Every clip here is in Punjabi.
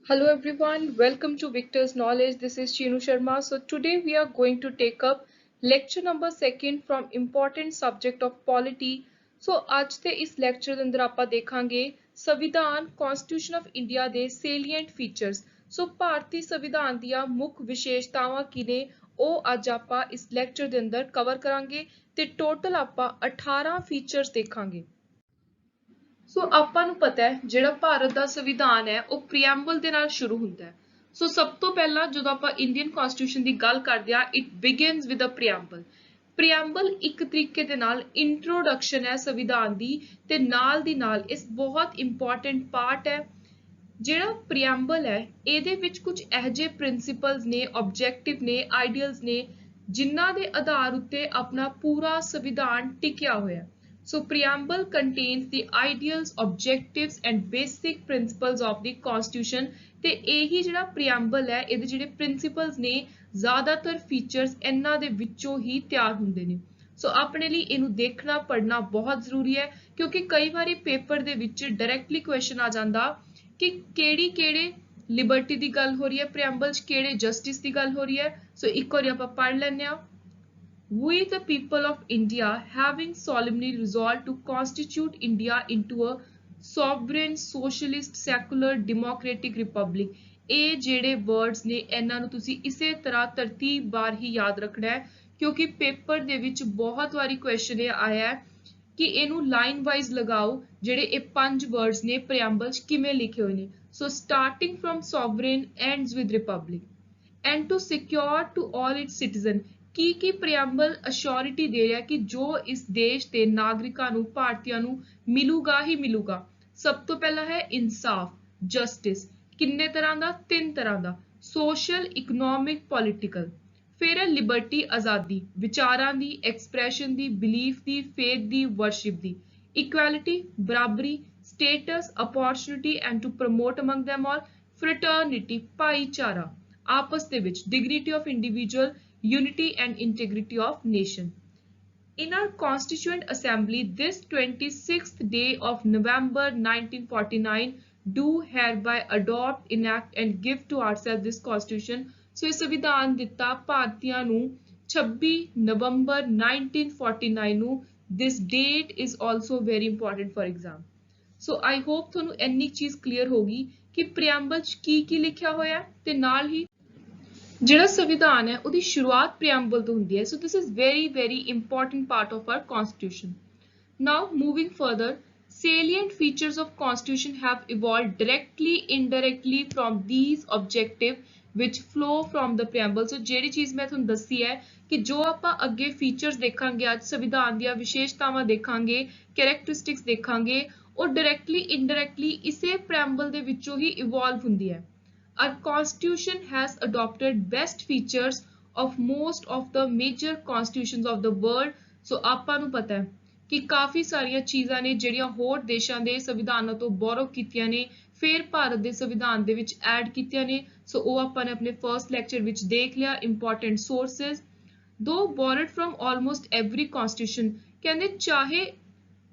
Hello everyone, welcome to Victor's Knowledge. This is Chinu Sharma. So today we are going to take up lecture number 2 from important subject of polity. So ਅੱਜ ਦੇ ਇਸ lecture ਦੇ ਅੰਦਰ ਆਪਾਂ ਦੇਖਾਂਗੇ ਸੰਵਿਧਾਨ Constitution of India ਦੇ salient features. So ਭਾਰਤੀ ਸੰਵਿਧਾਨ ਦੀਆਂ ਮੁੱਖ ਵਿਸ਼ੇਸ਼ਤਾਵਾਂ ਕੀ ਨੇ ਉਹ ਅੱਜ ਆਪਾਂ ਇਸ lecture ਦੇ ਅੰਦਰ ਕਵਰ ਕਰਾਂਗੇ ਤੇ ਟੋਟਲ ਆਪਾਂ 18 features ਦੇਖਾਂਗੇ। ਸੋ ਆਪਾਂ ਨੂੰ ਪਤਾ ਹੈ ਜਿਹੜਾ ਭਾਰਤ ਦਾ ਸੰਵਿਧਾਨ ਹੈ ਉਹ ਪ੍ਰੀਐਮਬਲ ਦੇ ਨਾਲ ਸ਼ੁਰੂ ਹੁੰਦਾ ਹੈ। ਸੋ ਸਭ ਤੋਂ ਪਹਿਲਾਂ ਜਦੋਂ ਆਪਾਂ ਇੰਡੀਅਨ ਕਨਸਟੀਟਿਊਸ਼ਨ ਦੀ ਗੱਲ ਕਰਦੇ ਆ ਇਟ ਬਿਗਿਨਸ ਵਿਦ ਅ ਪ੍ਰੀਐਮਬਲ। ਪ੍ਰੀਐਮਬਲ ਇੱਕ ਤਰੀਕੇ ਦੇ ਨਾਲ ਇੰਟਰੋਡਕਸ਼ਨ ਹੈ ਸੰਵਿਧਾਨ ਦੀ ਤੇ ਨਾਲ ਦੀ ਨਾਲ ਇਸ ਬਹੁਤ ਇੰਪੋਰਟੈਂਟ ਪਾਰਟ ਹੈ। ਜਿਹੜਾ ਪ੍ਰੀਐਮਬਲ ਹੈ ਇਹਦੇ ਵਿੱਚ ਕੁਝ ਇਹੋ ਜਿਹੇ ਪ੍ਰਿੰਸੀਪਲਸ ਨੇ, ਆਬਜੈਕਟਿਵ ਨੇ, ਆਈਡੀਅਲਸ ਨੇ ਜਿਨ੍ਹਾਂ ਦੇ ਆਧਾਰ ਉੱਤੇ ਆਪਣਾ ਪੂਰਾ ਸੰਵਿਧਾਨ ਟਿਕਿਆ ਹੋਇਆ ਹੈ। So preamble contains the ideals, objectives and basic principles of the constitution ਤੇ ਇਹੀ ਜਿਹੜਾ preamble ਹੈ ਇਹਦੇ ਜਿਹੜੇ principles ਨੇ ਜ਼ਿਆਦਾਤਰ features ਇਹਨਾਂ ਦੇ ਵਿੱਚੋਂ ਹੀ ਤਿਆਰ ਹੁੰਦੇ ਨੇ। ਸੋ ਆਪਣੇ ਲਈ ਇਹਨੂੰ ਦੇਖਣਾ ਪੜ੍ਹਨਾ ਬਹੁਤ ਜ਼ਰੂਰੀ ਹੈ ਕਿਉਂਕਿ ਕਈ ਵਾਰੀ ਪੇਪਰ ਦੇ ਵਿੱਚ ਡਾਇਰੈਕਟਲੀ ਕੁਐਸਚਨ ਆ ਜਾਂਦਾ ਕਿ ਕਿਹੜੇ ਲਿਬਰਟੀ ਦੀ ਗੱਲ ਹੋ ਰਹੀ ਹੈ preamble 'ਚ, ਕਿਹੜੇ ਜਸਟਿਸ ਦੀ ਗੱਲ ਹੋ ਰਹੀ ਹੈ। ਸੋ ਇੱਕ ਵਾਰੀ ਆਪਾਂ ਪੜ੍ਹ ਲੈਂਦੇ ਹਾਂ। We the people of India having solemnly resolved to constitute India into a sovereign socialist secular democratic republic। ਇਹ ਜਿਹੜੇ words ਨੇ ਇਹਨਾਂ ਨੂੰ ਤੁਸੀਂ ਇਸੇ ਤਰ੍ਹਾਂ ਤਰਤੀਬਵਾਰ ਹੀ ਯਾਦ ਰੱਖਣਾ ਹੈ ਕਿਉਂਕਿ ਪੇਪਰ ਦੇ ਵਿੱਚ ਬਹੁਤ ਵਾਰੀ ਕੁਐਸਚਨ ਇਹ ਆਇਆ ਹੈ ਕਿ ਇਹਨੂੰ ਲਾਈਨ ਵਾਈਜ਼ ਲਗਾਓ ਜਿਹੜੇ ਇਹ 5 words ਨੇ preamble 'ਚ ਕਿਵੇਂ ਲਿਖੇ ਹੋਏ ਨੇ। So starting from sovereign ends with republic and to secure to all its citizens ਕੀ ਪ੍ਰੀਐਮਬਲ ਅਸ਼ੋਰਿਟੀ ਦੇ ਰਿਹਾ ਕਿ ਜੋ ਇਸ ਦੇਸ਼ ਦੇ ਨਾਗਰਿਕਾਂ ਨੂੰ ਭਾਰਤੀਆਂ ਨੂੰ ਮਿਲੂਗਾ ਹੀ ਮਿਲੂਗਾ। ਸਭ ਤੋਂ ਪਹਿਲਾਂ ਹੈ ਇਨਸਾਫ, ਜਸਟਿਸ, ਕਿੰਨੇ ਤਰ੍ਹਾਂ ਦਾ? 3 ਤਰ੍ਹਾਂ ਦਾ, ਸੋਸ਼ਲ, ਇਕਨੋਮਿਕ, ਪੋਲੀਟੀਕਲ। ਫਿਰ ਹੈ ਲਿਬਰਟੀ, ਆਜ਼ਾਦੀ, ਵਿਚਾਰਾਂ ਦੀ, ਐਕਸਪ੍ਰੈਸ਼ਨ ਦੀ, ਬਿਲੀਫ ਦੀ, ਫੇਥ ਦੀ, ਵਰਸ਼ਿਪ ਦੀ। ਇਕੁਐਲਿਟੀ, ਬਰਾਬਰੀ, status, opportunity and to promote among them all। Fraternity, ਭਾਈਚਾਰਾ ਆਪਸ ਦੇ ਵਿੱਚ, dignity of individual, unity and integrity of nation. In our Constituent Assembly this 26th day of November 1949 do hereby adopt, enact and give to ourselves this constitution। So ਇਹ ਸੰਵਿਧਾਨ ਦਿੱਤਾ ਭਾਰਤੀਆਂ ਨੂੰ 26 ਨਵੰਬਰ 1949 ਨੂੰ। This date is also very important for exam। So I hope ਤੁਹਾਨੂੰ ਇੰਨੀ ਚੀਜ਼ ਕਲੀਅਰ ਹੋਗੀ ਕਿ ਪ੍ਰੀਐਮਬਲ 'ਚ ਕੀ ਲਿਖਿਆ ਹੋਇਆ ਤੇ ਨਾਲ ਹੀ ਜਿਹੜਾ ਸੰਵਿਧਾਨ ਹੈ ਉਹਦੀ ਸ਼ੁਰੂਆਤ ਪ੍ਰੀਐਮਬਲ ਤੋਂ ਹੁੰਦੀ ਹੈ। So this is very important part of our constitution। Now moving further, salient features of constitution have evolved directly indirectly from these objective which flow from the preamble। ਸੋ ਜਿਹੜੀ ਚੀਜ਼ ਮੈਂ ਤੁਹਾਨੂੰ ਦੱਸੀ ਹੈ ਕਿ ਜੋ ਆਪਾਂ ਅੱਗੇ ਫੀਚਰਸ ਦੇਖਾਂਗੇ ਅੱਜ ਸੰਵਿਧਾਨ ਦੀਆਂ ਵਿਸ਼ੇਸ਼ਤਾਵਾਂ ਦੇਖਾਂਗੇ, ਕੈਰੈਕਟਰਿਸਟਿਕਸ ਦੇਖਾਂਗੇ, ਉਹ ਡਾਇਰੈਕਟਲੀ ਇਨਡਾਇਰੈਕਟਲੀ ਇਸੇ ਪ੍ਰੀਐਮਬਲ ਦੇ ਵਿੱਚੋਂ ਹੀ ਇਵੋਲਵ ਹੁੰਦੀ ਹੈ। Our constitution has adopted best features of most of the major constitutions of the world। So ਆਪਾਂ ਨੂੰ ਪਤਾ ਹੈ ਕਿ ਕਾਫੀ ਸਾਰੀਆਂ ਚੀਜ਼ਾਂ ਨੇ ਜਿਹੜੀਆਂ ਹੋਰ ਦੇਸ਼ਾਂ ਦੇ ਸੰਵਿਧਾਨਾਂ ਤੋਂ ਬੋਰੋ ਕੀਤੀਆਂ ਨੇ ਫਿਰ ਭਾਰਤ ਦੇ ਸੰਵਿਧਾਨ ਦੇ ਵਿੱਚ ਐਡ ਕੀਤੀਆਂ ਨੇ। ਸੋ ਉਹ ਆਪਾਂ ਨੇ ਆਪਣੇ ਫਰਸਟ ਲੈਕਚਰ ਵਿੱਚ ਦੇਖ ਲਿਆ। Important sources though borrowed from almost every constitution। ਕਹਿੰਦੇ ਚਾਹੇ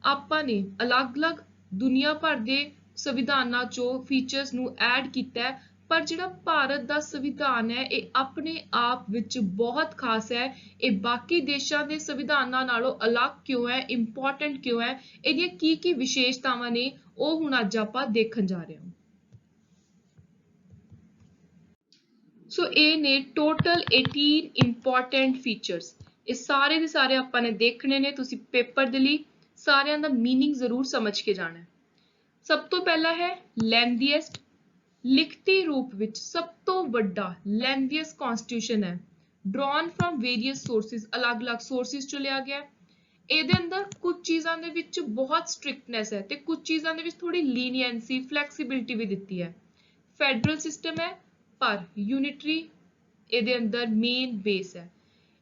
ਆਪਾਂ ਨੇ ਅਲੱਗ-ਅਲੱਗ ਦੁਨੀਆ ਭਰ ਦੇ ਸੰਵਿਧਾਨਾਂ ਚੋਂ ਫੀਚਰਸ ਨੂੰ ਐਡ ਕੀਤਾ ਹੈ ਪਰ ਜਿਹੜਾ ਭਾਰਤ ਦਾ ਸੰਵਿਧਾਨ ਹੈ ਇਹ ਆਪਣੇ ਆਪ ਵਿੱਚ ਬਹੁਤ ਖਾਸ ਹੈ। ਇਹ ਬਾਕੀ ਦੇਸ਼ਾਂ ਦੇ ਸੰਵਿਧਾਨਾਂ ਨਾਲੋਂ ਅਲੱਗ ਕਿਉਂ ਹੈ, ਇੰਪੋਰਟੈਂਟ ਕਿਉਂ ਹੈ, ਇਹਦੀਆਂ ਕੀ ਵਿਸ਼ੇਸ਼ਤਾਵਾਂ ਨੇ ਉਹ ਹੁਣ ਅੱਜ ਆਪਾਂ ਦੇਖਣ ਜਾ ਰਹੇ ਹਾਂ। ਸੋ ਇਹ ਨੇ ਟੋਟਲ 18 ਇੰਪੋਰਟੈਂਟ ਫੀਚਰਸ। ਇਹ ਸਾਰੇ ਦੇ ਸਾਰੇ ਆਪਾਂ ਨੇ ਦੇਖਣੇ ਨੇ। ਤੁਸੀਂ ਪੇਪਰ ਦੇ ਲਈ ਸਾਰਿਆਂ ਦਾ ਮੀਨਿੰਗ ਜ਼ਰੂਰ ਸਮਝ ਕੇ ਜਾਣਾ ਹੈ। ਸਭ ਤੋਂ ਪਹਿਲਾ ਹੈ ਲੈਂਦੀਐਸਟ, ਲਿਖਤੀ ਰੂਪ ਵਿੱਚ ਸਭ ਤੋਂ ਵੱਡਾ ਲੈਂਦੀਐਸਟ ਕਨਸਟੀਟਿਊਸ਼ਨ ਹੈ। drawn from various sources, ਅਲੱਗ-ਅਲੱਗ sources ਚੋਂ ਲਿਆ ਗਿਆ। ਇਹਦੇ ਅੰਦਰ ਕੁਝ ਚੀਜ਼ਾਂ ਦੇ ਵਿੱਚ ਬਹੁਤ ਸਟ੍ਰਿਕਟਨੈਸ ਹੈ ਤੇ ਕੁਝ ਚੀਜ਼ਾਂ ਦੇ ਵਿੱਚ ਥੋੜੀ ਲੀਨੀਐਂਸੀ, ਫਲੈਕਸੀਬਿਲਿਟੀ ਵੀ ਦਿੱਤੀ ਹੈ। ਫੈਡਰਲ ਸਿਸਟਮ ਹੈ ਪਰ ਯੂਨਿਟਰੀ ਇਹਦੇ ਅੰਦਰ ਮੇਨ ਬੇਸ ਹੈ।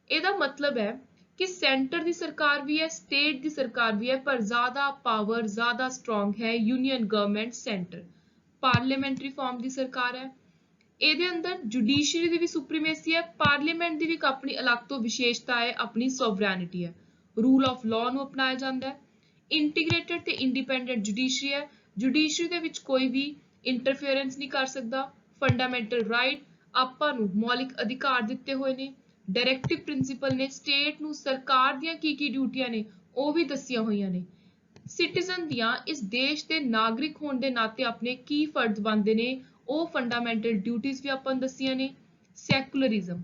ਇਹਦਾ ਮਤਲਬ ਹੈ ਕਿ ਸੈਂਟਰ ਦੀ ਸਰਕਾਰ ਵੀ ਹੈ, ਸਟੇਟ ਦੀ ਸਰਕਾਰ ਵੀ ਹੈ ਪਰ ਜ਼ਿਆਦਾ ਪਾਵਰ, ਜ਼ਿਆਦਾ ਸਟਰੋਂਗ ਹੈ union government, centre. Parliamentary form ਦੀ ਸਰਕਾਰ ਹੈ। ਇਹਦੇ ਅੰਦਰ ਜੁਡੀਸ਼ਰੀ ਦੀ ਵੀ ਸੁਪਰੀਮੇਸੀ ਹੈ, ਪਾਰਲੀਮੈਂਟ ਦੀ ਵੀ ਆਪਣੀ ਅਲੱਗ ਤੋਂ ਵਿਸ਼ੇਸ਼ਤਾ ਹੈ, ਆਪਣੀ ਸੋਵਰੈਨਿਟੀ ਹੈ। ਰੂਲ ਆਫ ਲਾਅ ਨੂੰ ਅਪਣਾਇਆ ਜਾਂਦਾ ਹੈ। ਇੰਟੀਗ੍ਰੇਟਡ ਤੇ ਇੰਡੀਪੈਂਡੈਂਟ ਜੁਡੀਸ਼ਰੀ ਹੈ। ਜੁਡੀਸ਼ਰੀ ਦੇ ਵਿੱਚ ਕੋਈ ਵੀ ਇੰਟਰਫੇਰੈਂਸ ਨਹੀਂ ਕਰ ਸਕਦਾ। ਫੰਡਾਮੈਂਟਲ ਰਾਈਟ ਆਪਾਂ ਨੂੰ ਮੌਲਿਕ ਅਧਿਕਾਰ ਦਿੱਤੇ ਹੋਏ ਨੇ। ਡਾਇਰੈਕਟਿਵ ਪ੍ਰਿੰਸੀਪਲ ਨੇ ਸਟੇਟ ਨੂੰ ਸਰਕਾਰ ਦੀਆਂ ਕੀ ਡਿਊਟੀਆਂ ਨੇ ਉਹ ਵੀ ਦੱਸੀਆਂ ਹੋਈਆਂ ਨੇ। ਸਿਟੀਜ਼ਨ ਦੀਆਂ ਇਸ ਦੇਸ਼ ਦੇ ਨਾਗਰਿਕ ਹੋਣ ਦੇ ਨਾਤੇ ਆਪਣੇ ਕੀ ਫਰਜ਼ ਬਣਦੇ ਨੇ ਉਹ ਫੰਡਾਮੈਂਟਲ ਡਿਊਟੀਜ਼ ਵੀ ਆਪਾਂ ਨੂੰ ਦੱਸੀਆਂ ਨੇ। ਸੈਕੂਲਰਿਜ਼ਮ,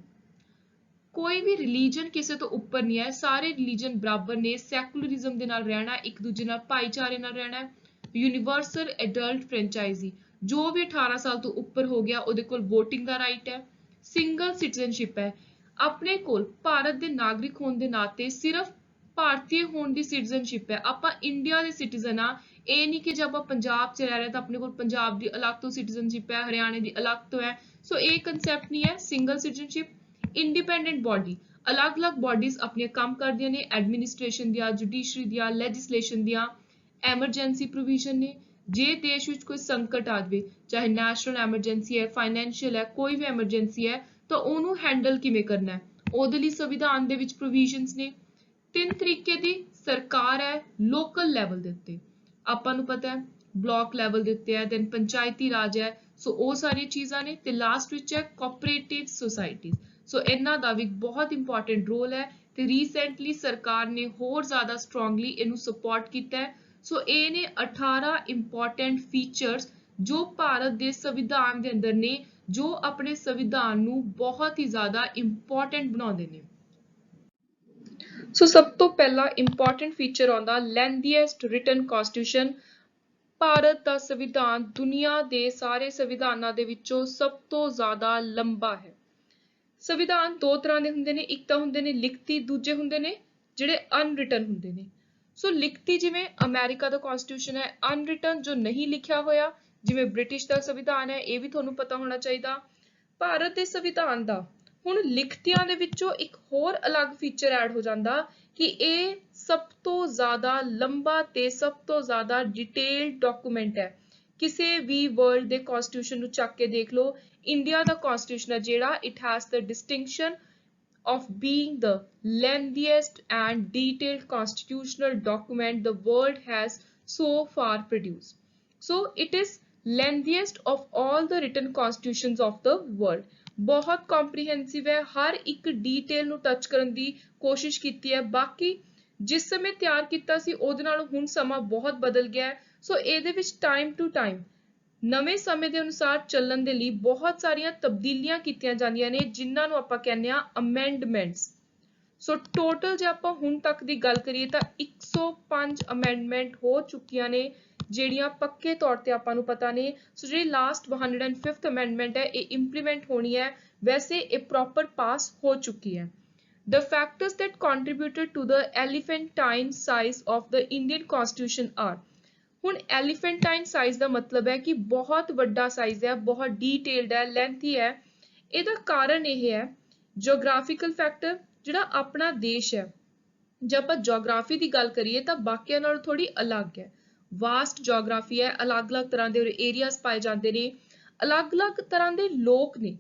ਕੋਈ ਵੀ ਰਿਲੀਜਨ ਕਿਸੇ ਤੋਂ ਉੱਪਰ ਨਹੀਂ ਹੈ, ਸਾਰੇ ਰਿਲੀਜਨ ਬਰਾਬਰ ਨੇ। ਸੈਕੂਲਰਿਜ਼ਮ ਦੇ ਨਾਲ ਰਹਿਣਾ, ਇੱਕ ਦੂਜੇ ਨਾਲ ਭਾਈਚਾਰੇ ਨਾਲ ਰਹਿਣਾ। ਯੂਨੀਵਰਸਲ ਐਡਲਟ ਫਰੈਂਚਾਈਜ਼ੀ, ਜੋ ਵੀ 18 ਸਾਲ ਤੋਂ ਉੱਪਰ ਹੋ ਗਿਆ ਉਹਦੇ ਕੋਲ VOTING ਦਾ ਰਾਈਟ ਹੈ। ਸਿੰਗਲ ਸਿਟੀਜ਼ਨਸ਼ਿਪ ਹੈ, ਆਪਣੇ ਕੋਲ ਭਾਰਤ ਦੇ ਨਾਗਰਿਕ ਹੋਣ ਦੇ ਨਾਤੇ ਸਿਰਫ ਭਾਰਤੀ ਹੋਣ ਦੀ ਸਿਟੀਜ਼ਨਸ਼ਿਪ ਹੈ। ਆਪਾਂ ਇੰਡੀਆ ਦੇ ਸਿਟੀਜ਼ਨ ਆ, ਇਹ ਨਹੀਂ ਕਿ ਜੇ ਆਪਾਂ ਪੰਜਾਬ 'ਚ ਰਹਿ ਰਹੇ ਤਾਂ ਆਪਣੇ ਕੋਲ ਪੰਜਾਬ ਦੀ ਅਲੱਗ ਤੋਂ ਸਿਟੀਜ਼ਨਸ਼ਿਪ ਹੈ, ਹਰਿਆਣੇ ਦੀ ਅਲੱਗ ਤੋਂ ਹੈ। ਸੋ ਇਹ ਕੰਸੈਪਟ ਨਹੀਂ ਹੈ ਸਿੰਗਲ ਸਿਟੀਜ਼ਨਸ਼ਿਪ। ਇੰਡੀਪੈਂਡੈਂਟ ਬੋਡੀ, ਅਲੱਗ-ਅਲੱਗ ਬੋਡੀਜ਼ ਆਪਣੀਆਂ ਕੰਮ ਕਰਦੀਆਂ ਨੇ, ਐਡਮਿਨਿਸਟ੍ਰੇਸ਼ਨ ਦੀਆਂ, ਜੁਡੀਸ਼ਰੀ ਦੀਆਂ, ਲੈਜਿਸਲੇਸ਼ਨ ਦੀਆਂ। ਐਮਰਜੈਂਸੀ ਪ੍ਰੋਵੀਜ਼ਨ ਨੇ, ਜੇ ਦੇਸ਼ ਵਿੱਚ ਕੋਈ ਸੰਕਟ ਆ ਜਾਵੇ, ਚਾਹੇ ਨੈਸ਼ਨਲ ਐਮਰਜੈਂਸੀ ਹੈ, ਫਾਈਨੈਂਸ਼ੀਅਲ ਹੈ, ਕੋਈ ਵੀ ਐਮਰਜੈਂਸੀ ਹੈ ਤਾਂ ਉਹਨੂੰ ਹੈਂਡਲ ਕਿਵੇਂ ਕਰਨਾ ਹੈ ਉਹਦੇ ਲਈ ਸੰਵਿਧਾਨ ਦੇ ਵਿੱਚ ਪ੍ਰੋਵੀਜ਼ਨਸ ਨੇ। 3 ਤਰੀਕੇ ਦੀ ਸਰਕਾਰ ਹੈ ਲੋਕਲ ਲੈਵਲ ਦੇ ਉੱਤੇ, ਆਪਾਂ ਨੂੰ ਪਤਾ ਹੈ ਬਲਾਕ ਲੈਵਲ ਦੇ ਉੱਤੇ ਹੈ, ਦੈਨ ਪੰਚਾਇਤੀ ਰਾਜ ਹੈ। ਸੋ ਉਹ ਸਾਰੀਆਂ ਚੀਜ਼ਾਂ ਨੇ ਤੇ ਲਾਸਟ ਵਿੱਚ ਹੈ ਕੋਆਪਰੇਟਿਵ ਸੁਸਾਇਟੀ। ਸੋ ਇਹਨਾਂ ਦਾ ਵੀ ਬਹੁਤ ਇੰਪੋਰਟੈਂਟ ਰੋਲ ਹੈ ਤੇ ਰੀਸੈਂਟਲੀ ਸਰਕਾਰ ਨੇ ਹੋਰ ਜ਼ਿਆਦਾ ਸਟਰੋਂਗਲੀ ਇਹਨੂੰ ਸਪੋਰਟ ਕੀਤਾ ਹੈ। ਸੋ ਇਹ ਨੇ 18 ਇੰਪੋਰਟੈਂਟ ਫੀਚਰਸ ਜੋ ਭਾਰਤ ਦੇ ਸੰਵਿਧਾਨ ਦੇ ਅੰਦਰ ਨੇ, ਜੋ ਆਪਣੇ ਸੰਵਿਧਾਨ ਨੂੰ ਬਹੁਤ ਹੀ ਜ਼ਿਆਦਾ ਇੰਪੋਰਟੈਂਟ ਬਣਾਉਂਦੇ ਨੇ। ਸੋ ਸਭ ਤੋਂ ਪਹਿਲਾ ਇੰਪੋਰਟੈਂਟ ਫੀਚਰ ਆਉਂਦਾ ਲੈਂਥੀਐਸਟ ਰਿਟਨ ਕਨਸਟੀਟਿਊਸ਼ਨ। ਭਾਰਤ ਦਾ ਸੰਵਿਧਾਨ ਦੁਨੀਆ ਦੇ ਸਾਰੇ ਸੰਵਿਧਾਨਾਂ ਦੇ ਵਿੱਚੋਂ ਸਭ ਤੋਂ ਜ਼ਿਆਦਾ ਲੰਬਾ ਹੈ। ਸੰਵਿਧਾਨ ਦੋ ਤਰ੍ਹਾਂ ਦੇ ਹੁੰਦੇ ਨੇ, ਇੱਕ ਤਾਂ ਹੁੰਦੇ ਨੇ ਲਿਖਤੀ, ਦੂਜੇ ਹੁੰਦੇ ਨੇ ਜਿਹੜੇ ਅਨਰਿਟਨ ਹੁੰਦੇ ਨੇ। ਸੋ ਲਿਖਤੀ ਜਿਵੇਂ ਅਮਰੀਕਾ ਦਾ ਕਨਸਟੀਟਿਊਸ਼ਨ ਹੈ, ਅਨਰਿਟਨ ਜੋ ਨਹੀਂ ਲਿਖਿਆ ਹੋਇਆ ਜਿਵੇਂ ਬ੍ਰਿਟਿਸ਼ ਦਾ ਸੰਵਿਧਾਨ ਹੈ, ਇਹ ਵੀ ਤੁਹਾਨੂੰ ਪਤਾ ਹੋਣਾ ਚਾਹੀਦਾ। ਭਾਰਤ ਦੇ ਸੰਵਿਧਾਨ ਦਾ ਹੁਣ ਲਿਖਤੀਆਂ ਦੇ ਵਿੱਚੋਂ ਇੱਕ ਹੋਰ ਅਲੱਗ ਫੀਚਰ ਐਡ ਹੋ ਜਾਂਦਾ ਕਿ ਇਹ ਸਭ ਤੋਂ ਜ਼ਿਆਦਾ ਲੰਬਾ ਤੇ ਸਭ ਤੋਂ ਜ਼ਿਆਦਾ ਡਿਟੇਲਡ ਡਾਕੂਮੈਂਟ ਹੈ। ਕਿਸੇ ਵੀ ਵਰਲਡ ਦੇ ਕਨਸਟੀਟਿਊਸ਼ਨ ਨੂੰ ਚੱਕ ਕੇ ਦੇਖ ਲਓ, ਇੰਡੀਆ ਦਾ ਕਨਸਟੀਟਿਊਸ਼ਨ ਹੈ ਜਿਹੜਾ it has the distinction of being the lengthiest and detailed constitutional document the world has so far produced. So it is lengthiest of all the written constitutions of the world. ਬਹੁਤ comprehensive ਹੈ, ਹਰ ਇੱਕ ਡੀਟੇਲ ਨੂੰ ਟੱਚ ਕਰਨ ਦੀ ਕੋਸ਼ਿਸ਼ ਕੀਤੀ ਹੈ। ਬਾਕੀ ਜਿਸ ਸਮੇਂ ਤਿਆਰ ਕੀਤਾ ਸੀ ਉਹਦੇ ਨਾਲੋਂ ਹੁਣ ਸਮਾਂ ਬਹੁਤ ਬਦਲ ਗਿਆ ਹੈ। ਸੋ ਇਹਦੇ ਵਿੱਚ ਟਾਈਮ ਟੂ ਟਾਈਮ ਨਵੇਂ ਸਮੇਂ ਦੇ ਅਨੁਸਾਰ ਚੱਲਣ ਦੇ ਲਈ ਬਹੁਤ ਸਾਰੀਆਂ ਤਬਦੀਲੀਆਂ ਕੀਤੀਆਂ ਜਾਂਦੀਆਂ ਨੇ, ਜਿਨ੍ਹਾਂ ਨੂੰ ਆਪਾਂ ਕਹਿੰਦੇ ਆ ਅਮੈਂਡਮੈਂਟਸ। ਸੋ ਟੋਟਲ ਜੇ ਆਪਾਂ ਹੁਣ ਤੱਕ ਦੀ ਗੱਲ ਕਰੀਏ ਤਾਂ 105 ਅਮੈਂਡਮੈਂਟ ਹੋ ਚੁੱਕੀਆਂ ਨੇ, ਜਿਹੜੀਆਂ ਪੱਕੇ ਤੌਰ ਤੇ ਆਪਾਂ ਨੂੰ ਪਤਾ ਨੇ। ਸੋ ਜਿਹੜੀ ਲਾਸਟ 105th ਅਮੈਂਡਮੈਂਟ ਹੈ ਇਹ ਇੰਪਲੀਮੈਂਟ ਹੋਣੀ ਹੈ, ਵੈਸੇ ਇਹ ਪ੍ਰੋਪਰ ਪਾਸ ਹੋ ਚੁੱਕੀ ਹੈ। The factors that contributed to the elephantine size of the Indian Constitution are, ਹੁਣ ਐਲੀਫੈਂਟਾਈਨ ਸਾਈਜ਼ ਦਾ ਮਤਲਬ ਹੈ ਕਿ ਬਹੁਤ ਵੱਡਾ ਸਾਈਜ਼ ਹੈ, ਬਹੁਤ ਡੀਟੇਲਡ ਹੈ, ਲੈਂਥੀ ਹੈ। ਇਹਦਾ ਕਾਰਨ ਇਹ ਹੈ ਜੀਓਗ੍ਰਾਫੀਕਲ ਫੈਕਟਰ, ਜਿਹੜਾ ਆਪਣਾ ਦੇਸ਼ ਹੈ, ਜੇ ਆਪਾਂ ਜੀਓਗ੍ਰਾਫੀ ਦੀ ਗੱਲ ਕਰੀਏ ਤਾਂ ਬਾਕੀਆਂ ਨਾਲੋਂ ਥੋੜੀ ਅਲੱਗ ਹੈ। ਵਾਸਟ ਜੀਓਗ੍ਰਾਫੀ ਹੈ, ਅਲੱਗ-ਅਲੱਗ ਤਰ੍ਹਾਂ ਦੇ ਏਰੀਆਜ਼ ਪਾਏ ਜਾਂਦੇ ਨੇ, ਅਲੱਗ-ਅਲੱਗ ਤਰ੍ਹਾਂ ਦੇ ਲੋਕ ਨੇ।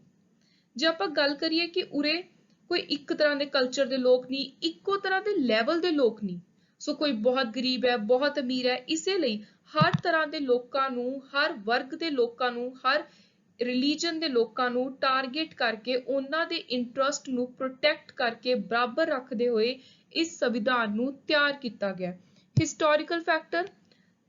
ਜੇ ਆਪਾਂ ਗੱਲ ਕਰੀਏ ਕਿ ਉਰੇ ਕੋਈ ਇੱਕ ਤਰ੍ਹਾਂ ਦੇ ਕਲਚਰ ਦੇ ਲੋਕ ਨਹੀਂ, ਇੱਕੋ ਤਰ੍ਹਾਂ ਦੇ ਲੈਵਲ ਦੇ ਲੋਕ ਨਹੀਂ। ਸੋ ਕੋਈ ਬਹੁਤ ਗਰੀਬ ਹੈ, ਬਹੁਤ ਅਮੀਰ ਹੈ, ਇਸੇ ਲਈ ਹਰ ਤਰ੍ਹਾਂ ਦੇ ਲੋਕਾਂ ਨੂੰ, ਹਰ ਵਰਗ ਦੇ ਲੋਕਾਂ ਨੂੰ, ਹਰ ਰਿਲੀਜਨ ਦੇ ਲੋਕਾਂ ਨੂੰ ਟਾਰਗੇਟ ਕਰਕੇ ਉਹਨਾਂ ਦੇ ਇੰਟਰਸਟ ਨੂੰ ਪ੍ਰੋਟੈਕਟ ਕਰਕੇ ਬਰਾਬਰ ਰੱਖਦੇ ਹੋਏ ਇਸ ਸੰਵਿਧਾਨ ਨੂੰ ਤਿਆਰ ਕੀਤਾ ਗਿਆ। ਹਿਸਟੋਰੀਕਲ ਫੈਕਟਰ,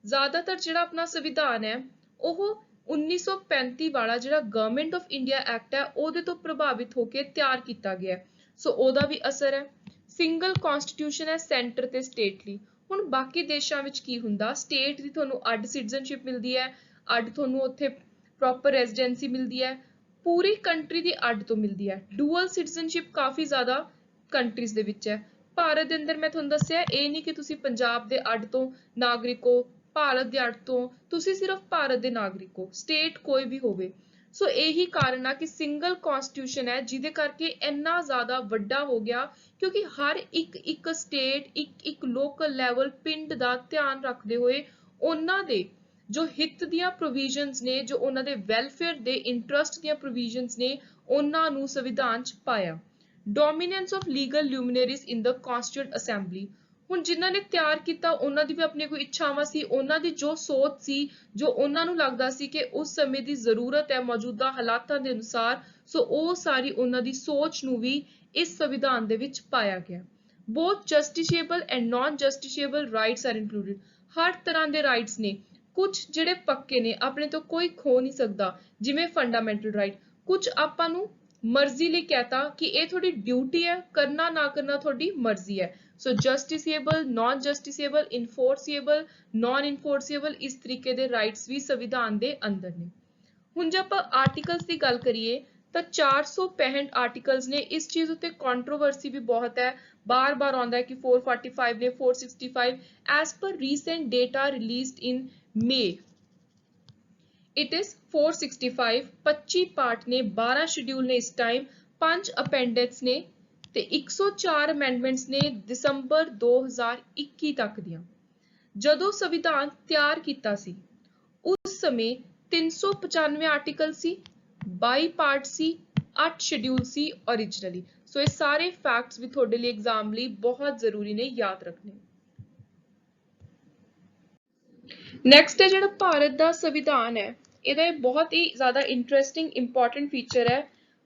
ਜ਼ਿਆਦਾਤਰ ਜਿਹੜਾ ਆਪਣਾ ਸੰਵਿਧਾਨ ਹੈ ਉਹ 1935 ਵਾਲਾ ਜਿਹੜਾ ਗਵਰਨਮੈਂਟ ਆਫ ਇੰਡੀਆ ਐਕਟ ਹੈ ਉਹਦੇ ਤੋਂ ਪ੍ਰਭਾਵਿਤ ਹੋ ਕੇ ਤਿਆਰ ਕੀਤਾ ਗਿਆ, ਸੋ ਉਹਦਾ ਵੀ ਅਸਰ ਹੈ। ਸਿੰਗਲ ਕਨਸਟੀਟਿਊਸ਼ਨ ਹੈ ਸੈਂਟਰ ਤੇ ਸਟੇਟ ਲਈ। ਹੁਣ ਬਾਕੀ ਦੇਸ਼ਾਂ ਵਿੱਚ ਕੀ ਹੁੰਦਾ, ਸਟੇਟ ਦੀ ਤੁਹਾਨੂੰ ਅੱਡ ਸਿਟੀਜ਼ਨਸ਼ਿਪ ਮਿਲਦੀ ਹੈ, ਅੱਡ ਤੁਹਾਨੂੰ ਉੱਥੇ ਪ੍ਰੋਪਰ ਰੈਜ਼ੀਡੈਂਸੀ ਮਿਲਦੀ ਹੈ, ਪੂਰੀ ਕੰਟਰੀ ਦੀ ਅੱਡ ਤੋਂ ਮਿਲਦੀ ਹੈ। ਡੂਅਲ ਸਿਟੀਜ਼ਨਸ਼ਿਪ ਕਾਫੀ ਜ਼ਿਆਦਾ ਕੰਟਰੀਜ਼ ਦੇ ਵਿੱਚ ਹੈ। ਭਾਰਤ ਦੇ ਅੰਦਰ ਮੈਂ ਤੁਹਾਨੂੰ ਦੱਸਿਆ ਇਹ ਨਹੀਂ ਕਿ ਤੁਸੀਂ ਪੰਜਾਬ ਦੇ ਅੱਡ ਤੋਂ ਨਾਗਰਿਕ ਹੋ, ਭਾਰਤ ਦੇ ਅੱਡ ਤੋਂ ਤੁਸੀਂ ਸਿਰਫ ਭਾਰਤ ਦੇ ਨਾਗਰਿਕ ਹੋ, ਸਟੇਟ ਕੋਈ ਵੀ ਹੋਵੇ। ਸੋ ਇਹੀ ਕਾਰਨ ਆ ਕਿ ਸਿੰਗਲ ਕਨਸਟੀਟਿਊਸ਼ਨ ਹੈ, ਜਿਹਦੇ ਕਰਕੇ ਇੰਨਾ ਜ਼ਿਆਦਾ ਵੱਡਾ ਹੋ ਗਿਆ ਕਿਉਂਕਿ ਹਰ ਇੱਕ ਸਟੇਟ ਇੱਕ ਲੋਕਲ ਲੈਵਲ ਪਿੰਡ ਦਾ ਧਿਆਨ ਰੱਖਦੇ ਹੋਏ ਉਹਨਾਂ ਦੇ ਜੋ ਹਿੱਤ ਦੀਆਂ ਪ੍ਰੋਵੀਜ਼ਨਸ ਨੇ, ਜੋ ਉਹਨਾਂ ਦੇ ਵੈਲਫੇਅਰ ਦੇ ਇੰਟਰਸਟ ਦੀਆਂ ਪ੍ਰੋਵੀਜ਼ਨਸ ਨੇ, ਉਹਨਾਂ ਨੂੰ ਸੰਵਿਧਾਨ 'ਚ ਪਾਇਆ। Dominance of legal luminaries in the constituent assembly, ਹੁਣ ਜਿਨ੍ਹਾਂ ਨੇ ਤਿਆਰ ਕੀਤਾ ਉਹਨਾਂ ਦੀ ਵੀ ਆਪਣੀ ਕੋਈ ਇੱਛਾਵਾਂ ਸੀ, ਉਹਨਾਂ ਦੀ ਜੋ ਸੋਚ ਸੀ, ਜੋ ਉਹਨਾਂ ਨੂੰ ਲੱਗਦਾ ਸੀ ਕਿ ਉਸ ਸਮੇਂ ਦੀ ਜ਼ਰੂਰਤ ਹੈ ਮੌਜੂਦਾ ਹਾਲਾਤਾਂ ਦੇ ਅਨੁਸਾਰ, ਸੋ ਉਹ ਸਾਰੀ ਉਹਨਾਂ ਦੀ ਸੋਚ ਨੂੰ ਵੀ ਇਸ ਸੰਵਿਧਾਨ ਦੇ ਵਿੱਚ ਪਾਇਆ ਗਿਆ। both justiciable and non-justiciable rights are included। ਹਰ ਤਰ੍ਹਾਂ ਦੇ ਰਾਈਟਸ ਨੇ, ਕੁਝ ਜਿਹੜੇ ਪੱਕੇ ਨੇ ਆਪਣੇ ਤੋਂ ਕੋਈ ਖੋ ਨਹੀਂ ਸਕਦਾ, ਜਿਵੇਂ ਫੰਡਾਮੈਂਟਲ ਰਾਈਟ। ਕੁਝ ਆਪਾਂ ਨੂੰ ਮਰਜ਼ੀ ਲਈ ਕਹਤਾ ਕਿ ਇਹ ਤੁਹਾਡੀ ਡਿਊਟੀ ਹੈ, ਕਰਨਾ ਨਾ ਕਰਨਾ ਤੁਹਾਡੀ ਮਰਜ਼ੀ ਹੈ। ਸੋ ਜਸਟਿਸੇਬਲ, ਨਾਨ ਜਸਟਿਸੇਬਲ, ਇਨਫੋਰਸੀਏਬਲ, ਨਾਨ ਇਨਫੋਰਸੀਏਬਲ, ਇਸ ਤਰੀਕੇ ਦੇ ਰਾਈਟਸ ਵੀ ਸੰਵਿਧਾਨ ਦੇ ਅੰਦਰ ਨੇ। ਹੁਣ ਜੇ ਆਪਾਂ ਆਰਟੀਕਲਸ ਦੀ ਗੱਲ ਕਰੀਏ ਤਾਂ 465 ਆਰਟੀਕਲਸ ਨੇ। ਇਸ ਚੀਜ਼ ਉੱਤੇ ਕੰਟਰੋਵਰਸੀ ਵੀ ਬਹੁਤ ਹੈ, ਬਾਰ-ਬਾਰ ਆਉਂਦਾ ਹੈ ਕਿ 445 ਨੇ, 465। As per recent data released in May, it is 465। 25 part ਨੇ, 12 ਸ਼ਡਿਊਲ ਨੇ ਇਸ ਟਾਈਮ, 5 ਅਪੈਂਡਿਕਸ ਨੇ ਤੇ 104 ਅਮੈਂਡਮੈਂਟਸ ਨੇ ਦਸੰਬਰ 2021 ਤੱਕ ਦੀਆਂ। ਜਦੋਂ ਸੰਵਿਧਾਨ ਤਿਆਰ ਕੀਤਾ ਸੀ ਉਸ ਸਮੇਂ 395 ਆਰਟੀਕਲ ਸੀ, 22 ਪਾਰਟ ਸੀ, 8 ਸ਼ਡਿਊਲ ਸੀ ओरिजिनली। ਸੋ ਇਹ ਸਾਰੇ ਫੈਕਟਸ ਵੀ ਤੁਹਾਡੇ ਲਈ ਐਗਜ਼ਾਮ ਲਈ ਬਹੁਤ ਜ਼ਰੂਰੀ ਨੇ ਯਾਦ ਰੱਖਣੇ। ਨੈਕਸਟ ਹੈ ਜਿਹੜਾ ਭਾਰਤ ਦਾ ਸੰਵਿਧਾਨ ਹੈ, ਇਹਦਾ ਇਹ ਬਹੁਤ ਹੀ ਜ਼ਿਆਦਾ ਇੰਟਰਸਟਿੰਗ ਇੰਪੋਰਟੈਂਟ ਫੀਚਰ ਹੈ।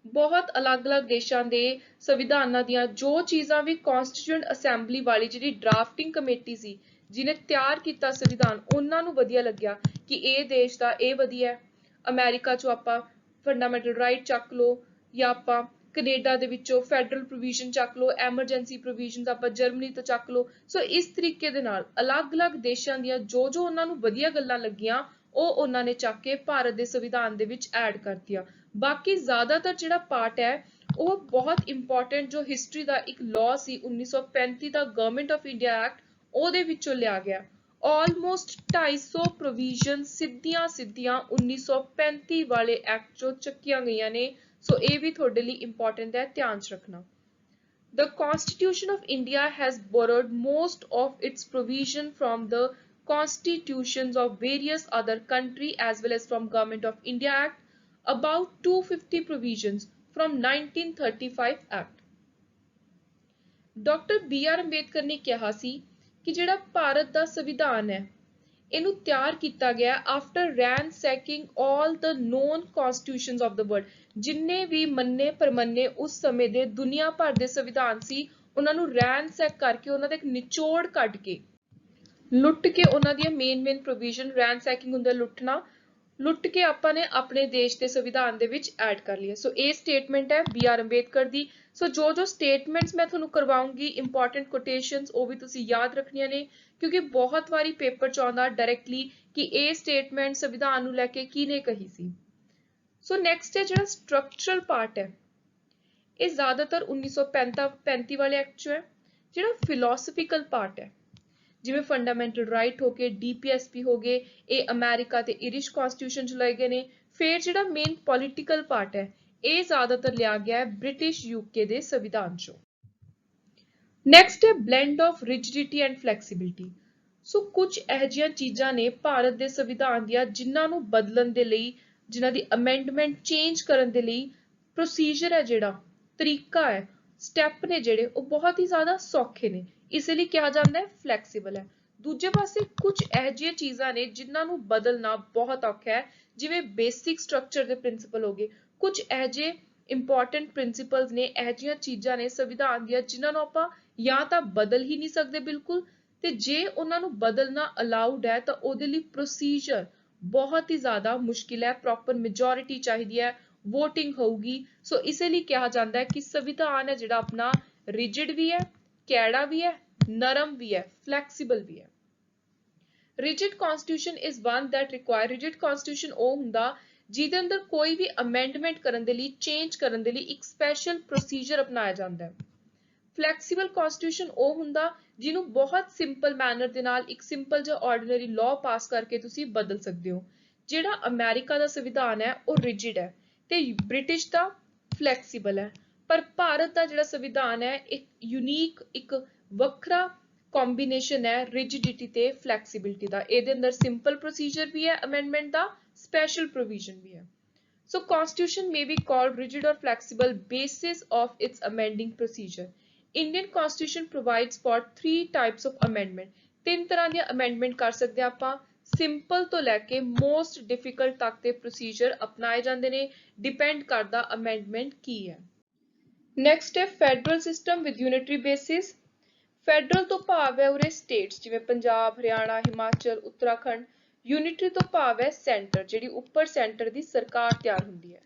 ਬਹੁਤ ਅਲੱਗ-ਅਲੱਗ ਦੇਸ਼ਾਂ ਦੇ ਸੰਵਿਧਾਨਾਂ ਦੀਆਂ ਜੋ ਚੀਜ਼ਾਂ ਵੀ ਕਨਸਟੀਟਿਊਐਂਟ ਅਸੈਂਬਲੀ ਵਾਲੀ ਜਿਹੜੀ ਡਰਾਫਟਿੰਗ ਕਮੇਟੀ ਸੀ ਜਿਹਨੇ ਤਿਆਰ ਕੀਤਾ ਸੰਵਿਧਾਨ, ਉਹਨਾਂ ਨੂੰ ਵਧੀਆ ਲੱਗਿਆ ਕਿ ਇਹ ਦੇਸ਼ ਦਾ ਇਹ ਵਧੀਆ ਹੈ। ਅਮਰੀਕਾ ਚੋਂ ਆਪਾਂ ਫੰਡਾਮੈਂਟਲ ਰਾਈਟ ਚੱਕ ਲਓ, ਜਾਂ ਆਪਾਂ ਕੈਨੇਡਾ ਦੇ ਵਿੱਚੋਂ ਫੈਡਰਲ ਪ੍ਰੋਵੀਜ਼ਨ ਚੱਕ ਲਓ, ਐਮਰਜੈਂਸੀ ਪ੍ਰੋਵੀਜ਼ਨਸ ਆਪਾਂ ਜਰਮਨੀ ਤੋਂ ਚੱਕ ਲਓ। ਸੋ ਇਸ ਤਰੀਕੇ ਦੇ ਨਾਲ ਅਲੱਗ-ਅਲੱਗ ਦੇਸ਼ਾਂ ਦੀਆਂ ਜੋ ਉਹਨਾਂ ਨੂੰ ਵਧੀਆ ਗੱਲਾਂ ਲੱਗੀਆਂ ਉਹ ਉਹਨਾਂ ਨੇ ਚੱਕ ਕੇ ਭਾਰਤ ਦੇ ਸੰਵਿਧਾਨ ਦੇ ਵਿੱਚ ਐਡ ਕਰਤੀਆਂ। ਬਾਕੀ ਜ਼ਿਆਦਾਤਰ ਜਿਹੜਾ ਪਾਰਟ ਹੈ ਉਹ ਬਹੁਤ ਇੰਪੋਰਟੈਂਟ ਜੋ ਹਿਸਟਰੀ ਦਾ ਇੱਕ law C 1935 the government of India act, ਉਹਦੇ ਵਿੱਚੋਂ ਲਿਆ ਗਿਆ। ਆਲਮੋਸਟ 250 ਪ੍ਰੋਵੀਜ਼ਨ ਸਿੱਧੀਆਂ 1935 ਵਾਲੇ ਐਕਟ ਚੋਂ ਚੱਕੀਆਂ ਗਈਆਂ ਨੇ। ਸੋ ਇਹ ਵੀ ਤੁਹਾਡੇ ਲਈ ਇੰਪੋਰਟੈਂਟ ਹੈ, ਧਿਆਨ ਚ ਰੱਖਣਾ। The Constitution of India has borrowed most of its provision from the constitutions of various other countries as well as from Government of India Act, about 250 provisions from 1935 Act। Doctor B.R. Ambedkar ਨੇ ਕਿਹਾ ਸੀ ਕਿ ਜਿਹੜਾ ਭਾਰਤ ਦਾ ਸੰਵਿਧਾਨ ਹੈ ਇਹਨੂੰ ਤਿਆਰ ਕੀਤਾ ਗਿਆ after ransacking all the known constitutions of the world। ਜਿੰਨੇ ਵੀ ਮੰਨੇ ਪ੍ਰਮੰਨੇ ਉਸ ਸਮੇਂ ਦੇ ਦੁਨੀਆ ਭਰ ਦੇ ਸੰਵਿਧਾਨ ਸੀ, ਉਹਨਾਂ ਨੂੰ ਰੈਨਸੈਕ ਕਰਕੇ ਉਹਨਾਂ ਦਾ ਇੱਕ ਨਿਚੋੜ ਕੱਢ ਕੇ, ਲੁੱਟ ਕੇ ਉਹਨਾਂ ਦੀਆਂ ਮੇਨ ਪ੍ਰੋਵੀਜ਼ਨ, ਰੈਨਸੈਕਿੰਗ ਹੁੰਦਾ ਲੁੱਟਣਾ, ਲੁੱਟ ਕੇ ਆਪਾਂ ਨੇ ਆਪਣੇ ਦੇਸ਼ ਦੇ ਸੰਵਿਧਾਨ ਦੇ ਵਿੱਚ ਐਡ ਕਰ ਲਿਆ। ਸੋ ਇਹ ਸਟੇਟਮੈਂਟ ਹੈ B.R. ਅੰਬੇਦਕਰ ਦੀ। ਸੋ ਜੋ ਸਟੇਟਮੈਂਟਸ ਮੈਂ ਤੁਹਾਨੂੰ ਕਰਵਾਉਂਗੀ, ਇੰਪੋਰਟੈਂਟ ਕੋਟੇਸ਼ਨਸ, ਉਹ ਵੀ ਤੁਸੀਂ ਯਾਦ ਰੱਖਣੀਆਂ ਨੇ ਕਿਉਂਕਿ ਬਹੁਤ ਵਾਰੀ ਪੇਪਰ ਚ ਆਉਂਦਾ ਡਾਇਰੈਕਟਲੀ ਕਿ ਇਹ ਸਟੇਟਮੈਂਟ ਸੰਵਿਧਾਨ ਨੂੰ ਲੈ ਕੇ ਕਿਹਨੇ ਕਹੀ ਸੀ। ਸੋ ਨੈਕਸਟ ਹੈ ਜਿਹੜਾ ਸਟਰਕਚਰਲ ਪਾਰਟ ਹੈ, ਇਹ ਜ਼ਿਆਦਾਤਰ 1935 ਵਾਲੇ ਐਕਟ ਚ ਹੈ। ਜਿਹੜਾ ਫਿਲੋਸਫੀਕਲ ਪਾਰਟ ਹੈ ਜਿਵੇਂ ਫੰਡਾਮੈਂਟਲ ਰਾਈਟ ਹੋ ਗਏ, DPSP ਹੋ ਗਏ, ਇਹ ਅਮਰੀਕਾ ਤੇ ਇਰਿਸ਼ ਕਨਸਟੀਟਿਊਸ਼ਨ ਚ ਲਏ ਗਏ ਨੇ। ਫਿਰ ਜਿਹੜਾ ਮੇਨ ਪੋਲੀਟੀਕਲ ਪਾਰਟ ਹੈ ਇਹ ਜ਼ਿਆਦਾਤਰ ਲਿਆ ਗਿਆ ਹੈ ਬ੍ਰਿਟਿਸ਼ UK ਦੇ ਸੰਵਿਧਾਨ ਚੋਂ। ਨੈਕਸਟ ਹੈ ਬਲੈਂਡ ਆਫ ਰਿਜਿਡਿਟੀ ਐਂਡ ਫਲੈਕਸੀਬਿਲਿਟੀ। ਸੋ ਕੁਝ ਇਹੋ ਜਿਹੀਆਂ ਚੀਜ਼ਾਂ ਨੇ ਭਾਰਤ ਦੇ ਸੰਵਿਧਾਨ ਦੀਆਂ ਜਿਨ੍ਹਾਂ ਨੂੰ ਬਦਲਣ ਦੇ ਲਈ, ਜਿਨ੍ਹਾਂ ਦੀ ਅਮੈਂਡਮੈਂਟ ਚੇਂਜ ਕਰਨ ਦੇ ਲਈ ਪ੍ਰੋਸੀਜਰ ਹੈ, ਜਿਹੜਾ ਤਰੀਕਾ ਹੈ, ਸਟੈਪ ਨੇ ਜਿਹੜੇ ਉਹ ਬਹੁਤ ਹੀ ਜ਼ਿਆਦਾ ਸੌਖੇ ਨੇ, ਇਸ ਲਈ ਕਿਹਾ ਜਾਂਦਾ ਹੈ ਫਲੈਕਸੀਬਲ ਹੈ। ਦੂਜੇ ਪਾਸੇ ਕੁਝ ਇਹੋ ਜਿਹੀਆਂ ਚੀਜ਼ਾਂ ਨੇ ਜਿਨ੍ਹਾਂ ਨੂੰ ਬਦਲਣਾ ਬਹੁਤ ਔਖਾ ਹੈ, ਜਿਵੇਂ ਬੇਸਿਕ ਸਟਰਕਚਰ ਦੇ ਪ੍ਰਿੰਸੀਪਲ ਹੋ ਗਏ। ਕੁਝ ਇਹੋ ਜਿਹੇ ਇੰਪੋਰਟੈਂਟ ਪ੍ਰਿੰਸੀਪਲਸ ਨੇ, ਇਹੋ ਜਿਹੀਆਂ ਚੀਜ਼ਾਂ ਨੇ ਸੰਵਿਧਾਨ ਦੀਆਂ ਜਿਨ੍ਹਾਂ ਨੂੰ ਆਪਾਂ ਜਾਂ ਤਾਂ ਬਦਲ ਹੀ ਨਹੀਂ ਸਕਦੇ ਬਿਲਕੁਲ, ਤੇ ਜੇ ਉਹਨਾਂ ਨੂੰ ਬਦਲਣਾ ਅਲਾਉਡ ਹੈ ਤਾਂ ਉਹਦੇ ਲਈ ਪ੍ਰੋਸੀਜਰ ਬਹੁਤ ਹੀ ਜ਼ਿਆਦਾ ਮੁਸ਼ਕਿਲ ਹੈ, ਪ੍ਰੋਪਰ ਮੈਜੋਰਿਟੀ ਚਾਹੀਦੀ ਹੈ, ਵੋਟਿੰਗ ਹੋਊਗੀ। ਸੋ ਇਸੇ ਲਈ ਕਿਹਾ ਜਾਂਦਾ ਹੈ ਕਿ ਸੰਵਿਧਾਨ ਹੈ ਜਿਹੜਾ ਆਪਣਾ ਰਿਜਿਡ ਵੀ ਹੈ, ਕੈੜਾ ਵੀ ਹੈ, ਨਰਮ ਵੀ ਹੈ, ਫਲੈਕਸੀਬਲ ਵੀ ਹੈ। Rigid constitution is one that require rigid constitution ਉਹ ਹੁੰਦਾ ਜਿਹਦੇ ਅੰਦਰ ਕੋਈ ਵੀ ਅਮੈਂਡਮੈਂਟ ਕਰਨ ਦੇ ਲਈ, ਚੇਂਜ ਕਰਨ ਦੇ ਲਈ ਇੱਕ ਸਪੈਸ਼ਲ ਪ੍ਰੋਸੀਜਰ ਅਪਣਾਇਆ ਜਾਂਦਾ ਹੈ। ਫਲੈਕਸੀਬਲ ਕਨਸਟੀਟਿਊਸ਼ਨ ਉਹ ਹੁੰਦਾ ਜਿਹਨੂੰ ਬਹੁਤ ਸਿੰਪਲ ਮੈਨਰ ਦੇ ਨਾਲ ਇੱਕ ਸਿੰਪਲ ਜਿਹਾ ਆਰਡੀਨਰੀ ਲਾਅ ਪਾਸ ਕਰਕੇ ਤੁਸੀਂ ਬਦਲ ਸਕਦੇ ਹੋ। ਜਿਹੜਾ ਅਮਰੀਕਾ ਦਾ ਸੰਵਿਧਾਨ ਹੈ ਉਹ ਰਿਜਿਡ ਹੈ ਤੇ ਬ੍ਰਿਟਿਸ਼ ਦਾ ਫਲੈਕਸੀਬਲ ਹੈ, ਪਰ ਭਾਰਤ ਦਾ ਜਿਹੜਾ ਸੰਵਿਧਾਨ ਹੈ ਇੱਕ ਯੂਨੀਕ, ਇੱਕ ਵੱਖਰਾ ਕੰਬੀਨੇਸ਼ਨ ਹੈ ਰਿਜਿਡਿਟੀ ਤੇ ਫਲੈਕਸੀਬਿਲਿਟੀ ਦਾ। ਇਹਦੇ ਅੰਦਰ ਸਿੰਪਲ ਪ੍ਰੋਸੀਜਰ ਵੀ ਹੈ ਅਮੈਂਡਮੈਂਟ ਦਾ, ਸਪੈਸ਼ਲ ਪ੍ਰੋਵੀਜ਼ਨ ਵੀ ਹੈ। So constitution may be called rigid or flexible basis of its amending procedure। Indian constitution provides for 3 types of amendment. 3 तरह दी अमेंडमेंट कर सकते हैं आपां। सिंपल तो लैके मोस्ट डिफिकल्ट तक के प्रोसीजर अपनाए जाते हैं, डिपेंड करता अमेंडमेंट की है। नैक्सट है federal system with unitary basis. Federal तो भाव है उरे स्टेट्स जिवें पंजाब, हरियाणा, हिमाचल, उत्तराखंड। यूनिटरी तो भाव है सेंटर, जिहड़ी उपर सेंटर दी सरकार तैयार हुंदी है।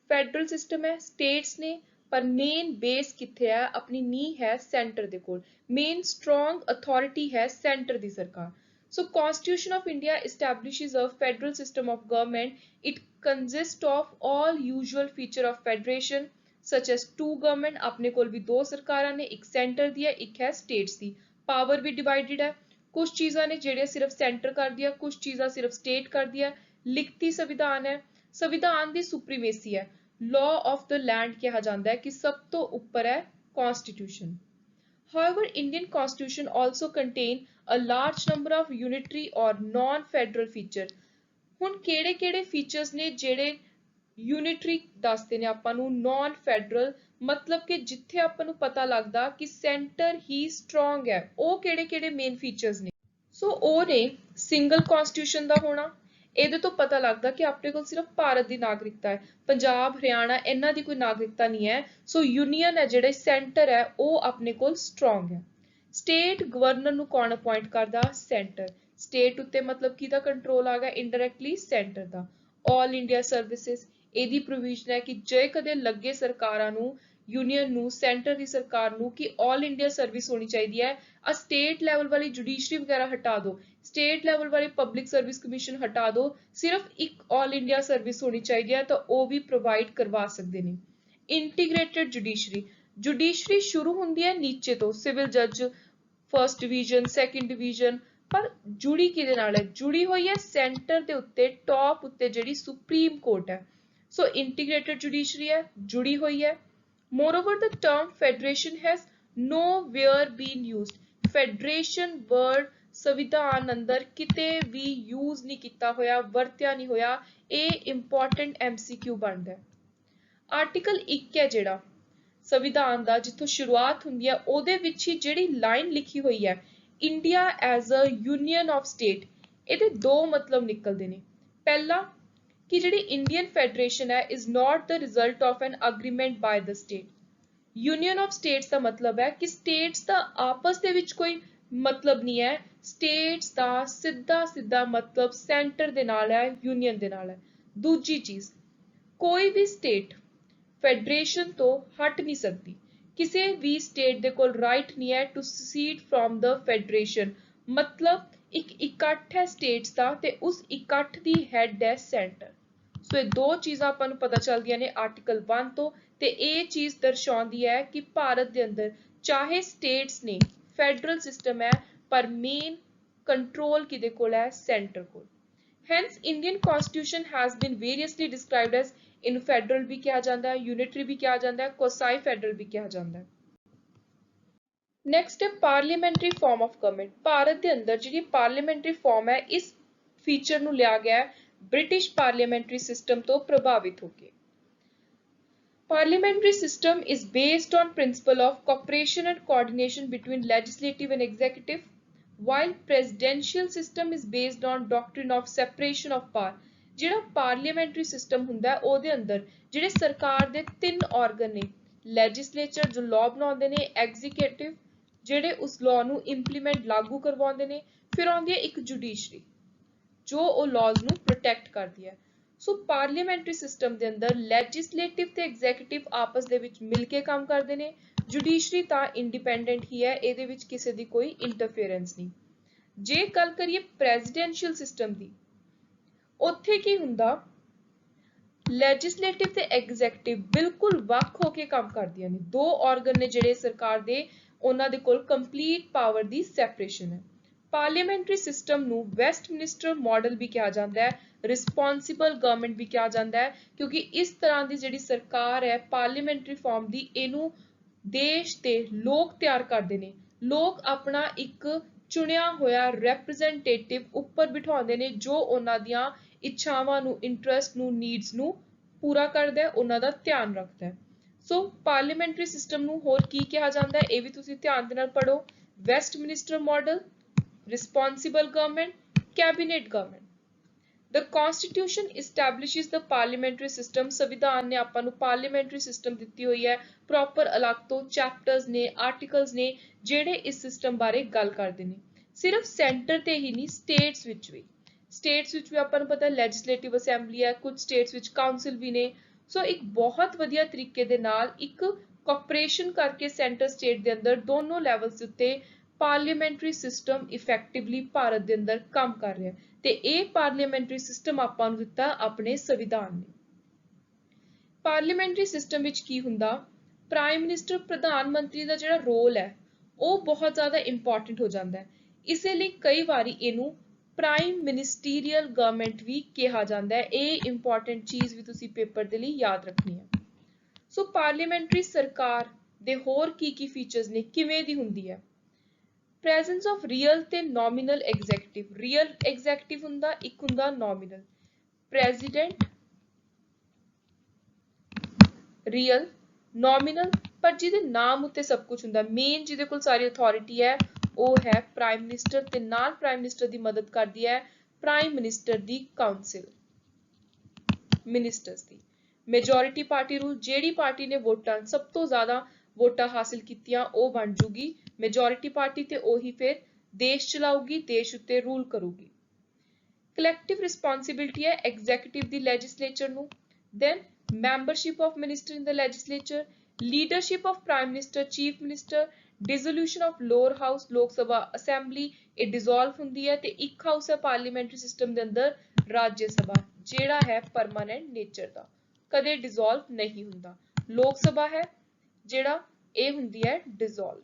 फैडरल सिस्टम है स्टेट्स ने, पर मेन बेस किथे है, अपनी नींह है सेंटर दे कोल। मेन स्ट्रॉन्ग अथॉरिटी है सेंटर दी सरकार। So constitution of India establishes a federal system of government. It consist of all usual feature of federation such as two government, अपने कोल भी दो सरकारां ने, एक सेंटर दी है, एक है स्टेट्स दी। पावर भी डिवाइडेड है, कुछ चीज़ां ने ਜਿਹੜੀਆਂ सिर्फ सेंटर कर दिया, कुछ चीज़ां सिर्फ स्टेट कर दिया। लिखती संविधान है, संविधान की सुप्रीमेसी है। लॉ ऑफ द लैंड कहा जाता है कि सब तो ऊपर है constitution. However, Indian constitution also contain a large number of unitary or non-federal feature। ਹੁਣ ਕਿਹੜੇ-ਕਿਹੜੇ ਫੀਚਰਸ ਨੇ ਜਿਹੜੇ यूनिटरी दसते ने आपां नूं, नॉन फैडरल मतलब कि जिथे आपां नूं पता लगदा कि सेंटर ही स्ट्रॉन्ग है, ਉਹ ਕਿਹੜੇ-ਕਿਹੜੇ मेन फीचर्स ने। सो ਉਹ ने सिंगल कॉन्स्टिट्यूशन ਦਾ ਹੋਣਾ। ਇਹਦੇ ਤੋਂ ਪਤਾ ਲੱਗਦਾ ਕਿ ਆਪਣੇ ਕੋਲ ਸਿਰਫ ਭਾਰਤ ਦੀ ਨਾਗਰਿਕਤਾ ਹੈ, ਪੰਜਾਬ, ਹਰਿਆਣਾ ਇਹਨਾਂ ਦੀ ਕੋਈ ਨਾਗਰਿਕਤਾ ਨਹੀਂ ਹੈ। ਸੋ ਯੂਨੀਅਨ ਹੈ ਜਿਹੜੇ ਸੈਂਟਰ ਹੈ ਉਹ ਆਪਣੇ ਕੋਲ ਸਟਰੋਂਗ ਹੈ। ਸਟੇਟ ਗਵਰਨਰ ਨੂੰ ਕੌਣ ਅਪਾਇੰਟ ਕਰਦਾ? ਸੈਂਟਰ। ਸਟੇਟ ਉੱਤੇ ਮਤਲਬ ਕਿਹਦਾ ਕੰਟਰੋਲ ਆ ਗਿਆ? ਇਨਡਾਇਰੈਕਟਲੀ ਸੈਂਟਰ ਦਾ। ਆਲ ਇੰਡੀਆ ਸਰਵਿਸਿਜ਼, ਇਹਦੀ ਪ੍ਰੋਵੀਜ਼ਨ ਹੈ ਕਿ ਜੇ ਕਦੇ ਲੱਗੇ ਸਰਕਾਰਾਂ ਨੂੰ, यूनियन ਨੂੰ, सेंटर की सरकार ਨੂੰ कि ऑल इंडिया सर्विस होनी चाहिए है। आ स्टेट लैवल वाली जुडिशरी वगैरह हटा दो, स्टेट लैवल वाली पब्लिक सर्विस कमीशन हटा दो, सिर्फ एक ऑल इंडिया सर्विस होनी चाहिए है, तो वो भी प्रोवाइड करवा सकते हैं। इंटीग्रेटेड जुडिशरी, जुडिशरी शुरू होंदी है नीचे तो, सिविल जज फर्स्ट डिवीजन, सैकेंड डिवीजन, पर जुड़ी किहदे नाल है? जुड़ी हुई है सेंटर दे उत्ते, टॉप उत्ते जिहड़ी सुप्रीम कोर्ट है। सो इंटीग्रेटेड जुडिशरी है, जुड़ी हुई है। Moreover, the term federation has nowhere been used। Federation word संविधान अंदर किते भी यूज नहीं किया होया, वरत्या नहीं होया। ਇਹ इंपॉर्टेंट MCQ बनता है। आर्टिकल 1 है ਜਿਹੜਾ संविधान ਦਾ, जिथों शुरुआत ਹੁੰਦੀ ਹੈ ਉਹਦੇ ਵਿੱਚ ਹੀ ਜਿਹੜੀ ਲਾਈਨ ਲਿਖੀ ਹੋਈ ਹੈ India as a union of state, ਇਹਦੇ ਦੋ ਮਤਲਬ ਨਿਕਲਦੇ ਨੇ। ਪਹਿਲਾ कि जिहड़ी इंडियन फेडरेशन है is not the result of an agreement by the state. Union of states का मतलब है कि स्टेट्स का आपस दे विच कोई मतलब नहीं है, स्टेट्स का सीधा सीधा मतलब सेंटर दे नाल है, यूनियन दे नाल है। दूजी चीज, कोई भी स्टेट फेडरेशन तो हट नहीं सकती, किसी भी स्टेट दे कोल राइट नहीं है to secede from the federation. मतलब एक इकट्ठ है स्टेट्स का ते उस इकट्ठ दी हैड है सेंटर। सो ये दो चीज़ां आपां नूं पता चलदियां ने आर्टिकल 1 तो, ते ये चीज़ दर्शाउंदी है कि भारत दे अंदर चाहे स्टेट्स ने फैडरल सिस्टम है, पर मेन कंट्रोल किहदे कोल है? Centre coal. Hence, Indian Constitution has been variously described as in federal भी कहा जाता है, यूनिटरी भी कहा जाता है, quasi federal भी कहा जाता है। नैक्सट है पार्लीमेंटरी फॉर्म ऑफ गवर्नमेंट। भारत के अंदर जी पार्लीमेंटरी फॉर्म है, इस फीचर नूं लिया गया है ब्रिटिश पार्लीमेंटरी सिस्टम तो प्रभावित होकर। Parliamentary system is based on principle of cooperation and coordination between legislative and executive, while presidential system is based on doctrine of separation of power। ਜਿਹੜਾ ਪਾਰਲੀਮੈਂਟਰੀ ਸਿਸਟਮ ਹੁੰਦਾ ਹੈ ਉਹਦੇ ਅੰਦਰ ਜਿਹੜੇ ਸਰਕਾਰ ਦੇ ਤਿੰਨ ਆਰਗਨ ਨੇ, ਲੈਜਿਸਲੇਚਰ ਜੋ ਲਾਅ ਬਣਾਉਂਦੇ ਨੇ, ਐਗਜ਼ੀਕਿਊਟਿਵ ਜਿਹੜੇ ਉਸ ਲਾਅ ਨੂੰ ਇੰਪਲੀਮੈਂਟ ਲਾਗੂ ਕਰਵਾਉਂਦੇ ਨੇ, ਫਿਰ ਆਉਂਦੀ ਹੈ ਇੱਕ ਜੁਡੀਸ਼ਰੀ ਜੋ ਉਹ ਲਾਜ਼ ਨੂੰ ਪ੍ਰੋਟੈਕਟ ਕਰਦੀ ਹੈ। ਸੋ ਪਾਰਲੀਮੈਂਟਰੀ ਸਿਸਟਮ ਦੇ ਅੰਦਰ ਲੈਜਿਸਲੇਟਿਵ ਤੇ ਐਗਜ਼ੀਕਿਊਟਿਵ ਆਪਸ ਦੇ ਵਿੱਚ ਮਿਲ ਕੇ ਕੰਮ ਕਰਦੇ ਨੇ, जुडिशरी तो इंडिपेंडेंट ही है, ये किसी की कोई इंटरफेरेंस नहीं। जे गल करिए प्रेजिडेंशियल सिस्टम की, उत्थे की हुंदा लैजिस्लेटिव ते एग्जीक्यूटिव बिल्कुल वख होके काम करदियां ने, दो ऑर्गन ने जिहड़े सरकार दे, उन्हां दे कोल कंप्लीट पावर दी सैपरेशन है। पार्लीमेंटरी सिस्टम नूं वेस्टमिनिस्टर मॉडल भी कहा जाता है, रिस्पॉन्सिबल गवर्नमेंट भी कहा जाता है, क्योंकि इस तरह की जिहड़ी सरकार है पार्लीमेंटरी फॉर्म की, इहनूं देश के लोग तैयार करते हैं। लोग अपना एक चुनिया होया रिप्रजेंटेटिव उपर बिठाते हैं जो उन्हां दियां इच्छावां नूं, इंटरस्ट नूं, नीड्स नूं पूरा करता है, उन्हां दा ध्यान रखता है। ਸੋ ਪਾਰਲੀਮੈਂਟਰੀ ਸਿਸਟਮ ਨੂੰ ਹੋਰ ਕੀ ਕਿਹਾ ਜਾਂਦਾ ਹੈ, ਇਹ ਵੀ ਤੁਸੀਂ ਧਿਆਨ ਦੇ ਨਾਲ ਪੜੋ। Westminster model, responsible government, cabinet government. The Constitution establishes the parliamentary system। ਸੰਵਿਧਾਨ ਨੇ ਆਪਾਂ ਨੂੰ ਪਾਰਲੀਮੈਂਟਰੀ ਸਿਸਟਮ ਦਿੱਤੀ ਹੋਈ ਹੈ, ਪ੍ਰੋਪਰ ਅਲੱਗ ਤੋਂ ਚੈਪਟਰਸ ਨੇ, ਆਰਟੀਕਲਸ ਨੇ ਜਿਹੜੇ ਇਸ ਸਿਸਟਮ ਬਾਰੇ ਗੱਲ ਕਰਦੇ ਨੇ। ਸਿਰਫ ਸੈਂਟਰ ਤੇ ਹੀ ਨਹੀਂ, ਸਟੇਟਸ ਵਿੱਚ ਵੀ। ਸਟੇਟਸ ਵਿੱਚ ਵੀ ਆਪਾਂ ਨੂੰ ਪਤਾ ਲੈਜਿਸਲੇਟਿਵ ਅਸੈਂਬਲੀ ਹੈ, ਕੁਝ ਸਟੇਟਸ ਵਿੱਚ ਕਾਉਂਸਲ ਵੀ ਨੇ। ਸੋ ਇੱਕ ਬਹੁਤ ਵਧੀਆ ਤਰੀਕੇ ਦੇ ਨਾਲ ਇੱਕ ਕੋਆਪਰੇਸ਼ਨ ਕਰਕੇ ਸੈਂਟਰ ਸਟੇਟ ਦੇ ਅੰਦਰ ਦੋਨੋਂ ਲੈਵਲਸ ਦੇ ਉੱਤੇ ਪਾਰਲੀਮੈਂਟਰੀ ਸਿਸਟਮ ਇਫੈਕਟਿਵਲੀ ਭਾਰਤ ਦੇ ਅੰਦਰ ਕੰਮ ਕਰ ਰਿਹਾ ਤੇ ਇਹ ਪਾਰਲੀਮੈਂਟਰੀ ਸਿਸਟਮ ਆਪਾਂ ਨੂੰ ਦਿੱਤਾ ਆਪਣੇ ਸੰਵਿਧਾਨ ਨੇ। ਪਾਰਲੀਮੈਂਟਰੀ ਸਿਸਟਮ ਵਿੱਚ ਕੀ ਹੁੰਦਾ, ਪ੍ਰਾਈਮ ਮਿਨਿਸਟਰ ਪ੍ਰਧਾਨ ਮੰਤਰੀ ਦਾ ਜਿਹੜਾ ਰੋਲ ਹੈ ਉਹ ਬਹੁਤ ਜ਼ਿਆਦਾ ਇੰਪੋਰਟੈਂਟ ਹੋ ਜਾਂਦਾ ਹੈ। ਇਸੇ ਲਈ ਕਈ ਵਾਰੀ ਇਹਨੂੰ ਪ੍ਰਾਈਮ ਮਿਨਿਸਟੀਰੀਅਲ ਗਵਰਨਮੈਂਟ ਵੀ ਕਿਹਾ ਜਾਂਦਾ ਹੈ। ਇਹ ਇੰਪੋਰਟੈਂਟ ਚੀਜ਼ ਵੀ ਤੁਸੀਂ ਪੇਪਰ ਦੇ ਲਈ ਯਾਦ ਰੱਖਣੀ ਹੈ। ਸੋ ਪਾਰਲੀਮੈਂਟਰੀ ਸਰਕਾਰ ਦੇ ਹੋਰ ਕੀ ਫੀਚਰਸ ਨੇ, ਕਿਵੇਂ ਦੀ ਹੁੰਦੀ ਹੈ। ਪ੍ਰੈਜ਼ੈਂਸ ਆਫ ਰੀਅਲ ਤੇ ਨੋਮੀਨਲ ਐਗਜ਼ੈਕਟਿਵ। ਰੀਅਲ ਐਗਜ਼ੈਕਟਿਵ ਹੁੰਦਾ, ਇੱਕ ਹੁੰਦਾ ਨੋਮੀਨਲ। ਪ੍ਰੈਜ਼ੀਡੈਂਟ ਰੀਅਲ, ਨੋਮੀਨਲ ਪਰ ਜਿਹਦੇ ਨਾਮ ਉੱਤੇ ਸਭ ਕੁਝ ਹੁੰਦਾ। ਮੇਨ ਜਿਹਦੇ ਕੋਲ ਸਾਰੀ ਅਥਾਰਟੀ ਹੈ ਉਹ ਹੈ ਪ੍ਰਾਈਮ ਮਿਨਿਸਟਰ ਤੇ ਨਾਲ ਪ੍ਰਾਈਮ ਮਿਨਿਸਟਰ ਦੀ ਮਦਦ ਕਰਦੀ ਹੈ ਪ੍ਰਾਈਮ ਮਿਨਿਸਟਰ ਦੀ ਕਾਉਂਸਲ, ਮਿਨਿਸਟਰਸ ਦੀ। ਮੈਜੋਰਿਟੀ ਪਾਰਟੀ ਰੂਲ, ਜਿਹੜੀ ਪਾਰਟੀ ਨੇ ਵੋਟਾਂ ਸਭ ਤੋਂ ਜ਼ਿਆਦਾ ਵੋਟਾਂ ਹਾਸਿਲ ਕੀਤੀਆਂ ਉਹ ਬਣ ਜੂਗੀ ਮੈਜੋਰਿਟੀ ਪਾਰਟੀ ਤੇ ਉਹੀ ਫਿਰ ਦੇਸ਼ ਚਲਾਊਗੀ, ਦੇਸ਼ ਉੱਤੇ ਰੂਲ ਕਰੂਗੀ। ਕਲੈਕਟਿਵ ਰਿਸਪੌਂਸਿਬਿਲਟੀ ਹੈ ਐਗਜ਼ੈਕਟਿਵ ਦੀ ਲੈਜਿਸਲੇਚਰ ਨੂੰ। Then membership of minister in the legislature, leadership of prime minister, chief minister, dissolution of lower house, ਲੋਕ ਸਭਾ ਅਸੈਂਬਲੀ ਇਹ dissolve ਹੁੰਦੀ ਹੈ ਤੇ ਇੱਕ ਹਾਊਸ ਹੈ ਪਾਰਲੀਮੈਂਟਰੀ ਸਿਸਟਮ ਦੇ ਅੰਦਰ ਰਾਜ ਸਭਾ, ਜਿਹੜਾ ਹੈ ਪਰਮਾਨੈਂਟ ਨੇਚਰ ਦਾ, ਕਦੇ dissolve ਨਹੀਂ ਹੁੰਦਾ। ਲੋਕ ਸਭਾ ਹੈ ਜਿਹੜਾ ਇਹ ਹੁੰਦੀ ਹੈ dissolve।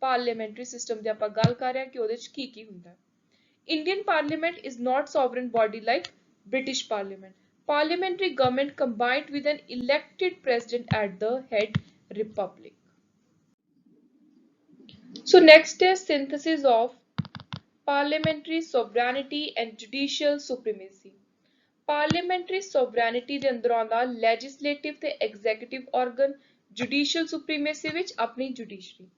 ਪਾਰਲੀਮੈਂਟਰੀ ਸਿਸਟਮ ਦੀ ਆਪਾਂ ਗੱਲ ਕਰ ਰਹੇ ਹਾਂ ਕਿ ਉਹਦੇ ਚ ਕੀ ਹੁੰਦਾ ਹੈ। Indian Parliament is not sovereign body like British Parliament. Parliamentary government combined with an elected president at the head, republic. So next is synthesis of parliamentary sovereignty and judicial supremacy. Parliamentary sovereignty ਦੇ ਅੰਦਰ ਆਉਂਦਾ legislative ਤੇ executive organ, judicial supremacy ਵਿੱਚ ਆਪਣੀ judiciary।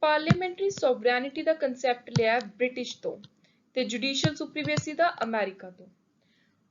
Parliamentary sovereignty ਦਾ concept ਲਿਆ ਬ੍ਰਿਟਿਸ਼ ਤੋਂ ਤੇ ਜੁਡੀਸ਼ੀਅਲ ਸੁਪਰੀਮੇਸੀ ਦਾ ਅਮਰੀਕਾ ਤੋਂ।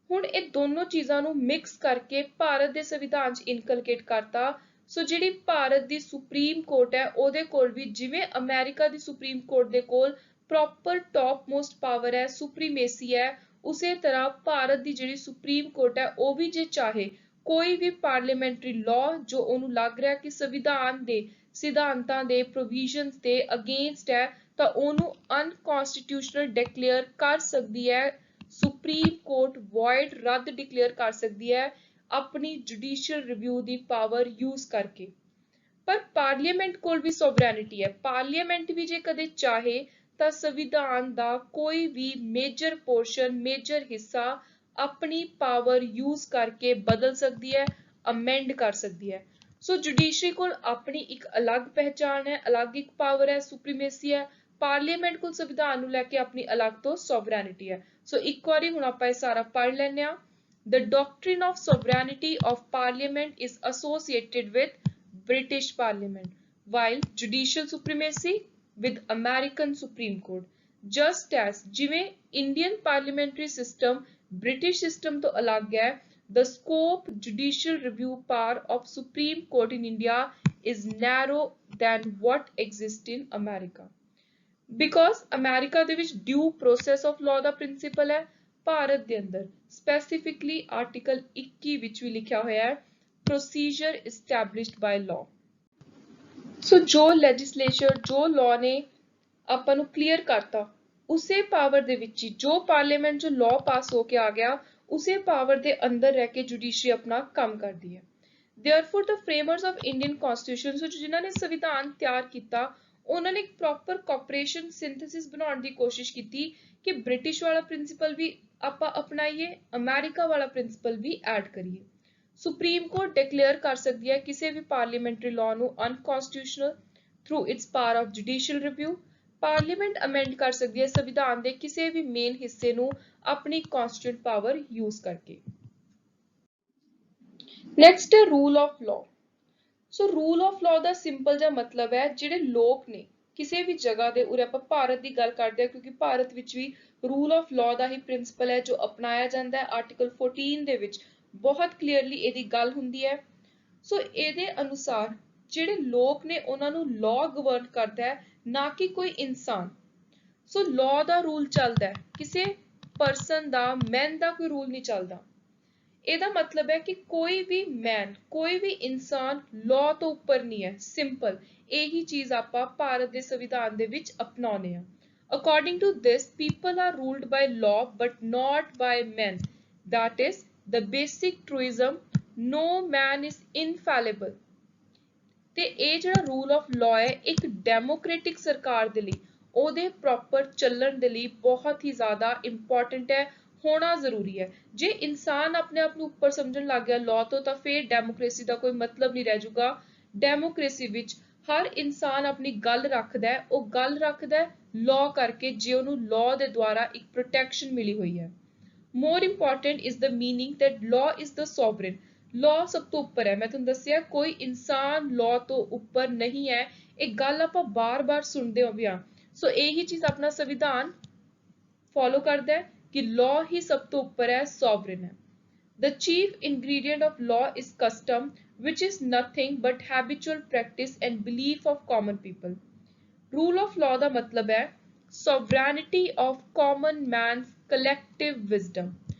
ਹੁਣ ਇਹ ਦੋਨੋਂ ਚੀਜ਼ਾਂ ਨੂੰ ਮਿਕਸ ਕਰਕੇ ਭਾਰਤ ਦੇ ਸੰਵਿਧਾਨ 'ਚ ਇਨਕਲਕੇਟ ਕਰਤਾ। ਸੋ ਜਿਹੜੀ ਭਾਰਤ ਦੀ ਸੁਪਰੀਮ ਕੋਰਟ ਹੈ ਉਹਦੇ ਕੋਲ ਵੀ ਜਿਵੇਂ ਅਮਰੀਕਾ ਦੀ ਸੁਪਰੀਮ ਕੋਰਟ ਦੇ ਕੋਲ ਪ੍ਰੋਪਰ ਟੌਪ ਮੋਸਟ ਪਾਵਰ ਹੈ, ਸੁਪਰੀਮੇਸੀ ਹੈ, ਉਸੇ ਤਰ੍ਹਾਂ ਭਾਰਤ ਦੀ ਜਿਹੜੀ ਸੁਪਰੀਮ ਕੋਰਟ ਹੈ ਉਹ ਵੀ ਜੇ ਚਾਹੇ ਕੋਈ ਵੀ ਪਾਰਲੀਮੈਂਟਰੀ ਲਾਅ ਜੋ ਉਹਨੂੰ ਲੱਗ ਰਿਹਾ ਕਿ ਸੰਵਿਧਾਨ ਦੇ ਸਿਧਾਂਤਾਂ ਦੇ ਪ੍ਰੋਵੀਜ਼ਨਸ ਦੇ ਅਗੇਂਸਟ ਹੈ ਤਾਂ ਉਹਨੂੰ ਅਨਕਨਸਟੀਟਿਊਸ਼ਨਲ ਡਿਕਲੇਅਰ ਕਰ ਸਕਦੀ ਹੈ। ਸੁਪਰੀਮ ਕੋਰਟ ਵॉइड ਰੱਦ ਡਿਕਲੇਅਰ ਕਰ ਸਕਦੀ ਹੈ ਆਪਣੀ ਜੁਡੀਸ਼ੀਅਲ ਰਿਵਿਊ ਦੀ ਪਾਵਰ ਯੂਜ਼ ਕਰਕੇ। ਪਰ ਪਾਰਲੀਮੈਂਟ ਕੋਲ ਵੀ ਸੋਵਰੈਨਿਟੀ ਹੈ। ਪਾਰਲੀਮੈਂਟ ਵੀ ਜੇ ਕਦੇ ਚਾਹੇ ਤਾਂ ਸੰਵਿਧਾਨ ਦਾ ਕੋਈ ਵੀ ਮੇਜਰ ਪੋਰਸ਼ਨ, ਮੇਜਰ ਹਿੱਸਾ ਆਪਣੀ ਪਾਵਰ ਯੂਜ਼ ਕਰਕੇ ਬਦਲ ਸਕਦੀ ਹੈ, ਅਮੈਂਡ ਕਰ ਸਕਦੀ ਹੈ। ਸੋ ਜੁਡੀਸ਼ਰੀ ਕੋਲ ਆਪਣੀ ਇੱਕ ਅਲੱਗ ਪਹਿਚਾਣ ਹੈ, ਅਲੱਗ ਇੱਕ ਪਾਵਰ ਹੈ, ਸੁਪਰੀਮੇਸੀ ਹੈ। ਪਾਰਲੀਮੈਂਟ ਕੋਲ ਸੰਵਿਧਾਨ ਨੂੰ ਲੈ ਕੇ ਆਪਣੀ ਅਲੱਗ ਤੋਂ ਸੋਵਰੈਨਿਟੀ ਹੈ। ਸੋ ਇੱਕ ਵਾਰੀ ਹੁਣ ਆਪਾਂ ਇਹ ਸਾਰਾ ਪੜ੍ਹ ਲੈਂਦੇ ਹਾਂ। The doctrine of sovereignty of parliament is associated with British Parliament, while judicial supremacy with American Supreme Court. Just as ਜਿਵੇਂ Indian parliamentary system British system ਤੋਂ ਅਲੱਗ ਹੈ, the scope judicial review power of Supreme Court in India is narrow than what exists in America. Because America ਦੇ ਵਿੱਚ due process of law the principle ਹੈ, ਭਾਰਤ ਦੇ ਅੰਦਰ specifically article 21 ਵਿੱਚ ਵੀ ਲਿਖਿਆ ਹੋਇਆ ਹੈ procedure established by law. ਸੋ ਜੋ legislature, ਜੋ law ਨੇ ਆਪਾਂ ਨੂੰ clear ਕਰਤਾ, ਉਸੇ ਪਾਵਰ ਦੇ ਵਿੱਚ ਹੀ ਜੋ ਪਾਰਲੀਮੈਂਟ ਚ law ਪਾਸ ਹੋ ਕੇ ਆ ਗਿਆ ਉਸੇ ਪਾਵਰ ਦੇ ਅੰਦਰ ਰਹਿ ਕੇ ਜੁਡੀਸ਼ਰੀ ਆਪਣਾ ਕੰਮ ਕਰਦੀ ਹੈ। Therefore, the framers of Indian Constitution, ਸੋ ਜਿਨ੍ਹਾਂ ਨੇ ਸੰਵਿਧਾਨ ਤਿਆਰ ਕੀਤਾ ਉਹਨਾਂ ਨੇ ਇੱਕ ਪ੍ਰੋਪਰ ਕੋਆਪਰੇਸ਼ਨ ਸਿੰਥੇਸਿਸ ਬਣਾਉਣ ਦੀ ਕੋਸ਼ਿਸ਼ ਕੀਤੀ ਕਿ ਬ੍ਰਿਟਿਸ਼ ਵਾਲਾ ਪ੍ਰਿੰਸੀਪਲ ਵੀ ਆਪਾਂ ਅਪਣਾਈਏ, ਅਮਰੀਕਾ ਵਾਲਾ ਪ੍ਰਿੰਸੀਪਲ ਵੀ ਐਡ ਕਰੀਏ। ਸੁਪਰੀਮ ਕੋਰਟ ਡਿਕਲੇਅਰ ਕਰ ਸਕਦੀ ਹੈ ਕਿਸੇ ਵੀ ਪਾਰਲੀਮੈਂਟਰੀ ਲਾਅ ਨੂੰ unconstitutional through it's power of judicial review. Parliament amend ਕਰ ਸਕਦੀ ਹੈ ਸੰਵਿਧਾਨ ਦੇ ਕਿਸੇ ਵੀ ਮੇਨ ਹਿੱਸੇ ਨੂੰ ਆਪਣੀ ਕਨਸਟੀਟਿਊਟ ਪਾਵਰ ਯੂਜ਼ ਕਰਕੇ। ਨੈਕਸਟ ਹੈ rule of law. So rule of law the simple ਜਿਹਾ ਮਤਲਬ ਹੈ ਜਿਹੜੇ ਲੋਕ ਨੇ ਕਿਸੇ ਵੀ ਜਗ੍ਹਾ ਦੇ, ਉਰੇ ਆਪਾਂ ਭਾਰਤ ਦੀ ਗੱਲ ਕਰਦੇ ਹਾਂ ਕਿਉਂਕਿ ਭਾਰਤ ਵਿੱਚ ਵੀ ਰੂਲ ਆਫ ਲਾਅ ਦਾ ਹੀ ਪ੍ਰਿੰਸੀਪਲ ਹੈ ਜੋ ਅਪਣਾਇਆ ਜਾਂਦਾ ਹੈ। ਆਰਟੀਕਲ 14 ਦੇ ਵਿੱਚ ਬਹੁਤ ਕਲੀਅਰਲੀ ਇਹਦੀ ਗੱਲ ਹੁੰਦੀ ਹੈ। ਸੋ ਇਹਦੇ ਅਨੁਸਾਰ ਜਿਹੜੇ ਲੋਕ ਨੇ ਉਹਨਾਂ ਨੂੰ ਲਾਅ ਗਵਰਨ ਕਰਦਾ ਹੈ, ਨਾ ਕਿ ਕੋਈ ਇਨਸਾਨ। ਸੋ ਲਾਅ ਦਾ ਰੂਲ ਚੱਲਦਾ ਹੈ, ਕਿਸੇ ਪਰਸਨ ਦਾ, ਮੈਨ ਦਾ ਕੋਈ ਰੂਲ ਨਹੀਂ ਚੱਲਦਾ। ਇਹਦਾ ਮਤਲਬ ਹੈ ਕਿ ਕੋਈ ਵੀ ਮੈਨ, ਕੋਈ ਵੀ ਇਨਸਾਨ ਲਾਅ ਤੋਂ ਉੱਪਰ ਨਹੀਂ ਹੈ। ਸਿੰਪਲ ਇਹੀ ਚੀਜ਼ ਆਪਾਂ ਭਾਰਤ ਦੇ ਸੰਵਿਧਾਨ ਦੇ ਵਿੱਚ ਅਪਣਾਉਂਦੇ ਹਾਂ। According to this, people are ruled by law but not by men. That is the basic truism, no man is infallible. ਤੇ ਇਹ ਜਿਹੜਾ ਰੂਲ ਆਫ ਲਾਅ ਹੈ ਇੱਕ ਡੈਮੋਕ੍ਰੈਟਿਕ ਸਰਕਾਰ ਦੇ ਲਈ, ਉਹਦੇ ਪ੍ਰੋਪਰ ਚੱਲਣ ਦੇ ਲਈ ਬਹੁਤ ਹੀ ਜ਼ਿਆਦਾ ਇੰਪੋਰਟੈਂਟ ਹੈ, ਹੋਣਾ ਜ਼ਰੂਰੀ ਹੈ। ਜੇ ਇਨਸਾਨ ਆਪਣੇ ਆਪ ਨੂੰ ਉੱਪਰ ਸਮਝਣ ਲੱਗ ਗਿਆ ਲਾਅ ਤੋਂ, ਤਾਂ ਫਿਰ ਡੈਮੋਕ੍ਰੇਸੀ ਦਾ ਕੋਈ ਮਤਲਬ ਨਹੀਂ ਰਹਿ ਜਾਊਗਾ। ਡੈਮੋਕ੍ਰੇਸੀ ਵਿੱਚ ਹਰ ਇਨਸਾਨ ਆਪਣੀ ਗੱਲ ਰੱਖਦਾ ਹੈ, ਉਹ ਗੱਲ ਰੱਖਦਾ ਹੈ ਲਾਅ ਕਰਕੇ, ਜੇ ਉਹਨੂੰ ਲਾਅ ਦੇ ਦੁਆਰਾ ਇੱਕ ਪ੍ਰੋਟੈਕਸ਼ਨ ਮਿਲੀ ਹੋਈ ਹੈ। More important is the meaning that law is the sovereign. Law ਸਭ ਤੋਂ ਉੱਪਰ ਹੈ। ਮੈਂ ਤੁਹਾਨੂੰ ਦੱਸਿਆ ਕੋਈ ਇਨਸਾਨ ਲਾਅ ਤੋਂ ਉੱਪਰ ਨਹੀਂ ਹੈ। ਇਹ ਗੱਲ ਆਪਾਂ ਬਾਰ-ਬਾਰ ਸੁਣਦੇ ਹੋ ਵੀ ਹਾਂ। ਸੋ ਇਹੀ ਚੀਜ਼ ਆਪਣਾ ਸੰਵਿਧਾਨ ਫੋਲੋ ਕਰਦਾ ਹੈ ਕਿ ਲਾਅ ਹੀ ਸਭ ਤੋਂ ਉੱਪਰ ਹੈ, ਸੋਵਰਨ ਹੈ। The chief ingredient of law is custom, which is nothing but habitual practice and belief of common people. Rule of law ਦਾ ਮਤਲਬ ਹੈ sovereignty of common man's collective wisdom.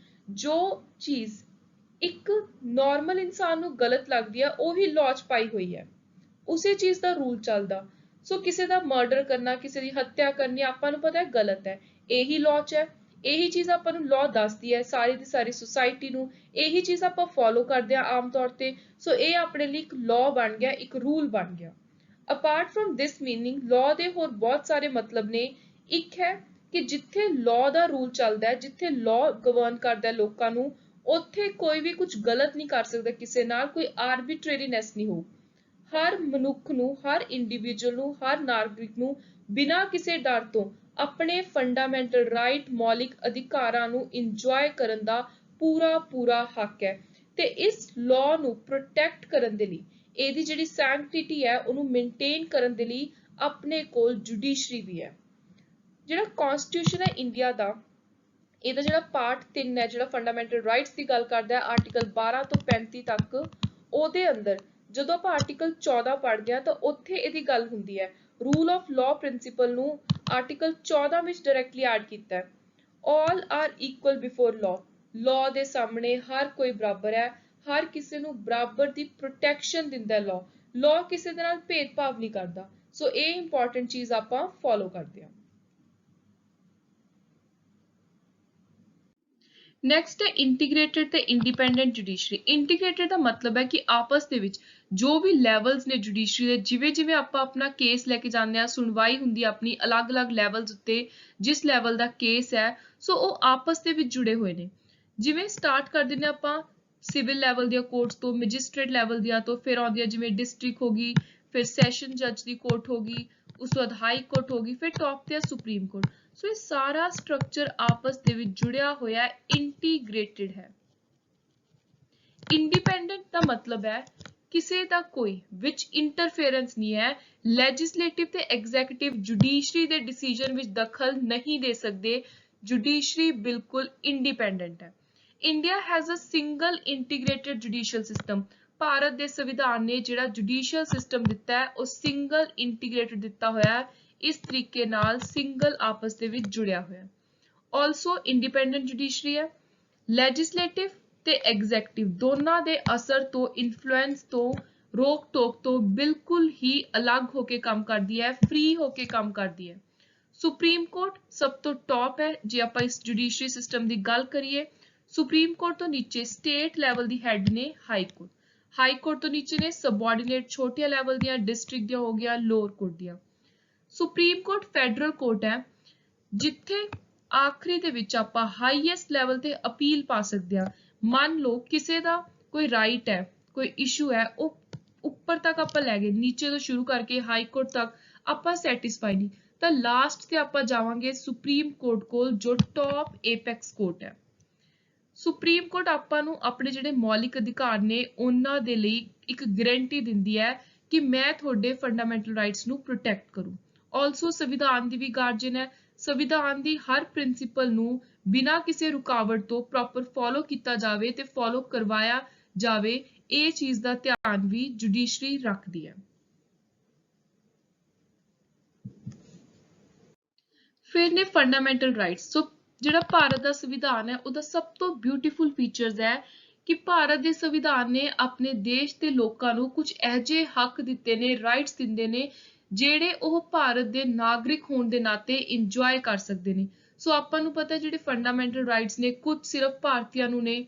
ਜੋ ਚੀਜ਼ ਇੱਕ ਨਾਰਮਲ ਇਨਸਾਨ ਨੂੰ ਗਲਤ ਲੱਗਦੀ ਹੈ, ਉਹੀ ਲਾਅ 'ਚ ਪਾਈ ਹੋਈ ਹੈ, ਉਸੇ ਚੀਜ਼ ਦਾ ਰੂਲ ਚੱਲਦਾ। ਸੋ ਕਿਸੇ ਦਾ ਮਰਡਰ ਕਰਨਾ, ਕਿਸੇ ਦੀ ਹੱਤਿਆ ਕਰਨੀ ਆਪਾਂ ਨੂੰ ਪਤਾ ਹੈ ਗਲਤ ਹੈ, ਇਹੀ ਲਾਅ 'ਚ ਹੈ। ਇਹੀ ਚੀਜ਼ ਆਪਾਂ ਨੂੰ ਲਾਅ ਦੱਸਦੀ ਹੈ ਸਾਰੀ ਦੀ ਸਾਰੀ ਸੁਸਾਇਟੀ ਨੂੰ, ਇਹੀ ਚੀਜ਼ ਆਪਾਂ ਫੋਲੋ ਕਰਦੇ ਹਾਂ ਆਮ ਤੌਰ ਤੇ। ਸੋ ਇਹ ਆਪਣੇ ਲਈ ਇੱਕ ਲਾਅ ਬਣ ਗਿਆ, ਇੱਕ ਰੂਲ ਬਣ ਗਿਆ। Apart from this meaning, law ਦੇ ਹੋਰ ਬਹੁਤ ਸਾਰੇ ਮਤਲਬ ਨੇ। ਇੱਕ ਹੈ ਕਿ ਜਿੱਥੇ ਲਾਅ ਦਾ ਰੂਲ ਚੱਲਦਾ ਹੈ, ਜਿੱਥੇ ਲਾਅ ਗਵਰਨ ਕਰਦਾ ਹੈ ਲੋਕਾਂ ਨੂੰ, ਉੱਥੇ ਕੋਈ ਵੀ ਕੁਝ ਗਲਤ ਨਹੀਂ ਕਰ ਸਕਦਾ ਕਿਸੇ ਨਾਲ, ਕੋਈ ਆਰਬਿਟਰੇਰੀਨੈਸ ਨਹੀਂ ਹੋ। ਹਰ ਮਨੁੱਖ ਨੂੰ, ਹਰ ਇੰਡੀਵਿਜੂਅਲ ਨੂੰ, ਹਰ ਨਾਗਰਿਕ ਨੂੰ ਬਿਨਾਂ ਕਿਸੇ ਡਰ ਤੋਂ ਆਪਣੇ ਫੰਡਾਮੈਂਟਲ ਰਾਈਟ, ਮੌਲਿਕ ਅਧਿਕਾਰਾਂ ਨੂੰ ਇੰਜੋਏ ਕਰਨ ਦਾ ਪੂਰਾ ਹੱਕ ਹੈ। ਤੇ ਇਸ ਲਾਅ ਨੂੰ ਪ੍ਰੋਟੈਕਟ ਕਰਨ ਦੇ ਲਈ, ਇਹਦੀ ਜਿਹੜੀ ਸੈਂਕਟਿਟੀ ਹੈ ਉਹਨੂੰ ਮੇਨਟੇਨ ਕਰਨ ਦੇ ਲਈ ਆਪਣੇ ਕੋਲ ਜੁਡੀਸ਼ਰੀ ਵੀ ਹੈ। ਜਿਹੜਾ ਕਨਸਟੀਟਿਊਸ਼ਨ ਹੈ ਇੰਡੀਆ ਦਾ, ਇਹਦਾ ਜਿਹੜਾ ਪਾਰਟ 3 ਹੈ, ਜਿਹੜਾ ਫੰਡਾਮੈਂਟਲ ਰਾਈਟਸ ਦੀ ਗੱਲ ਕਰਦਾ ਹੈ, ਆਰਟੀਕਲ 12 ਤੋਂ 35 ਤੱਕ, ਉਹਦੇ ਅੰਦਰ ਜਦੋਂ ਆਪਾਂ ਆਰਟੀਕਲ 14 ਪੜ੍ਹਦੇ ਹਾਂ ਤਾਂ ਉੱਥੇ ਇਹਦੀ ਗੱਲ ਹੁੰਦੀ ਹੈ। ਰੂਲ ਆਫ ਲਾਅ ਪ੍ਰਿੰਸੀਪਲ ਨੂੰ ਆਰਟੀਕਲ 14 ਵਿੱਚ ਡਾਇਰੈਕਟਲੀ ਐਡ ਕੀਤਾ ਹੈ। All are equal before law, law ਦੇ ਸਾਹਮਣੇ ਹਰ ਕੋਈ ਬਰਾਬਰ ਹੈ, ਹਰ ਕਿਸੇ ਨੂੰ ਬਰਾਬਰ ਦੀ ਪ੍ਰੋਟੈਕਸ਼ਨ ਦਿੰਦਾ ਹੈ ਲਾਅ। ਲਾਅ ਕਿਸੇ ਦੇ ਨਾਲ ਭੇਦਭਾਵ ਨਹੀਂ ਕਰਦਾ। ਸੋ ਇਹ ਇੰਪੋਰਟੈਂਟ ਚੀਜ਼ ਆਪਾਂ ਫੋਲੋ ਕਰਦੇ ਹਾਂ। ਨੈਕਸਟ ਹੈ ਇੰਟੀਗ੍ਰੇਟਿਡ ਤੇ ਇੰਡੀਪੈਂਡੈਂਟ ਜੁਡੀਸ਼ਰੀ। ਇੰਟੀਗ੍ਰੇਟਿਡ ਦਾ ਮਤਲਬ ਹੈ ਕਿ ਆਪਸ ਦੇ ਵਿੱਚ ਜੋ ਵੀ ਲੈਵਲਸ ਨੇ ਜੁਡੀਸ਼ਰੀ ਦੇ, ਜਿਵੇਂ ਆਪਾਂ ਆਪਣਾ ਕੇਸ ਲੈ ਕੇ ਜਾਂਦੇ ਹਾਂ, ਸੁਣਵਾਈ ਹੁੰਦੀ ਹੈ ਆਪਣੀ ਅਲੱਗ-ਅਲੱਗ ਲੈਵਲਸ ਉੱਤੇ, ਜਿਸ ਲੈਵਲ ਦਾ ਕੇਸ ਹੈ, ਸੋ ਉਹ ਆਪਸ ਦੇ ਵਿੱਚ ਜੁੜੇ ਹੋਏ ਨੇ। ਜਿਵੇਂ ਸਟਾਰਟ ਕਰ ਦਿੰਦੇ ਆਪਾਂ ਸਿਵਲ ਲੈਵਲ ਦੀਆਂ ਕੋਰਟਸ ਤੋਂ, ਮੈਜਿਸਟ੍ਰੇਟ ਲੈਵਲ ਦੀਆਂ ਤੋਂ, ਫਿਰ ਆਉਂਦੀਆਂ ਜਿਵੇਂ ਡਿਸਟ੍ਰਿਕਟ ਹੋ ਗਈ, ਫਿਰ ਸੈਸ਼ਨ ਜੱਜ ਦੀ ਕੋਰਟ ਹੋ ਗਈ, ਉਸ ਤੋਂ ਬਾਅਦ ਹਾਈ ਕੋਰਟ ਹੋ ਗਈ, ਫਿਰ ਟੌਪ ਤੇ ਸੁਪਰੀਮ ਕੋਰਟ। ਸੋ ਇਹ ਸਾਰਾ ਸਟਰਕਚਰ ਆਪਸ ਦੇ ਵਿੱਚ ਜੁੜਿਆ ਹੋਇਆ ਇੰਟੀਗ੍ਰੇਟਿਡ ਹੈ। ਇੰਡੀਪੈਂਡੈਂਟ ਦਾ ਮਤਲਬ ਹੈ ਕਿਸੇ ਦਾ ਕੋਈ ਵਿੱਚ ਇੰਟਰਫੇਰੈਂਸ ਨਹੀਂ ਹੈ, ਲੈਜਿਸਲੇਟਿਵ ਤੇ ਐਗਜ਼ੀਕਿਊਟਿਵ ਜੁਡੀਸ਼ਰੀ ਦੇ ਡਿਸੀਜਨ ਵਿੱਚ ਦਖਲ ਨਹੀਂ ਦੇ ਸਕਦੇ, ਜੁਡੀਸ਼ਰੀ ਬਿਲਕੁਲ ਇੰਡੀਪੈਂਡੈਂਟ ਹੈ। India has a single integrated judicial system. Bharat ਦੇ ਸੰਵਿਧਾਨ ਨੇ ਜਿਹੜਾ ਜੁਡੀਸ਼ੀਅਲ ਸਿਸਟਮ ਦਿੱਤਾ ਹੈ ਉਹ ਸਿੰਗਲ ਇੰਟੀਗ੍ਰੇਟਿਡ ਦਿੱਤਾ ਹੋਇਆ ਹੈ, ਇਸ ਤਰੀਕੇ ਨਾਲ ਸਿੰਗਲ ਆਪਸ ਦੇ ਵਿੱਚ ਜੁੜਿਆ ਹੋਇਆ। ਆਲਸੋ ਇੰਡੀਪੈਂਡੈਂਟ ਜੁਡੀਸ਼ਰੀ ਹੈ। ਲੈਜਿਸਲੇਟਿਵ ਤੇ ਐਗਜ਼ੀਕਿਊਟਿਵ ਦੋਨਾਂ ਦੇ ਅਸਰ ਤੋਂ, ਇਨਫਲੂਐਂਸ ਤੋਂ, ਰੋਕ ਟੋਕ ਤੋਂ ਬਿਲਕੁਲ ਹੀ ਅਲੱਗ ਹੋ ਕੇ ਕੰਮ ਕਰਦੀ ਹੈ, ਫ੍ਰੀ ਹੋ ਕੇ ਕੰਮ ਕਰਦੀ ਹੈ। ਸੁਪਰੀਮ ਕੋਰਟ ਸਭ ਤੋਂ ਟੌਪ ਹੈ ਜੇ ਆਪਾਂ ਇਸ ਜੁਡੀਸ਼ਰੀ ਸਿਸਟਮ ਦੀ ਗੱਲ ਕਰੀਏ। ਸੁਪਰੀਮ ਕੋਰਟ ਤੋਂ ਨੀਚੇ ਸਟੇਟ ਲੈਵਲ ਦੀ ਹੈਡ ਨੇ ਹਾਈ ਕੋਰਟ। ਹਾਈ ਕੋਰਟ ਤੋਂ ਨੀਚੇ ਨੇ ਸਬਆਰਡੀਨੇਟ ਛੋਟੇ ਲੈਵਲ ਦੀਆਂ, ਡਿਸਟ੍ਰਿਕਟ ਦੀਆਂ ਹੋ ਗਿਆ, ਲੋਅਰ ਕੋਰਟ ਦੀਆਂ। ਸੁਪਰੀਮ ਕੋਰਟ ਫੈਡਰਲ ਕੋਰਟ ਹੈ, ਜਿੱਥੇ ਆਖਰੀ ਦੇ ਵਿੱਚ ਆਪਾਂ ਹਾਈਐਸਟ ਲੈਵਲ ਤੇ ਅਪੀਲ ਪਾ ਸਕਦੇ ਹਾਂ। ਮੰਨ ਲਓ ਕਿਸੇ ਦਾ ਕੋਈ ਰਾਈਟ ਹੈ, ਕੋਈ ਇਸ਼ੂ ਹੈ, ਉਹ ਉੱਪਰ ਤੱਕ ਆਪਾਂ ਲੈ ਗਏ, ਨੀਚੇ ਤੋਂ ਸ਼ੁਰੂ ਕਰਕੇ ਹਾਈ ਕੋਰਟ ਤੱਕ ਆਪਾਂ ਸੈਟੀਸਫਾਈ ਨਹੀਂ, ਤਾਂ ਲਾਸਟ ਤੇ ਆਪਾਂ ਜਾਵਾਂਗੇ ਸੁਪਰੀਮ ਕੋਰਟ ਕੋਲ, ਜੋ ਟੌਪ ਏਪੈਕਸ ਕੋਰਟ ਹੈ। ਸੁਪਰੀਮ ਕੋਰਟ ਆਪਾਂ ਨੂੰ ਆਪਣੇ ਜਿਹੜੇ ਮੌਲਿਕ ਅਧਿਕਾਰ ਨੇ ਉਹਨਾਂ ਦੇ ਲਈ ਇੱਕ ਗਾਰੰਟੀ ਦਿੰਦੀ ਹੈ ਕਿ ਮੈਂ ਤੁਹਾਡੇ ਫੰਡਾਮੈਂਟਲ ਰਾਈਟਸ ਨੂੰ ਪ੍ਰੋਟੈਕਟ ਕਰੂੰ। ਆਲਸੋ ਸੰਵਿਧਾਨ ਦੀ ਵੀ ਗਾਰਜੀਅਨ ਹੈ। ਸੰਵਿਧਾਨ ਦੀ ਹਰ ਪ੍ਰਿੰਸੀਪਲ ਨੂੰ ਬਿਨਾਂ ਕਿਸੇ ਰੁਕਾਵਟ ਤੋਂ ਪ੍ਰੋਪਰ ਫੋਲੋ ਕੀਤਾ ਜਾਵੇ ਤੇ ਫੋਲੋ ਕਰਵਾਇਆ ਜਾਵੇ, ਇਹ ਚੀਜ਼ ਦਾ ਧਿਆਨ ਵੀ ਜੁਡੀਸ਼ਰੀ ਰੱਖਦੀ ਹੈ। ਫਿਰ ਨੇ ਫੰਡਾਮੈਂਟਲ ਰਾਈਟਸ। ਸੋ ਜਿਹੜਾ ਭਾਰਤ ਦਾ ਸੰਵਿਧਾਨ ਹੈ ਉਹਦਾ ਸਭ ਤੋਂ ਬਿਊਟੀਫੁਲ ਫੀਚਰਸ ਹੈ ਕਿ ਭਾਰਤ ਦੇ ਸੰਵਿਧਾਨ ਨੇ ਆਪਣੇ ਦੇਸ਼ ਦੇ ਲੋਕਾਂ ਨੂੰ ਕੁਝ ਅਜਿਹੇ ਹੱਕ ਦਿੱਤੇ ਨੇ, ਰਾਈਟਸ ਦਿੰਦੇ ਨੇ, ਜਿਹੜੇ ਉਹ ਭਾਰਤ ਦੇ ਨਾਗਰਿਕ ਹੋਣ ਦੇ ਨਾਤੇ ਇੰਜੋਏ ਕਰ ਸਕਦੇ ਨੇ। ਸੋ ਆਪਾਂ ਨੂੰ ਪਤਾ ਜਿਹੜੇ ਫੰਡਾਮੈਂਟਲ ਰਾਈਟਸ ਨੇ ਕੁਝ ਸਿਰਫ ਭਾਰਤੀਆਂ ਨੂੰ ਨੇ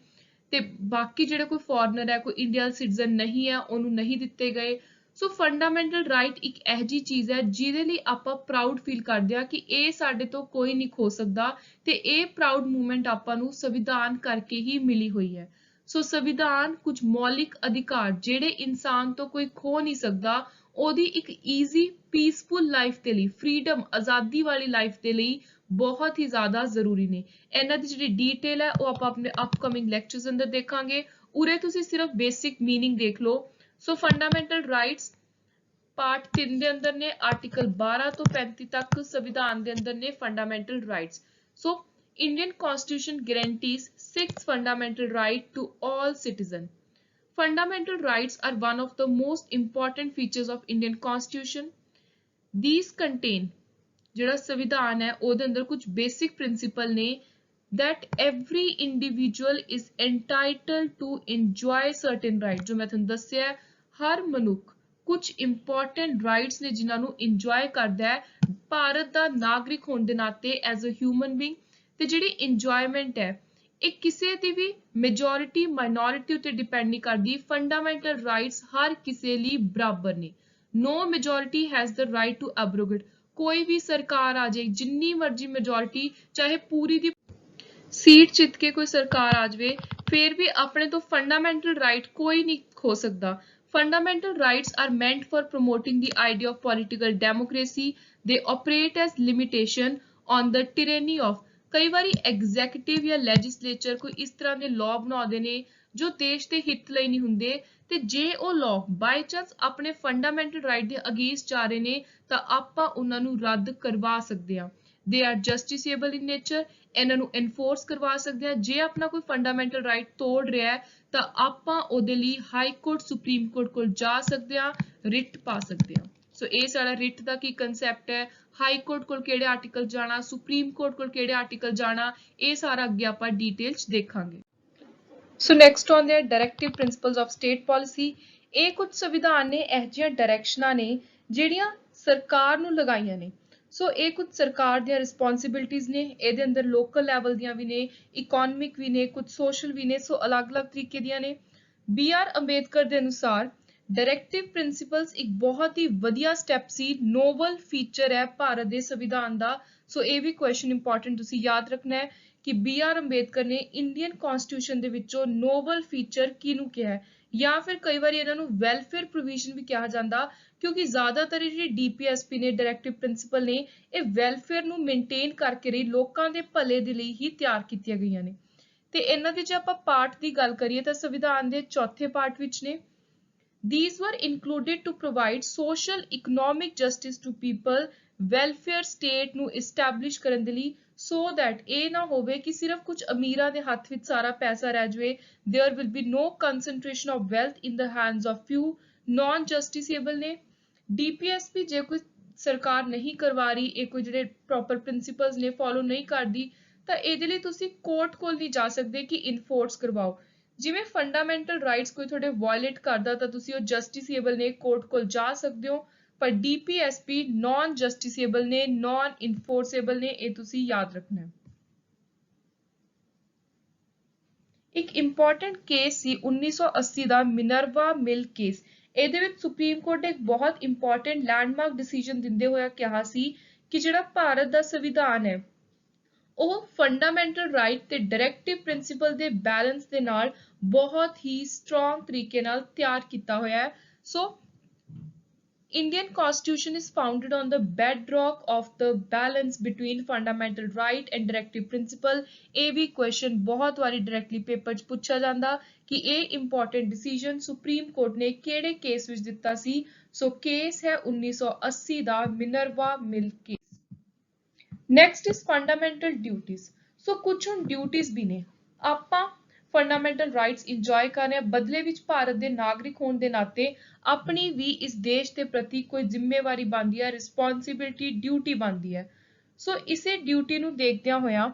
ਤੇ ਬਾਕੀ ਜਿਹੜਾ ਕੋਈ ਫੋਰਨਰ ਹੈ, ਕੋਈ ਇੰਡੀਅਨ ਸਿਟੀਜ਼ਨ ਨਹੀਂ ਹੈ, ਉਹਨੂੰ ਨਹੀਂ ਦਿੱਤੇ ਗਏ। ਸੋ ਫੰਡਾਮੈਂਟਲ ਰਾਈਟ ਇੱਕ ਇਹੋ ਜਿਹੀ ਚੀਜ਼ ਹੈ ਜਿਹਦੇ ਲਈ ਆਪਾਂ ਪ੍ਰਾਊਡ ਫੀਲ ਕਰਦੇ ਹਾਂ ਕਿ ਇਹ ਸਾਡੇ ਤੋਂ ਕੋਈ ਨਹੀਂ ਖੋ ਸਕਦਾ ਤੇ ਇਹ ਪ੍ਰਾਊਡ ਮੂਵਮੈਂਟ ਆਪਾਂ ਨੂੰ ਸੰਵਿਧਾਨ ਕਰਕੇ ਹੀ ਮਿਲੀ ਹੋਈ ਹੈ। ਸੋ ਸੰਵਿਧਾਨ ਕੁਝ ਮੌਲਿਕ ਅਧਿਕਾਰ ਜਿਹੜੇ ਇਨਸਾਨ ਤੋਂ ਕੋਈ ਖੋ ਨਹੀਂ ਸਕਦਾ, ਉਹਦੀ ਇੱਕ ਈਜ਼ੀ ਪੀਸਫੁਲ ਲਾਈਫ ਦੇ ਲਈ, ਫਰੀडम ਆਜ਼ਾਦੀ ਵਾਲੀ ਲਾਈਫ ਦੇ ਲਈ ਬਹੁਤ ਹੀ ਜ਼ਿਆਦਾ ਜ਼ਰੂਰੀ ਨੇ। ਇਹਨਾਂ ਦੀ ਜਿਹੜੀ ਡੀਟੇਲ ਹੈ ਉਹ ਆਪਾਂ ਆਪਣੇ ਅਪਕਮਿੰਗ ਲੈਕਚਰਸ ਅੰਦਰ ਦੇਖਾਂਗੇ। ਉਰੇ ਤੁਸੀਂ ਸਿਰਫ ਬੇਸਿਕ ਮੀਨਿੰਗ ਦੇਖ ਲਓ। ਸੋ ਫੰਡਾਮੈਂਟਲ ਰਾਈਟਸ ਪਾਰਟ 3 ਦੇ ਅੰਦਰ ਨੇ, ਆਰਟੀਕਲ 12 ਤੋਂ 35 ਤੱਕ ਸੰਵਿਧਾਨ ਦੇ ਅੰਦਰ ਨੇ fundamental rights. So Indian Constitution guarantees 6 fundamental rights to all citizens. Fundamental rights are one of the most important features of Indian Constitution. These contain ਜਿਹੜਾ ਸੰਵਿਧਾਨ ਹੈ ਉਹਦੇ ਅੰਦਰ ਕੁਝ basic principle ਨੇ that every individual is entitled to enjoy certain rights। ਜੋ ਮੈਂ ਤੁਹਾਨੂੰ ਦੱਸਿਆ ਹੈ, ਹਰ ਮਨੁੱਖ ਕੁਝ important rights ਨੇ ਜਿਨ੍ਹਾਂ ਨੂੰ enjoy ਕਰਦਾ ਹੈ ਭਾਰਤ ਦਾ ਨਾਗਰਿਕ ਹੋਣ ਦੇ ਨਾਤੇ as a human being। ਤੇ ਜਿਹੜੀ ਇੰਜੋਇਮੈਂਟ ਹੈ ਇਹ ਕਿਸੇ ਦੀ ਵੀ ਮੈਜੋਰਿਟੀ ਮਾਈਨੋਰਿਟੀ ਉੱਤੇ ਡਿਪੈਂਡ ਨਹੀਂ ਕਰਦੀ। ਫੰਡਾਮੈਂਟਲ ਰਾਈਟਸ ਹਰ ਕਿਸੇ ਲਈ ਬਰਾਬਰ ਨੇ। No majority has the right to abrogate. ਕੋਈ ਵੀ ਸਰਕਾਰ ਆ ਜਾਏ, ਜਿੰਨੀ ਮਰਜ਼ੀ ਮੈਜੋਰਿਟੀ, ਚਾਹੇ ਪੂਰੀ ਦੀ ਸੀਟ ਜਿੱਤ ਕੇ ਕੋਈ ਸਰਕਾਰ ਆ ਜਾਵੇ, ਫਿਰ ਵੀ ਆਪਣੇ ਤੋਂ ਫੰਡਾਮੈਂਟਲ ਰਾਈਟ ਕੋਈ ਨਹੀਂ ਖੋ ਸਕਦਾ। Fundamental rights are meant for promoting the idea of political democracy. They operate as limitation on the tyranny of। ਕਈ ਵਾਰੀ ਐਗਜ਼ੈਕਟਿਵ ਜਾਂ ਲੈਜਿਸਲੇਚਰ ਕੋਈ ਇਸ ਤਰ੍ਹਾਂ ਦੇ ਲਾਅ ਬਣਾਉਂਦੇ ਨੇ ਜੋ ਦੇਸ਼ ਦੇ ਹਿੱਤ ਲਈ ਨਹੀਂ ਹੁੰਦੇ, ਤੇ ਜੇ ਉਹ ਲਾਅ ਬਾਈ ਚਾਂਸ ਆਪਣੇ ਫੰਡਾਮੈਂਟਲ ਰਾਈਟ ਦੇ ਅਗੇਂਸਟ ਜਾ ਰਹੇ ਨੇ ਤਾਂ ਆਪਾਂ ਉਹਨਾਂ ਨੂੰ ਰੱਦ ਕਰਵਾ ਸਕਦੇ ਹਾਂ। They are ਜਸਟਿਸੇਬਲ in nature. ਇਹਨਾਂ ਨੂੰ ਐਨਫੋਰਸ ਕਰਵਾ ਸਕਦੇ ਹਾਂ। ਜੇ ਆਪਣਾ ਕੋਈ ਫੰਡਾਮੈਂਟਲ ਰਾਈਟ ਤੋੜ ਰਿਹਾ ਹੈ ਤਾਂ ਆਪਾਂ ਉਹਦੇ ਲਈ ਹਾਈ ਕੋਰਟ, ਸੁਪਰੀਮ ਕੋਰਟ ਕੋਲ ਜਾ ਸਕਦੇ ਹਾਂ, ਰਿਟ ਪਾ ਸਕਦੇ ਹਾਂ। ਸੋ ਇਹ ਸਾਡਾ ਰਿਟ ਦਾ ਕੀ ਕੰਸੈਪਟ ਹੈ, ਹਾਈ ਕੋਰਟ ਕੋਲ ਕਿਹੜੇ ਆਰਟੀਕਲ ਜਾਣਾ, ਸੁਪਰੀਮ ਕੋਰਟ ਕੋਲ ਕਿਹੜੇ ਆਰਟੀਕਲ ਜਾਣਾ, ਇਹ ਸਾਰਾ ਅੱਗੇ ਆਪਾਂ ਡੀਟੇਲ 'ਚ ਦੇਖਾਂਗੇ। ਸੋ ਨੈਕਸਟ ਆਉਂਦੇ ਆ directive principals of state policy. ਇਹ ਕੁਝ ਸੰਵਿਧਾਨ ਨੇ ਇਹੋ ਜਿਹੀਆਂ ਡਾਇਰੈਕਸ਼ਨਾਂ ਨੇ ਜਿਹੜੀਆਂ ਸਰਕਾਰ ਨੂੰ ਲਗਾਈਆਂ ਨੇ। ਸੋ ਇਹ ਕੁਝ ਸਰਕਾਰ ਦੀਆਂ ਰਿਸਪੌਂਸਿਬਿਲਿਟੀਜ਼ ਨੇ। ਇਹਦੇ ਅੰਦਰ ਲੋਕਲ ਲੈਵਲ ਦੀਆਂ ਵੀ ਨੇ, ਇਕਨੋਮਿਕ ਵੀ ਨੇ, ਕੁਝ ਸੋਸ਼ਲ ਵੀ ਨੇ। ਸੋ ਅਲੱਗ-ਅਲੱਗ ਤਰੀਕੇ ਦੀਆਂ ਨੇ। ਬੀ ਆਰ ਅੰਬੇਦਕਰ ਦੇ ਅਨੁਸਾਰ ਡਾਇਰੈਕਟਿਵ ਪ੍ਰਿੰਸੀਪਲਸ ਇੱਕ ਬਹੁਤ ਹੀ ਵਧੀਆ ਸਟੈਪ ਸੀ, ਨੋਵਲ ਫੀਚਰ ਹੈ ਭਾਰਤ ਦੇ ਸੰਵਿਧਾਨ ਦਾ। ਸੋ ਇਹ ਵੀ ਕੁਐਸਚਨ ਇੰਪੋਰਟੈਂਟ ਤੁਸੀਂ ਯਾਦ ਰੱਖਣਾ ਹੈ ਕਿ ਬੀ ਆਰ ਅੰਬੇਦਕਰ ਨੇ ਇੰਡੀਅਨ ਕਨਸਟੀਟਿਊਸ਼ਨ ਦੇ ਵਿੱਚੋਂ ਨੋਵਲ ਫੀਚਰ ਕਿਹਨੂੰ ਕਿਹਾ ਹੈ, ਜਾਂ ਫਿਰ ਕਈ ਵਾਰੀ ਇਹਨਾਂ ਨੂੰ ਵੈਲਫੇਅਰ ਪ੍ਰੋਵੀਜ਼ਨ ਵੀ ਕਿਹਾ ਜਾਂਦਾ, ਕਿਉਂਕਿ ਜ਼ਿਆਦਾਤਰ ਜਿਹੜੀ ਡੀਪੀਐਸਪੀ ਨੇ, ਡਾਇਰੈਕਟਿਵ ਪ੍ਰਿੰਸੀਪਲ ਨੇ, ਇਹ ਵੈਲਫੇਅਰ ਨੂੰ ਮੇਨਟੇਨ ਕਰਕੇ ਰਹੀ, ਲੋਕਾਂ ਦੇ ਭਲੇ ਦੇ ਲਈ ਹੀ ਤਿਆਰ ਕੀਤੀਆਂ ਗਈਆਂ ਨੇ। ਤੇ ਇਹਨਾਂ ਦੇ ਜੇ ਆਪਾਂ ਪਾਰਟ ਦੀ ਗੱਲ ਕਰੀਏ ਤਾਂ ਸੰਵਿਧਾਨ ਦੇ ਚੌਥੇ ਪਾਰਟ ਵਿੱਚ ਨੇ। These were included to provide social economic justice to people, welfare state ਨੂੰ establish ਕਰਨ ਦੇ ਲਈ, so that ਇਹ ਨਾ ਹੋਵੇ ਕਿ ਸਿਰਫ ਕੁਝ ਅਮੀਰਾਂ ਦੇ ਹੱਥ ਵਿੱਚ ਸਾਰਾ ਪੈਸਾ ਰਹਿ ਜਾਵੇ। There will be no concentration of wealth in the hands of few। non justiciable ਨੇ। DPSP ਜੇ ਕੋਈ ਸਰਕਾਰ ਨਹੀਂ ਕਰਵਾ ਰਹੀ, ਇਹ ਕੋਈ ਜਿਹੜੇ ਪ੍ਰੋਪਰ ਪ੍ਰਿੰਸੀਪਲਸ ਨੇ ਫੋਲੋ ਨਹੀਂ ਕਰਦੀ, ਤਾਂ ਇਹਦੇ ਲਈ ਤੁਸੀਂ ਕੋਰਟ ਕੋਲ ਨਹੀਂ ਜਾ ਸਕਦੇ ਕਿ ਇਨਫੋਰਸ ਕਰਵਾਓ। ਜਿਵੇਂ ਫੰਡਾਮੈਂਟਲ ਰਾਈਟਸ ਕੋਈ ਤੁਹਾਡੇ ਵਾਇਲੇਟ ਕਰਦਾ ਤਾਂ ਤੁਸੀਂ ਉਹ ਜਸਟਿਸੇਬਲ ਨੇ, ਕੋਰਟ ਕੋਲ ਜਾ ਸਕਦੇ ਹੋ, ਪਰ ਡੀਪੀਐਸਪੀ ਨਾਨ ਜਸਟਿਸੇਬਲ ਨੇ, ਨਾਨ ਇਨਫੋਰਸੇਬਲ ਨੇ, ਇਹ ਤੁਸੀਂ ਯਾਦ ਰੱਖਣਾ ਹੈ। ਇੱਕ ਇੰਪੋਰਟੈਂਟ ਕੇਸ ਸੀ 1980 ਦਾ ਮਿਨਰਵਾ ਮਿਲ ਕੇਸ। ਇਹਦੇ ਵਿੱਚ ਸੁਪਰੀਮ ਕੋਰਟ ਨੇ ਇੱਕ ਬਹੁਤ ਇੰਪੋਰਟੈਂਟ ਲੈਂਡਮਾਰਕ ਡਿਸੀਜਨ ਦਿੰਦੇ ਹੋਇਆ ਕਿਹਾ ਸੀ ਕਿ ਜਿਹੜਾ ਭਾਰਤ ਦਾ ਸੰਵਿਧਾਨ ਹੈ ਉਹ ਫੰਡਾਮੈਂਟਲ ਰਾਈਟ ਤੇ ਡਾਇਰੈਕਟਿਵ ਪ੍ਰਿੰਸੀਪਲ ਦੇ ਬੈਲੈਂਸ ਦੇ ਨਾਲ ਬਹੁਤ ਹੀ ਸਟਰੋਂਗ ਤਰੀਕੇ ਨਾਲ ਤਿਆਰ ਕੀਤਾ ਹੋਇਆ ਹੈ। ਸੋ Indian Constitution is founded on the bedrock of the balance between fundamental right and directive principle। ਇਹ ਵੀ question ਬਹੁਤ ਵਾਰੀ directly paper 'ਚ ਪੁੱਛਿਆ ਜਾਂਦਾ ਕਿ ਇਹ important decision ਸੁਪਰੀਮ ਕੋਰਟ ਨੇ ਕਿਹੜੇ ਕੇਸ ਵਿੱਚ ਦਿੱਤਾ ਸੀ। ਸੋ ਕੇਸ ਹੈ 1980 ਦਾ Minerva mill case. Next is fundamental duties. So ਕੁਝ ਹੁਣ ਡਿਊਟੀਜ਼ ਵੀ ਨੇ। ਆਪਾਂ ਫੰਡਾਮੈਂਟਲ ਰਾਈਟਸ ਇੰਜੋਏ ਕਰ ਰਹੇ ਹਾਂ, ਬਦਲੇ ਵਿੱਚ ਭਾਰਤ ਦੇ ਨਾਗਰਿਕ ਹੋਣ ਦੇ ਨਾਤੇ ਆਪਣੀ ਵੀ ਇਸ ਦੇਸ਼ ਦੇ ਪ੍ਰਤੀ ਕੋਈ ਜ਼ਿੰਮੇਵਾਰੀ ਬਣਦੀ ਹੈ, ਰਿਸਪੌਂਸਿਬਿਲਿਟੀ, ਡਿਊਟੀ ਬਣਦੀ ਹੈ। ਸੋ ਇਸੇ ਡਿਊਟੀ ਨੂੰ ਦੇਖਦਿਆਂ ਹੋਇਆਂ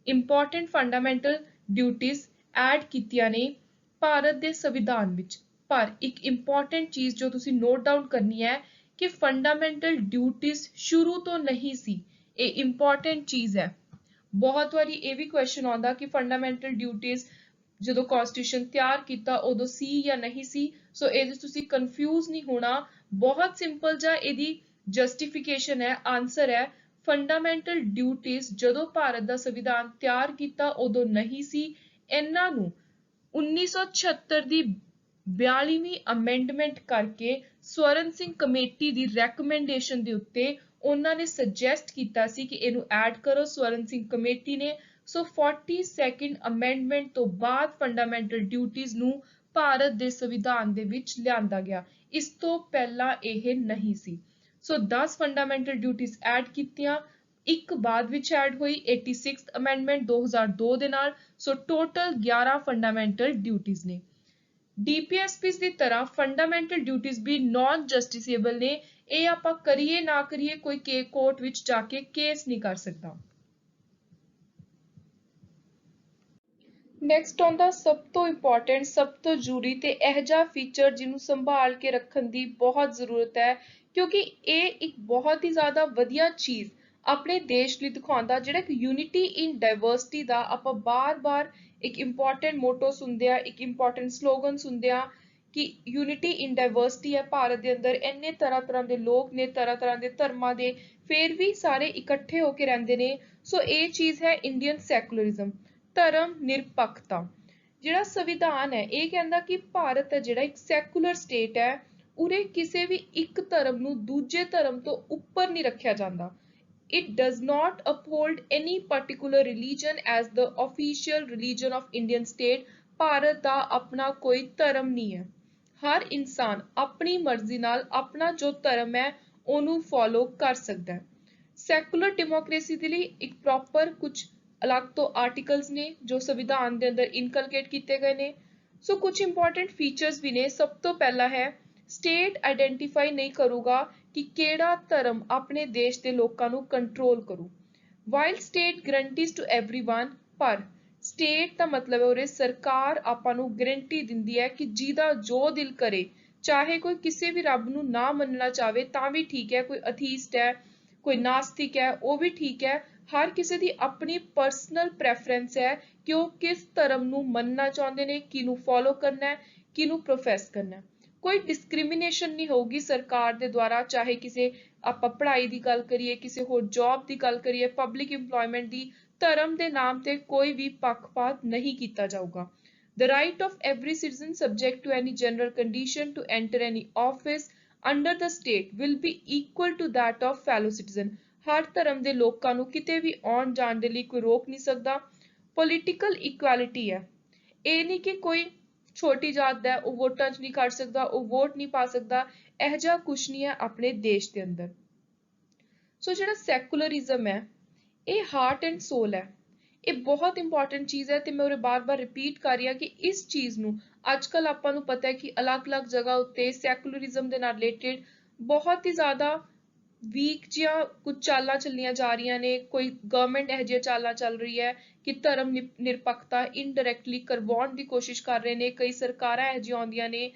ਇੰਪੋਰਟੈਂਟ ਫੰਡਾਮੈਂਟਲ ਡਿਊਟੀਜ਼ ਐਡ ਕੀਤੀਆਂ ਨੇ ਭਾਰਤ ਦੇ ਸੰਵਿਧਾਨ ਵਿੱਚ। ਪਰ ਇੱਕ ਇੰਪੋਰਟੈਂਟ ਚੀਜ਼ ਜੋ ਤੁਸੀਂ ਨੋਟ ਡਾਊਨ ਕਰਨੀ ਹੈ ਕਿ ਫੰਡਾਮੈਂਟਲ ਡਿਊਟੀਜ਼ ਸ਼ੁਰੂ ਤੋਂ ਨਹੀਂ ਸੀ। ਇਹ ਇੰਪੋਰਟੈਂਟ ਚੀਜ਼ ਹੈ। ਬਹੁਤ ਵਾਰੀ ਇਹ ਵੀ ਕੁਐਸਚਨ ਆਉਂਦਾ ਕਿ ਫੰਡਾਮੈਂਟਲ ਡਿਊਟੀਜ਼ ਜਦੋਂ ਕਨਸਟੀਟਿਊਸ਼ਨ ਤਿਆਰ ਕੀਤਾ ਉਦੋਂ ਸੀ ਜਾਂ ਨਹੀਂ ਸੀ। ਸੋ ਇਹਦੇ ਤੁਸੀਂ ਕੰਫਿਊਜ਼ ਨਹੀਂ ਹੋਣਾ। ਬਹੁਤ ਸਿੰਪਲ ਜਿਹਾ ਇਹਦੀ ਜਸਟੀਫਿਕੇਸ਼ਨ ਹੈ, ਆਨਸਰ ਹੈ ਫੰਡਾਮੈਂਟਲ ਡਿਊਟੀਜ਼ ਜਦੋਂ ਭਾਰਤ ਦਾ ਸੰਵਿਧਾਨ ਤਿਆਰ ਕੀਤਾ ਉਦੋਂ ਨਹੀਂ ਸੀ। ਇਹਨਾਂ ਨੂੰ 1976 ਦੀ 42ਵੀਂ ਅਮੈਂਡਮੈਂਟ ਕਰਕੇ ਸਵਰਨ ਸਿੰਘ ਕਮੇਟੀ ਦੀ ਰეკਮੈਂਡੇਸ਼ਨ ਦੇ ਉੱਤੇ ਉਹਨਾਂ ਨੇ ਸੁਜੈਸਟ ਕੀਤਾ ਸੀ ਕਿ ਇਹਨੂੰ ਐਡ ਕਰੋ, ਸਵਰਨ ਸਿੰਘ ਕਮੇਟੀ ਨੇ। ਸੋ 42nd ਅਮੈਂਡਮੈਂਟ ਤੋਂ ਬਾਅਦ ਫੰਡਾਮੈਂਟਲ ਡਿਊਟੀਜ਼ ਨੂੰ ਭਾਰਤ ਦੇ ਸੰਵਿਧਾਨ ਦੇ ਵਿੱਚ ਲਿਆਂਦਾ ਗਿਆ। ਇਸ ਤੋਂ ਪਹਿਲਾਂ ਇਹ ਨਹੀਂ ਸੀ। ਸੋ 10 ਫੰਡਾਮੈਂਟਲ ਡਿਊਟੀਜ਼ ਐਡ ਕੀਤੀਆਂ, ਇੱਕ ਬਾਅਦ ਵਿੱਚ ਐਡ ਹੋਈ 86th ਅਮੈਂਡਮੈਂਟ 2002 ਦੇ ਨਾਲ। ਸੋ ਟੋਟਲ 11 ਫੰਡਾਮੈਂਟਲ ਡਿਊਟੀਜ਼ ਨੇ। ਡੀਪੀਐਸਪੀਜ਼ ਦੀ ਤਰ੍ਹਾਂ ਫੰਡਾਮੈਂਟਲ ਡਿਊਟੀਜ਼ ਵੀ ਨਾਨ ਜਸਟਿਸੇਬਲ ਨੇ। ਇਹ ਆਪਾਂ ਕਰੀਏ ਨਾ ਕਰੀਏ ਕੋਈ ਕੋਰਟ ਵਿੱਚ ਜਾ ਕੇ ਕੇਸ ਨਹੀਂ ਕਰ ਸਕਦਾ। ਨੈਕਸਟ ਆਉਂਦਾ ਸਭ ਤੋਂ ਇੰਪੋਰਟੈਂਟ, ਸਭ ਤੋਂ ਜ਼ਰੂਰੀ ਤੇ ਇਹ ਜਿਹਾ ਫੀਚਰ ਜਿਹਨੂੰ ਸੰਭਾਲ ਕੇ ਰੱਖਣ ਦੀ ਬਹੁਤ ਜ਼ਰੂਰਤ ਹੈ, ਕਿਉਂਕਿ ਇਹ ਇੱਕ ਬਹੁਤ ਹੀ ਜ਼ਿਆਦਾ ਵਧੀਆ ਚੀਜ਼ ਆਪਣੇ ਦੇਸ਼ ਲਈ ਦਿਖਾਉਂਦਾ, ਜਿਹੜਾ ਕਿ ਯੂਨਿਟੀ ਇਨ ਡਾਇਵਰਸਿਟੀ ਦਾ ਆਪਾਂ ਬਾਰ-ਬਾਰ ਇੱਕ ਇੰਪੋਰਟੈਂਟ ਮੋਟੋ ਸੁਣਦੇ ਆ, ਇੱਕ ਇੰਪੋਰਟੈਂਟ ਸਲੋਗਨ ਸੁਣਦੇ ਆ ਕਿ ਯੂਨਿਟੀ ਇਨ ਡਾਇਵਰਸਿਟੀ ਹੈ ਭਾਰਤ ਦੇ ਅੰਦਰ। ਇੰਨੇ ਤਰ੍ਹਾਂ ਦੇ ਲੋਕ ਨੇ, ਤਰ੍ਹਾਂ ਦੇ ਧਰਮਾਂ ਦੇ, ਫਿਰ ਵੀ ਸਾਰੇ ਇਕੱਠੇ ਹੋ ਕੇ ਰਹਿੰਦੇ ਨੇ। ਸੋ ਇਹ ਚੀਜ਼ ਹੈ ਇੰਡੀਅਨ ਸੈਕੂਲਰਿਜ਼ਮ, ਧਰਮ ਨਿਰਪੱਖਤਾ। ਜਿਹੜਾ ਸੰਵਿਧਾਨ ਹੈ ਇਹ ਕਹਿੰਦਾ ਕਿ ਭਾਰਤ ਹੈ ਜਿਹੜਾ ਇੱਕ ਸੈਕੂਲਰ ਸਟੇਟ ਹੈ, ਉਰੇ ਕਿਸੇ ਵੀ ਇੱਕ ਧਰਮ ਨੂੰ ਦੂਜੇ ਧਰਮ ਤੋਂ ਉੱਪਰ ਨਹੀਂ ਰੱਖਿਆ ਜਾਂਦਾ। It does not uphold any particular religion as the official religion of Indian state। Bharat ਦਾ ਆਪਣਾ ਕੋਈ ਧਰਮ ਨਹੀਂ ਹੈ। ਹਰ ਇਨਸਾਨ ਆਪਣੀ ਮਰਜ਼ੀ ਨਾਲ ਆਪਣਾ ਜੋ ਧਰਮ ਹੈ ਉਹਨੂੰ ਫੋਲੋ ਕਰ ਸਕਦਾ ਹੈ। ਸੈਕੂਲਰ ਡੈਮੋਕ੍ਰੇਸੀ ਦੇ ਲਈ ਇੱਕ ਪ੍ਰੋਪਰ ਕੁਝ ਅਲੱਗ ਤੋਂ ਆਰਟੀਕਲਸ ਨੇ ਜੋ ਸੰਵਿਧਾਨ ਦੇ ਅੰਦਰ ਇਨਕਲਕੇਟ ਕੀਤੇ ਗਏ ਨੇ। ਸੋ ਕੁਝ ਇੰਪੋਰਟੈਂਟ ਫੀਚਰਸ ਵੀ ਨੇ। ਸਭ ਤੋਂ ਪਹਿਲਾ ਹੈ ਸਟੇਟ ਆਇਡੈਂਟੀਫਾਈ ਨਹੀਂ ਕਰੂਗਾ ਕਿ ਕਿਹੜਾ ਧਰਮ ਆਪਣੇ ਦੇਸ਼ ਦੇ ਲੋਕਾਂ ਨੂੰ ਕੰਟਰੋਲ ਕਰੂ। ਵਾਈਲ ਸਟੇਟ ਗਰੰਟੀਜ਼ ਟੂ एवरीवन, ਪਰ ਸਟੇਟ ਦਾ ਮਤਲਬ ਹੈ ਉਰੇ ਸਰਕਾਰ ਆਪਾਂ ਨੂੰ ਗਰੰਟੀ ਦਿੰਦੀ ਹੈ ਕਿ ਜਿਹਦਾ ਜੋ ਦਿਲ ਕਰੇ, ਚਾਹੇ ਕੋਈ ਕਿਸੇ ਵੀ ਰੱਬ ਨੂੰ ਨਾ ਮੰਨਣਾ ਚਾਹਵੇ ਤਾਂ ਵੀ ਠੀਕ ਹੈ, ਕੋਈ ਅਥੀਸਟ ਹੈ, ਕੋਈ ਨਾਸਤਿਕ ਹੈ, ਉਹ ਵੀ ਠੀਕ ਹੈ। ਹਰ ਕਿਸੇ ਦੀ ਆਪਣੀ ਪਰਸਨਲ ਪ੍ਰੈਫਰੈਂਸ ਹੈ ਕਿ ਉਹ ਕਿਸ ਧਰਮ ਨੂੰ ਮੰਨਣਾ ਚਾਹੁੰਦੇ ਨੇ, ਕਿਹਨੂੰ ਫੋਲੋ ਕਰਨਾ ਹੈ, ਕਿਹਨੂੰ ਪ੍ਰੋਫੈਸ ਕਰਨਾ ਹੈ। ਕੋਈ ਡਿਸਕ੍ਰਿਮੀਨੇਸ਼ਨ ਨਹੀਂ ਹੋਊਗੀ ਸਰਕਾਰ ਦੇ ਦੁਆਰਾ, ਚਾਹੇ ਕਿਸੇ ਆਪਾਂ ਪੜ੍ਹਾਈ ਦੀ ਗੱਲ ਕਰੀਏ, ਕਿਸੇ ਹੋਰ ਜੌਬ ਦੀ ਗੱਲ ਕਰੀਏ, ਪਬਲਿਕ ਇੰਪਲੋਇਮੈਂਟ ਦੀ, ਧਰਮ ਦੇ ਨਾਮ ਤੇ ਕੋਈ ਵੀ ਪੱਖਪਾਤ ਨਹੀਂ ਕੀਤਾ ਜਾਊਗਾ। The right of every citizen subject to any general condition to enter any office under the state will be equal to that of fellow citizen। ਹਰ ਧਰਮ ਦੇ ਲੋਕਾਂ ਨੂੰ ਕਿਤੇ ਵੀ ਆਉਣ ਜਾਣ ਦੇ ਲਈ ਕੋਈ ਰੋਕ ਨਹੀਂ ਸਕਦਾ। ਪੋਲੀਟੀਕਲ ਇਕੁਐਲਿਟੀ ਹੈ, ਇਹ ਨਹੀਂ ਕਿ ਕੋਈ ਛੋਟੀ ਜਾਤ ਦਾ ਉਹ ਵੋਟਾਂ 'ਚ ਨਹੀਂ ਕਰ ਸਕਦਾ, ਉਹ ਵੋਟ ਨਹੀਂ ਪਾ ਸਕਦਾ, ਇਹ ਜਿਹਾ ਕੁਛ ਨਹੀਂ ਹੈ ਆਪਣੇ ਦੇਸ਼ ਦੇ ਅੰਦਰ। ਸੋ ਜਿਹੜਾ ਸੈਕੂਲਰਿਜ਼ਮ ਹੈ ਇਹ ਹਾਰਟ ਐਂਡ ਸੋਲ ਹੈ। ਇਹ ਬਹੁਤ ਇੰਪੋਰਟੈਂਟ ਚੀਜ਼ ਹੈ ਤੇ ਮੈਂ ਉਰੇ ਬਾਰ-ਬਾਰ ਰਿਪੀਟ ਕਰ ਰਹੀ ਹਾਂ ਕਿ ਇਸ ਚੀਜ਼ ਨੂੰ ਅੱਜਕੱਲ ਆਪਾਂ ਨੂੰ ਪਤਾ ਹੈ ਕਿ ਅਲੱਗ-ਅਲੱਗ ਜਗ੍ਹਾ ਉੱਤੇ ਸੈਕੂਲਰਿਜ਼ਮ ਦੇ ਨਾਲ ਰਿਲੇਟਡ ਬਹੁਤ ਹੀ ਜ਼ਿਆਦਾ ਵੀਕ ਜਿਹੀਆਂ ਕੁਝ ਚਾਲਾਂ ਚੱਲੀਆਂ ਜਾ ਰਹੀਆਂ ਨੇ। ਕੋਈ ਗਵਰਨਮੈਂਟ ਇਹੋ ਜਿਹੀਆਂ ਚਾਲਾਂ ਚੱਲ ਰਹੀ ਹੈ ਕਿ ਧਰਮ ਨਿਰਪੱਖਤਾ ਇਨਡਾਇਰੈਕਟਲੀ ਕਰਵਾਉਣ ਦੀ ਕੋਸ਼ਿਸ਼ ਕਰ ਰਹੇ ਨੇ, ਕਈ ਸਰਕਾਰਾਂ ਇਹੋ ਜਿਹੀਆਂ ਆਉਂਦੀਆਂ ਨੇ।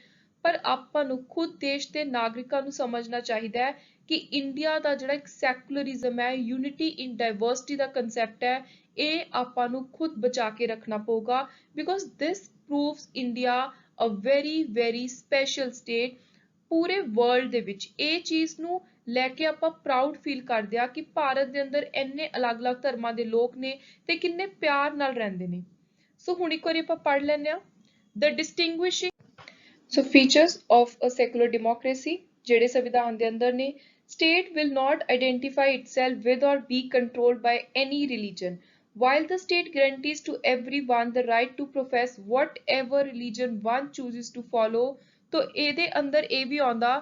ਪਰ ਆਪਾਂ ਨੂੰ ਖੁਦ ਦੇਸ਼ ਦੇ ਨਾਗਰਿਕਾਂ ਨੂੰ ਸਮਝਣਾ ਚਾਹੀਦਾ ਹੈ ਕਿ ਇੰਡੀਆ ਦਾ ਜਿਹੜਾ ਇੱਕ ਸੈਕੂਲਰਿਜ਼ਮ ਹੈ, ਯੂਨਿਟੀ ਇਨ ਡਾਇਵਰਸਿਟੀ ਦਾ ਕੰਸੈਪਟ ਹੈ, ਇਹ ਆਪਾਂ ਨੂੰ ਖੁਦ ਬਚਾ ਕੇ ਰੱਖਣਾ ਪਊਗਾ। Because this proves India a very special state. ਪੂਰੇ ਵਰਲਡ ਦੇ ਵਿੱਚ ਇਹ ਚੀਜ਼ ਨੂੰ ਲੈ ਕੇ ਆਪਾਂ ਪ੍ਰਾਊਡ ਫੀਲ ਕਰਦੇ ਆ ਕਿ ਭਾਰਤ ਦੇ ਅੰਦਰ ਇੰਨੇ ਅਲੱਗ-ਅਲੱਗ ਧਰਮਾਂ ਦੇ ਲੋਕ ਨੇ ਤੇ ਕਿੰਨੇ ਪਿਆਰ ਨਾਲ ਰਹਿੰਦੇ ਨੇ। ਸੋ ਹੁਣ ਇੱਕ ਵਾਰੀ ਆਪਾਂ ਪੜ੍ਹ ਲੈਂਦੇ ਆ। The distinguishing features of a secular democracy। ਜਿਹੜੇ ਸੰਵਿਧਾਨ ਦੇ ਅੰਦਰ ਨੇ state will not identify itself with or be controlled by any religion while the state guarantees to everyone the right to profess whatever religion one chooses to follow तो ਇਹਦੇ ਅੰਦਰ ਇਹ ਵੀ ਆਉਂਦਾ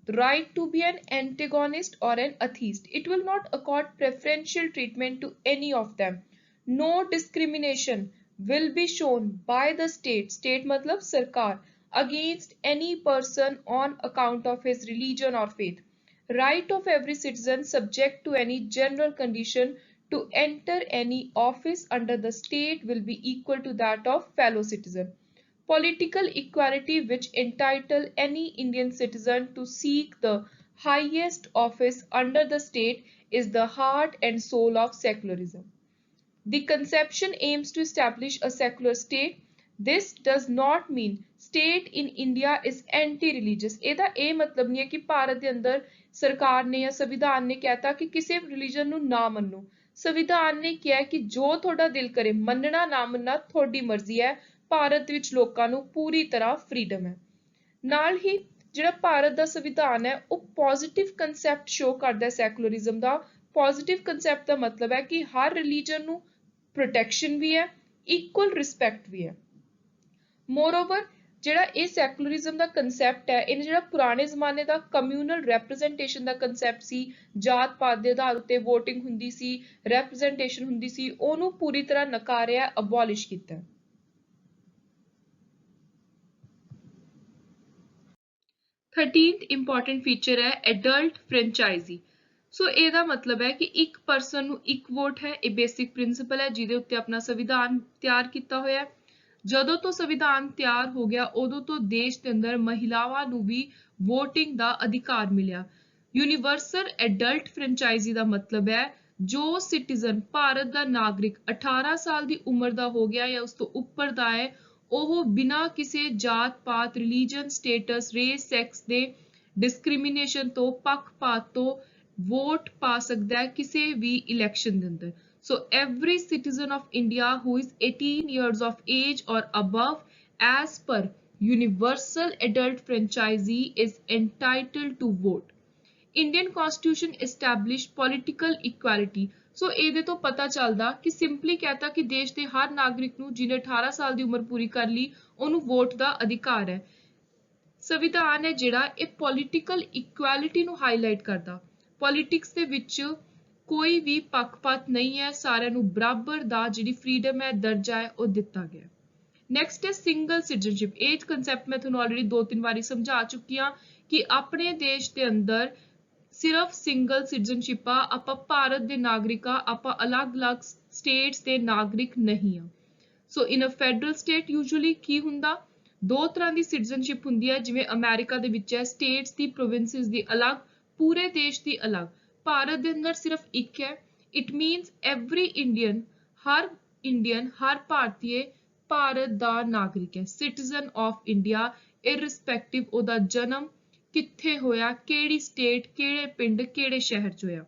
right to be an antagonist or an atheist. It will not accord preferential treatment to any of them. No discrimination will be shown by the state matlab sarkar, against any person on account of his religion or faith. Right of every citizen subject to any general condition to enter any office under the state will be equal to that of fellow citizen. Political equality which entitle any Indian citizen to seek the highest office under the state is the heart and soul of secularism. The conception aims to establish a secular state. This does not mean state in India is anti-religious. ਇਹਦਾ ਇਹ ਮਤਲਬ ਨਹੀਂ ਹੈ ਕਿ ਭਾਰਤ ਦੇ ਅੰਦਰ ਸਰਕਾਰ ਨੇ ਜਾਂ ਸੰਵਿਧਾਨ ਨੇ ਕਹਿਤਾ ਕਿ ਕਿਸੇ ਰਿਲੀਜਨ ਨੂੰ ਨਾ ਮੰਨੋ। ਸੰਵਿਧਾਨ ਨੇ ਕਿਹਾ ਕਿ ਜੋ ਤੁਹਾਡਾ ਦਿਲ ਕਰੇ ਮੰਨਣਾ ਨਾ ਮੰਨਣਾ ਤੁਹਾਡੀ ਮਰਜ਼ੀ ਹੈ। ਭਾਰਤ ਵਿੱਚ ਲੋਕਾਂ ਨੂੰ ਪੂਰੀ ਤਰ੍ਹਾਂ ਫਰੀडम ਹੈ। ਨਾਲ ਹੀ ਜਿਹੜਾ ਭਾਰਤ ਦਾ ਸੰਵਿਧਾਨ ਹੈ ਉਹ ਪੋਜ਼ਿਟਿਵ ਕਨਸੈਪਟ ਸ਼ੋ ਕਰਦਾ ਹੈ ਸੈਕੂਲਰਿਜ਼ਮ ਦਾ। ਪੋਜ਼ਿਟਿਵ ਕਨਸੈਪਟ ਦਾ ਮਤਲਬ ਹੈ ਕਿ ਹਰ ਰਿਲੀਜਨ ਨੂੰ ਪ੍ਰੋਟੈਕਸ਼ਨ ਵੀ ਹੈ, ਇਕੁਅਲ ਰਿਸਪੈਕਟ ਵੀ ਹੈ। ਮੋਰਓਵਰ ਜਿਹੜਾ ਇਹ ਸੈਕੂਲਰਿਜ਼ਮ ਦਾ ਕਨਸੈਪਟ ਹੈ ਇਹਨੇ ਜਿਹੜਾ ਪੁਰਾਣੇ ਜ਼ਮਾਨੇ ਦਾ ਕਮਿਊਨਲ ਰੈਪਰੈਜ਼ੈਂਟੇਸ਼ਨ ਦਾ ਕਨਸੈਪਟ ਸੀ, ਜਾਤ ਪਾਤ ਦੇ ਆਧਾਰ ਉੱਤੇ VOTING ਹੁੰਦੀ ਸੀ, ਰੈਪਰੈਜ਼ੈਂਟੇਸ਼ਨ ਹੁੰਦੀ ਸੀ, ਉਹਨੂੰ ਪੂਰੀ ਤਰ੍ਹਾਂ ਨਕਾਰਿਆ, ਅਬੋਲਿਸ਼ ਕੀਤਾ। 13th ਇੰਪੋਰਟੈਂਟ ਫੀਚਰ ਹੈ ਐਡਲਟ ਫਰੈਂਚਾਈਜ਼ੀ। ਸੋ ਇਹਦਾ ਮਤਲਬ ਹੈ ਕਿ ਇੱਕ ਪਰਸਨ ਨੂੰ ਇੱਕ ਵੋਟ ਹੈ। ਇਹ ਬੇਸਿਕ ਪ੍ਰਿੰਸੀਪਲ ਹੈ ਜਿਹਦੇ ਉੱਤੇ ਆਪਣਾ ਸੰਵਿਧਾਨ ਤਿਆਰ ਕੀਤਾ ਹੋਇਆ ਹੈ। ਜਦੋਂ ਤੋਂ ਸੰਵਿਧਾਨ ਤਿਆਰ ਹੋ ਗਿਆ ਉਦੋਂ ਤੋਂ ਦੇਸ਼ ਦੇ ਅੰਦਰ ਮਹਿਲਾਵਾਂ ਨੂੰ ਵੀ VOTING ਦਾ ਅਧਿਕਾਰ ਮਿਲਿਆ। ਯੂਨੀਵਰਸਲ ਐਡਲਟ ਫਰੈਂਚਾਈਜ਼ੀ ਦਾ ਮਤਲਬ ਹੈ ਜੋ ਸਿਟੀਜ਼ਨ ਭਾਰਤ ਦਾ ਨਾਗਰਿਕ 18 ਸਾਲ ਦੀ ਉਮਰ ਦਾ ਹੋ ਗਿਆ ਜਾਂ ਉਸ ਤੋਂ ਉੱਪਰ ਦਾ ਹੈ ਉਹ ਬਿਨਾਂ ਕਿਸੇ ਜਾਤ ਪਾਤ, ਰਿਲੀਜਨ, ਸਟੇਟਸ, ਰੇਸ, ਸੈਕਸ ਦੇ ਡਿਸਕ੍ਰਿਮੀਨੇਸ਼ਨ ਤੋਂ, ਪੱਖਪਾਤ ਤੋਂ ਵੋਟ ਪਾ ਸਕਦਾ ਹੈ ਕਿਸੇ ਵੀ ਇਲੈਕਸ਼ਨ ਦੇ ਅੰਦਰ। So every citizen of India who is 18 years of age or above as per universal adult franchisee is entitled to vote. Indian Constitution established political equality. So ਇਹਦੇ ਤੋਂ ਪਤਾ ਚੱਲਦਾ ਕਿ ਸਿੰਪਲੀ ਕਹਤਾ ਕਿ ਦੇਸ਼ ਦੇ ਹਰ ਨਾਗਰਿਕ ਨੂੰ ਜਿਹਨੇ 18 ਸਾਲ ਦੀ ਉਮਰ ਪੂਰੀ ਕਰ ਲਈ ਉਹਨੂੰ ਵੋਟ ਦਾ ਅਧਿਕਾਰ ਹੈ। ਸੰਵਿਧਾਨ ਹੈ ਜਿਹੜਾ ਇਹ ਪੋਲੀਟੀਕਲ ਇਕੁਐਲਿਟੀ ਨੂੰ ਹਾਈਲਾਈਟ ਕਰਦਾ। ਪੋਲਿਟਿਕਸ ਦੇ ਵਿੱਚ ਕੋਈ ਵੀ ਪੱਖਪਾਤ ਨਹੀਂ ਹੈ, ਸਾਰਿਆਂ ਨੂੰ ਬਰਾਬਰ ਦਾ ਜਿਹੜੀ ਫਰੀडम ਹੈ, ਦਰਜਾ ਹੈ ਉਹ ਦਿੱਤਾ ਗਿਆ। ਨੈਕਸਟ ਹੈ ਸਿੰਗਲ ਸਿਟੀਜ਼ਨਸ਼ਿਪ। ਇਹ ਕਨਸੈਪਟ ਮੈਂ ਤੁਹਾਨੂੰ ਆਲਰੇਡੀ 2-3 ਵਾਰੀ ਸਮਝਾ ਚੁੱਕੀ ਹਾਂ ਕਿ ਆਪਣੇ ਦੇਸ਼ ਦੇ ਅੰਦਰ ਸਿਰਫ ਸਿੰਗਲ ਸਿਟੀਜ਼ਨਸ਼ਿਪ ਆ, ਆਪਾਂ ਭਾਰਤ ਦੇ ਨਾਗਰਿਕ ਆ, ਆਪਾਂ ਅਲੱਗ-ਅਲੱਗ ਸਟੇਟਸ ਦੇ ਨਾਗਰਿਕ ਨਹੀਂ ਆ। ਸੋ ਇਨ ਅ ਫੈਡਰਲ ਸਟੇਟ ਯੂਜੂਅਲੀ ਕੀ ਹੁੰਦਾ, ਦੋ ਤਰ੍ਹਾਂ ਦੀ ਸਿਟੀਜ਼ਨਸ਼ਿਪ ਹੁੰਦੀ ਹੈ, ਜਿਵੇਂ ਅਮਰੀਕਾ ਦੇ ਵਿੱਚ ਹੈ ਸਟੇਟਸ ਦੀ, ਪ੍ਰੋਵਿੰਸਿਸ ਦੀ ਅਲੱਗ, ਪੂਰੇ ਦੇਸ਼ ਦੀ ਅਲੱਗ। ਭਾਰਤ ਦੇ ਅੰਦਰ ਸਿਰਫ ਇੱਕ ਹੈ। ਇਟ ਮੀਨਸ ਐਵਰੀ ਇੰਡੀਅਨ, ਹਰ ਭਾਰਤੀ ਭਾਰਤ ਦਾ ਨਾਗਰਿਕ ਹੈ, ਸਿਟੀਜ਼ਨ ਆਫ ਇੰਡੀਆ, ਇਰਰਿਸਪੈਕਟਿਵ ਉਹਦਾ ਜਨਮ ਕਿੱਥੇ ਹੋਇਆ, ਕਿਹੜੀ ਸਟੇਟ, ਕਿਹੜੇ ਪਿੰਡ, ਕਿਹੜੇ ਸ਼ਹਿਰ 'ਚ ਹੋਇਆ।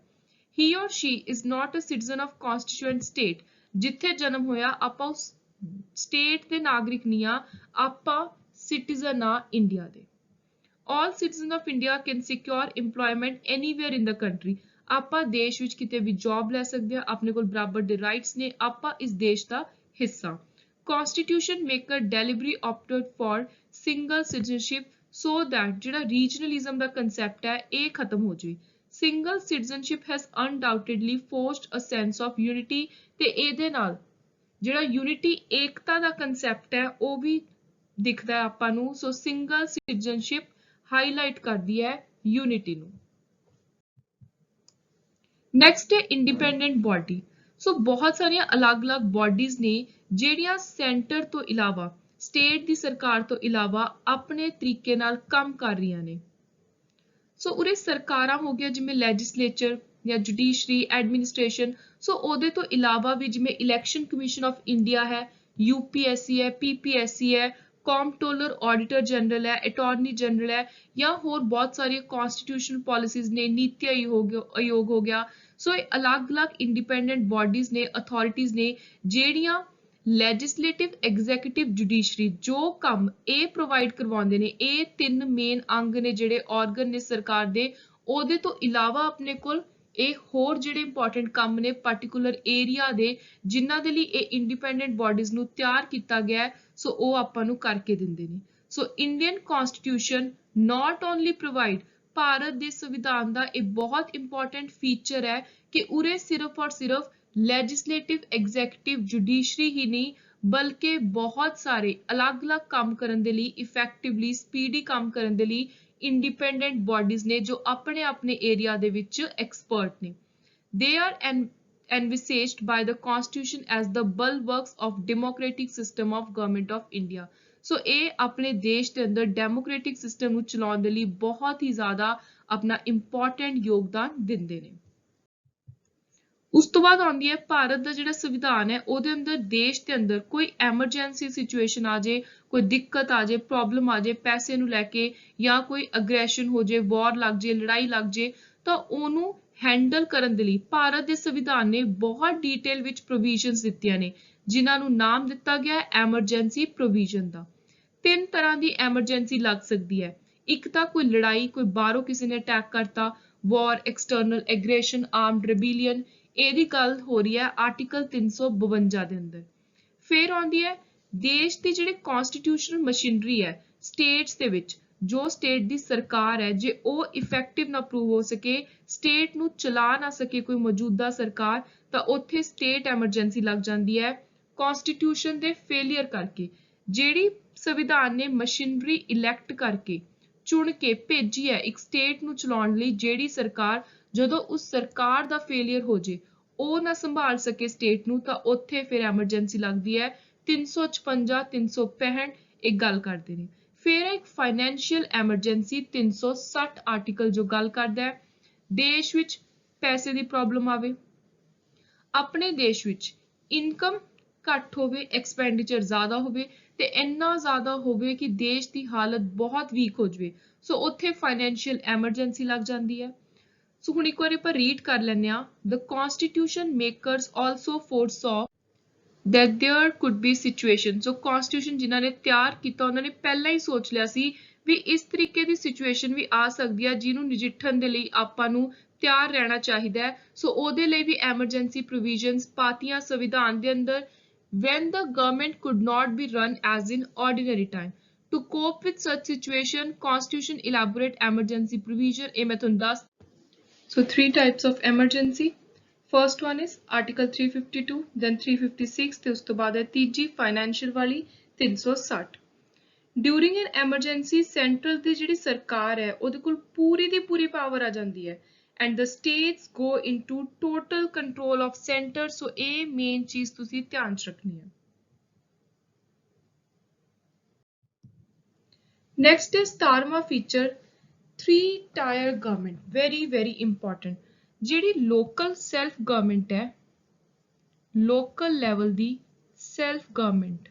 He or she is not a citizen of constituent state. ਜਿੱਥੇ ਜਨਮ ਹੋਇਆ ਆਪਾਂ ਉਸ ਸਟੇਟ ਦੇ ਨਾਗਰਿਕ ਨਹੀਂ ਆ, ਆਪਾਂ ਸਿਟੀਜ਼ਨ ਆ ਇੰਡੀਆ ਦੇ। All citizens of India can secure employment anywhere in the country. ਆਪਾਂ ਦੇਸ਼ ਵਿੱਚ ਕਿਤੇ ਵੀ ਜੌਬ ਲੈ ਸਕਦੇ ਹਾਂ, ਆਪਣੇ ਕੋਲ ਬਰਾਬਰ ਦੇ ਰਾਈਟਸ ਨੇ, ਆਪਾਂ ਇਸ ਦੇਸ਼ ਦਾ ਹਿੱਸਾ। Constitution maker deliberately opted for single citizenship so that ਜਿਹੜਾ regionalism ਦਾ concept ਹੈ ਇਹ ਖਤਮ ਹੋ ਜਾਵੇ। Single citizenship has undoubtedly forged a sense of unity ਤੇ ਇਹਦੇ ਨਾਲ ਜਿਹੜਾ unity ਏਕਤਾ ਦਾ concept ਹੈ ਉਹ ਵੀ ਦਿਖਦਾ ਹੈ ਆਪਾਂ ਨੂੰ। ਸੋ single citizenship ਹਾਈਲਾਈਟ ਕਰਦੀ ਹੈ ਯੂਨਿਟੀ ਨੂੰ। ਨੈਕਸਟ ਹੈ ਇੰਡੀਪੈਂਡੈਂਟ ਬਾਡੀ। ਸੋ ਬਹੁਤ ਸਾਰੀਆਂ ਅਲੱਗ-ਅਲੱਗ ਬਾਡੀਜ਼ ਨੇ ਜਿਹੜੀਆਂ ਸੈਂਟਰ ਤੋਂ ਇਲਾਵਾ, ਸਟੇਟ ਦੀ ਸਰਕਾਰ ਤੋਂ ਇਲਾਵਾ ਆਪਣੇ ਤਰੀਕੇ ਨਾਲ ਕੰਮ ਕਰ ਰਹੀਆਂ ਨੇ। ਸੋ ਉਰੇ ਸਰਕਾਰਾਂ ਹੋ ਗਿਆ ਜਿਵੇਂ ਲੈਜਿਸਲੇਚਰ ਜਾਂ ਜੁਡੀਸ਼ਰੀ, ਐਡਮਿਨਿਸਟ੍ਰੇਸ਼ਨ। ਸੋ ਉਹਦੇ ਤੋਂ ਇਲਾਵਾ ਵੀ ਜਿਵੇਂ ਇਲੈਕਸ਼ਨ ਕਮਿਸ਼ਨ ਆਫ ਇੰਡੀਆ ਹੈ, UPSC ਹੈ, PPSC ਹੈ, ਕੰਪਟਰੋਲਰ, ਆਡੀਟਰ ਜਨਰਲ ਹੈ, ਅਟਾਰਨੀ ਜਨਰਲ ਹੈ, ਜਾਂ ਹੋਰ ਬਹੁਤ ਸਾਰੀਆਂ ਕਨਸਟੀਟਿਊਸ਼ਨਲ ਪਾਲਿਸੀਜ਼ ਨੇ, ਨੀਤੀ ਆਯੋਗ ਹੋ ਗਿਆ। ਸੋ ਇਹ ਅਲੱਗ-ਅਲੱਗ ਇੰਡੀਪੈਂਡੈਂਟ ਬਾਡੀਜ਼ ਨੇ, ਅਥਾਰਟੀਜ਼ ਨੇ ਜਿਹੜੀਆਂ ਲੈਜਿਸਲੇਟਿਵ, ਐਗਜ਼ੀਕਿਊਟਿਵ, ਜੁਡੀਸ਼ਰੀ ਜੋ ਕੰਮ ਇਹ ਪ੍ਰੋਵਾਈਡ ਕਰਵਾਉਂਦੇ ਨੇ, ਇਹ ਤਿੰਨ ਮੇਨ ਅੰਗ ਨੇ ਜਿਹੜੇ ਆਰਗਨ ਨੇ ਸਰਕਾਰ ਦੇ। ਉਹਦੇ ਤੋਂ ਇਲਾਵਾ ਆਪਣੇ ਕੋਲ ਇਹ ਹੋਰ ਜਿਹੜੇ ਇੰਪੋਰਟੈਂਟ ਕੰਮ ਨੇ ਪਾਰਟਿਕੂਲਰ ਏਰੀਆ ਦੇ, ਜਿਨ੍ਹਾਂ ਦੇ ਲਈ ਇਹ ਇੰਡੀਪੈਂਡੈਂਟ ਬਾਡੀਜ਼ ਨੂੰ ਤਿਆਰ ਕੀਤਾ ਗਿਆ ਹੈ, ਸੋ ਉਹ ਆਪਾਂ ਨੂੰ ਕਰਕੇ ਦਿੰਦੇ ਨੇ। So Indian constitution not only provide, Bharat ਦੇ ਸੰਵਿਧਾਨ ਦਾ ਇਹ ਬਹੁਤ ਇੰਪੋਰਟੈਂਟ ਫੀਚਰ ਹੈ ਕਿ ਉਰੇ ਸਿਰਫ ਔਰ ਸਿਰਫ ਲੈਜਿਸਲੇਟਿਵ, ਐਗਜ਼ੀਕਿਊਟਿਵ, ਜੁਡੀਸ਼ਰੀ ਹੀ ਨਹੀਂ ਬਲਕਿ ਬਹੁਤ ਸਾਰੇ ਅਲੱਗ-ਅਲੱਗ ਕੰਮ ਕਰਨ ਦੇ ਲਈ, ਇਫੈਕਟਿਵਲੀ ਸਪੀਡੀ ਕੰਮ ਕਰਨ ਦੇ ਲਈ ਇੰਡੀਪੈਂਡੈਂਟ ਬਾਡੀਜ਼ ਨੇ ਜੋ ਆਪਣੇ ਆਪਣੇ ਏਰੀਆ ਦੇ ਵਿੱਚ ਐਕਸਪਰਟ ਨੇ। They are envisaged by the constitution as the bulwarks of democratic system of government of India। ਸੋ ਇਹ ਆਪਣੇ ਦੇਸ਼ ਦੇ ਅੰਦਰ ਡੈਮੋਕ੍ਰੈਟਿਕ ਸਿਸਟਮ ਨੂੰ ਚਲਾਉਣ ਦੇ ਲਈ ਬਹੁਤ ਹੀ ਜ਼ਿਆਦਾ ਆਪਣਾ ਇੰਪੋਰਟੈਂਟ ਯੋਗਦਾਨ ਦਿੰਦੇ ਨੇ। ਉਸ ਤੋਂ ਬਾਅਦ ਆਉਂਦੀ ਹੈ ਭਾਰਤ ਦਾ ਜਿਹੜਾ ਸੰਵਿਧਾਨ ਹੈ, ਉਹਦੇ ਅੰਦਰ ਦੇਸ਼ ਦੇ ਅੰਦਰ ਕੋਈ ਐਮਰਜੈਂਸੀ ਸਿਚੁਏਸ਼ਨ ਆ ਜੇ, ਕੋਈ ਦਿੱਕਤ ਆ ਜੇ, ਪ੍ਰੋਬਲਮ ਆ ਜੇ ਪੈਸੇ ਨੂੰ ਲੈ ਕੇ, ਜਾਂ ਕੋਈ ਅਗਰੈਸ਼ਨ ਹੋ ਜੇ, ਵਾਰ ਲੱਗ ਜੇ, ਲੜਾਈ ਲੱਗ ਜੇ, ਤਾਂ ਉਹਨੂੰ ਹੈਂਡਲ ਕਰਨ ਦੇ ਲਈ ਭਾਰਤ ਦੇ ਸੰਵਿਧਾਨ ਨੇ ਬਹੁਤ ਡੀਟੇਲ ਵਿੱਚ ਪ੍ਰੋਵੀਜ਼ਨਸ ਦਿੱਤੀਆਂ ਨੇ, ਜਿਨ੍ਹਾਂ ਨੂੰ ਨਾਮ ਦਿੱਤਾ ਗਿਆ ਐਮਰਜੈਂਸੀ ਪ੍ਰੋਵੀਜ਼ਨ ਦਾ। ਤਿੰਨ ਤਰ੍ਹਾਂ ਦੀ ਐਮਰਜੈਂਸੀ ਲੱਗ ਸਕਦੀ ਹੈ। ਇੱਕ ਤਾਂ ਕੋਈ ਲੜਾਈ, ਕੋਈ ਬਾਹਰੋਂ ਕਿਸੇ ਨੇ ਅਟੈਕ ਕਰਤਾ, ਵਾਰ, ਐਕਸਟਰਨਲ ਐਗਰੈਸ਼ਨ, ਆਰਮਡ ਰਿਬੇਲੀਅਨ, ਇਹਦੀ ਗੱਲ ਹੋ ਰਹੀ ਹੈ ਆਰਟੀਕਲ 352 ਦੇ ਅੰਦਰ। ਫਿਰ ਆਉਂਦੀ ਹੈ ਦੇਸ਼ ਦੀ ਜਿਹੜੀ ਕਨਸਟੀਟਿਊਸ਼ਨਲ ਮਸ਼ੀਨਰੀ ਹੈ ਸਟੇਟਸ ਦੇ ਵਿੱਚ, ਜੋ ਸਟੇਟ ਦੀ ਸਰਕਾਰ ਹੈ, ਜੇ ਉਹ ਇਫੈਕਟਿਵ ਨਾ ਪ੍ਰੂਵ ਹੋ ਸਕੇ, ਸਟੇਟ ਨੂੰ ਚਲਾ ਨਾ ਸਕੇ ਕੋਈ ਮੌਜੂਦਾ ਸਰਕਾਰ, ਤਾਂ ਉੱਥੇ ਸਟੇਟ ਐਮਰਜੈਂਸੀ ਲੱਗ ਜਾਂਦੀ ਹੈ ਕਨਸਟੀਟਿਊਸ਼ਨ ਦੇ ਫੇਲੀਅਰ ਕਰਕੇ। ਜਿਹੜੀ ਸੰਵਿਧਾਨ ਨੇ ਮਸ਼ੀਨਰੀ ਇਲੈਕਟ ਕਰਕੇ ਚੁਣ ਕੇ ਭੇਜੀ ਹੈ ਇੱਕ ਸਟੇਟ ਨੂੰ ਚਲਾਉਣ ਲਈ, ਜਿਹੜੀ ਸਰਕਾਰ, ਜਦੋਂ ਉਸ ਸਰਕਾਰ ਦਾ ਫੇਲੀਅਰ ਹੋ ਜੇ, ਉਹ ਨਾ ਸੰਭਾਲ ਸਕੇ ਸਟੇਟ ਨੂੰ, ਤਾਂ ਉੱਥੇ ਫਿਰ ਐਮਰਜੈਂਸੀ ਲੱਗਦੀ ਹੈ। 356, 365 ਇਹ ਗੱਲ ਕਰਦੇ ਨੇ। ਫਿਰ ਇੱਕ ਫਾਈਨੈਂਸ਼ੀਅਲ ਐਮਰਜੈਂਸੀ 360 ਆਰਟੀਕਲ ਜੋ ਗੱਲ ਕਰਦਾ ਹੈ ਦੇਸ਼ ਵਿੱਚ ਪੈਸੇ ਦੀ ਪ੍ਰੋਬਲਮ ਆਵੇ, ਆਪਣੇ ਦੇਸ਼ ਵਿੱਚ ਇਨਕਮ ਘੱਟ ਹੋਵੇ, ਐਕਸਪੈਂਡੀਚਰ ਜ਼ਿਆਦਾ ਹੋਵੇ, ਤੇ ਇੰਨਾ ਜ਼ਿਆਦਾ ਹੋਵੇ ਕਿ ਦੇਸ਼ ਦੀ ਹਾਲਤ ਬਹੁਤ ਵੀਕ ਹੋ ਜਾਵੇ, ਸੋ ਉੱਥੇ ਫਾਈਨੈਂਸ਼ੀਅਲ ਐਮਰਜੈਂਸੀ ਲੱਗ ਜਾਂਦੀ ਹੈ। ਸੋ ਹੁਣ ਇੱਕ ਵਾਰੀ ਆਪਾਂ ਰੀਡ ਕਰ ਲੈਂਦੇ ਹਾਂ। The constitution makers also foresaw that there could be situation। So constitution ਜਿਨ੍ਹਾਂ ਨੇ ਤਿਆਰ ਕੀਤਾ ਉਹਨਾਂ ਨੇ ਪਹਿਲਾਂ ਹੀ ਸੋਚ ਲਿਆ ਸੀ ਵੀ ਇਸ ਤਰੀਕੇ ਦੀ ਸਿਚੁਏਸ਼ਨ ਵੀ ਆ ਸਕਦੀ ਹੈ, ਜਿਹਨੂੰ ਨਜਿੱਠਣ ਦੇ ਲਈ ਆਪਾਂ ਨੂੰ ਤਿਆਰ ਰਹਿਣਾ ਚਾਹੀਦਾ ਹੈ। ਸੋ ਉਹਦੇ ਲਈ ਵੀ ਐਮਰਜੈਂਸੀ ਪ੍ਰੋਵੀਜ਼ਨਸ ਪਾਤੀਆਂ ਸੰਵਿਧਾਨ ਦੇ ਅੰਦਰ। When the government could not be run as in ordinary time, to cope with such situation, constitution elaborate emergency provision। ਇਹ ਮੈਂ ਤੁਹਾਨੂੰ ਦੱਸ। So 3 types of emergency। First one is Article 352, then 356, ਤੇ ਉਸ ਤੋਂ ਬਾਅਦ ਹੈ ਤੀਜੀ financial ਵਾਲੀ 360। During an emergency, central ਦੀ ਜਿਹੜੀ ਸਰਕਾਰ ਹੈ ਉਹਦੇ ਕੋਲ ਪੂਰੀ ਦੀ ਪੂਰੀ ਪਾਵਰ ਆ ਜਾਂਦੀ ਹੈ, and the states go into total control of center। so ਇਹ ਮੇਨ ਚੀਜ਼ ਤੁਸੀਂ ਧਿਆਨ ਚ ਰੱਖਣੀ ਹੈ। Next is 17ਵਾਂ feature 3-tier government। very important। ਜਿਹੜੀ ਲੋਕਲ ਸੈਲਫ ਗਵਰਨਮੈਂਟ ਹੈ, ਲੋਕਲ ਲੈਵਲ ਦੀ ਸੈਲਫ ਗਵਰਨਮੈਂਟ,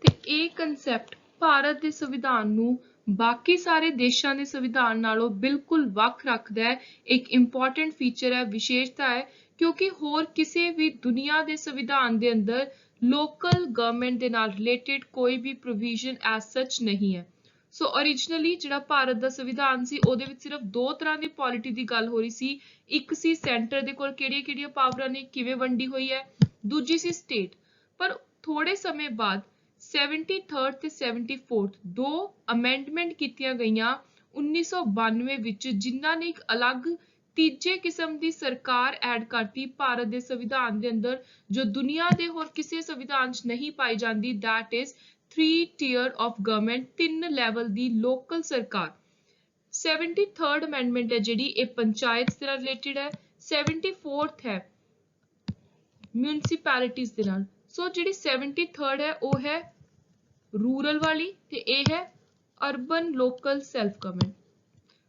ਤੇ ਇਹ ਕਨਸੈਪਟ ਭਾਰਤ ਦੇ ਸੰਵਿਧਾਨ ਨੂੰ ਬਾਕੀ ਸਾਰੇ ਦੇਸ਼ਾਂ ਦੇ ਸੰਵਿਧਾਨ ਨਾਲੋਂ ਬਿਲਕੁਲ ਵੱਖ ਰੱਖਦਾ ਹੈ। ਇੱਕ ਇੰਪੋਰਟੈਂਟ ਫੀਚਰ ਹੈ, ਵਿਸ਼ੇਸ਼ਤਾ ਹੈ, ਕਿਉਂਕਿ ਹੋਰ ਕਿਸੇ ਵੀ ਦੁਨੀਆ ਦੇ ਸੰਵਿਧਾਨ ਦੇ ਅੰਦਰ ਲੋਕਲ ਗਵਰਨਮੈਂਟ ਦੇ ਨਾਲ ਰਿਲੇਟਡ ਕੋਈ ਵੀ ਪ੍ਰੋਵੀਜ਼ਨ ਐਜ਼ ਸੱਚ ਨਹੀਂ ਹੈ। ਸੋ ਓਰੀਜਨਲੀ ਜਿਹੜਾ ਭਾਰਤ ਦਾ ਸੰਵਿਧਾਨ ਸੀ ਉਹਦੇ ਵਿੱਚ ਸਿਰਫ ਦੋ ਤਰ੍ਹਾਂ ਦੀ ਪੋਲਿਟੀ ਦੀ ਗੱਲ ਹੋ ਰਹੀ ਸੀ। ਇੱਕ ਸੀ ਸੈਂਟਰ ਦੇ ਕੋਲ ਕਿਹੜੀਆਂ-ਕਿਹੜੀਆਂ ਪਾਵਰਾਂ ਨੇ, ਕਿਵੇਂ ਵੰਡੀ ਹੋਈ ਹੈ, ਦੂਜੀ ਸੀ ਸਟੇਟ। ਪਰ ਥੋੜੇ ਸਮੇਂ ਬਾਅਦ 73rd ਤੇ 74th ਦੋ ਅਮੈਂਡਮੈਂਟ ਕੀਤੀਆਂ ਗਈਆਂ 1992 ਵਿੱਚ, ਜਿਨ੍ਹਾਂ ਨੇ ਇੱਕ ਅਲੱਗ ਤੀਜੇ ਕਿਸਮ ਦੀ ਸਰਕਾਰ ਐਡ ਕਰਤੀ ਭਾਰਤ ਦੇ ਸੰਵਿਧਾਨ ਦੇ ਅੰਦਰ, ਜੋ ਦੁਨੀਆ ਦੇ ਹੋਰ ਕਿਸੇ ਸੰਵਿਧਾਨ 'ਚ ਨਹੀਂ ਪਾਈ ਜਾਂਦੀ। that is 3-tier of government, 3 level the local ਸਰਕਾਰ। 73rd amendment ਹੈ ਜਿਹੜੀ, ਇਹ ਪੰਚਾਇਤ ਦੇ ਨਾਲ ਰਿਲੇਟਡ ਹੈ। 74th ਹੈ ਮਿਊਨਿਸਪੈਲਿਟੀਜ਼ ਦੇ ਨਾਲ। ਸੋ ਜਿਹੜੀ 73rd ਹੈ ਉਹ ਹੈ ਰੂਰਲ ਵਾਲੀ, ਤੇ ਇਹ ਹੈ ਅਰਬਨ ਲੋਕਲ ਸੈਲਫ ਗਵਰਨਮੈਂਟ।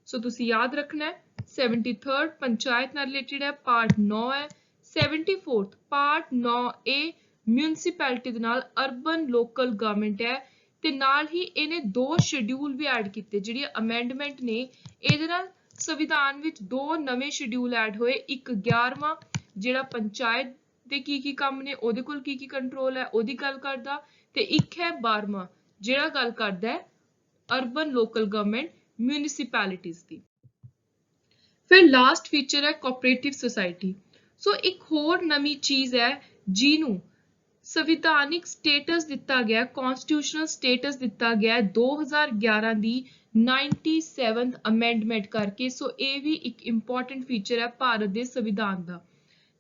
ਸੋ ਤੁਸੀਂ ਯਾਦ ਰੱਖਣਾ ਹੈ 73rd ਪੰਚਾਇਤ ਨਾਲ ਰਿਲੇਟਡ ਹੈ, ਪਾਰਟ 9 ਹੈ। 74th ਪਾਰਟ 9A ਮਿਊਨਿਸਪੈਲਿਟੀ ਦੇ ਨਾਲ ਅਰਬਨ ਲੋਕਲ ਗਵਰਨਮੈਂਟ ਹੈ, ਤੇ ਨਾਲ ਹੀ ਇਹਨੇ ਦੋ ਸ਼ਡਿਊਲ ਵੀ ਐਡ ਕੀਤੇ। ਜਿਹੜੀ ਅਮੈਂਡਮੈਂਟ ਨੇ ਇਹਦੇ ਨਾਲ संविधान विच 2 नवे शेड्यूल ऐड होए, एक 11वां जिहड़ा पंचायत दे की काम ने ओहदे कोल की कंट्रोल है ओहदी गल करदा, ते एक है 12वां जिहड़ा गल करदा है अर्बन लोकल गवर्नमेंट म्यूनिसिपैलिटीज दी। फिर लास्ट फीचर है कोऑपरेटिव सोसाइटी। सो एक होर नवी चीज है जिन्हों संविधानिक स्टेटस दिता गया, कॉन्स्टिट्यूशनल स्टेटस दिता गया 2011 दी 97th अमेंडमेंट करके। सो ये भी एक इंपॉर्टेंट फीचर है भारत के संविधान का।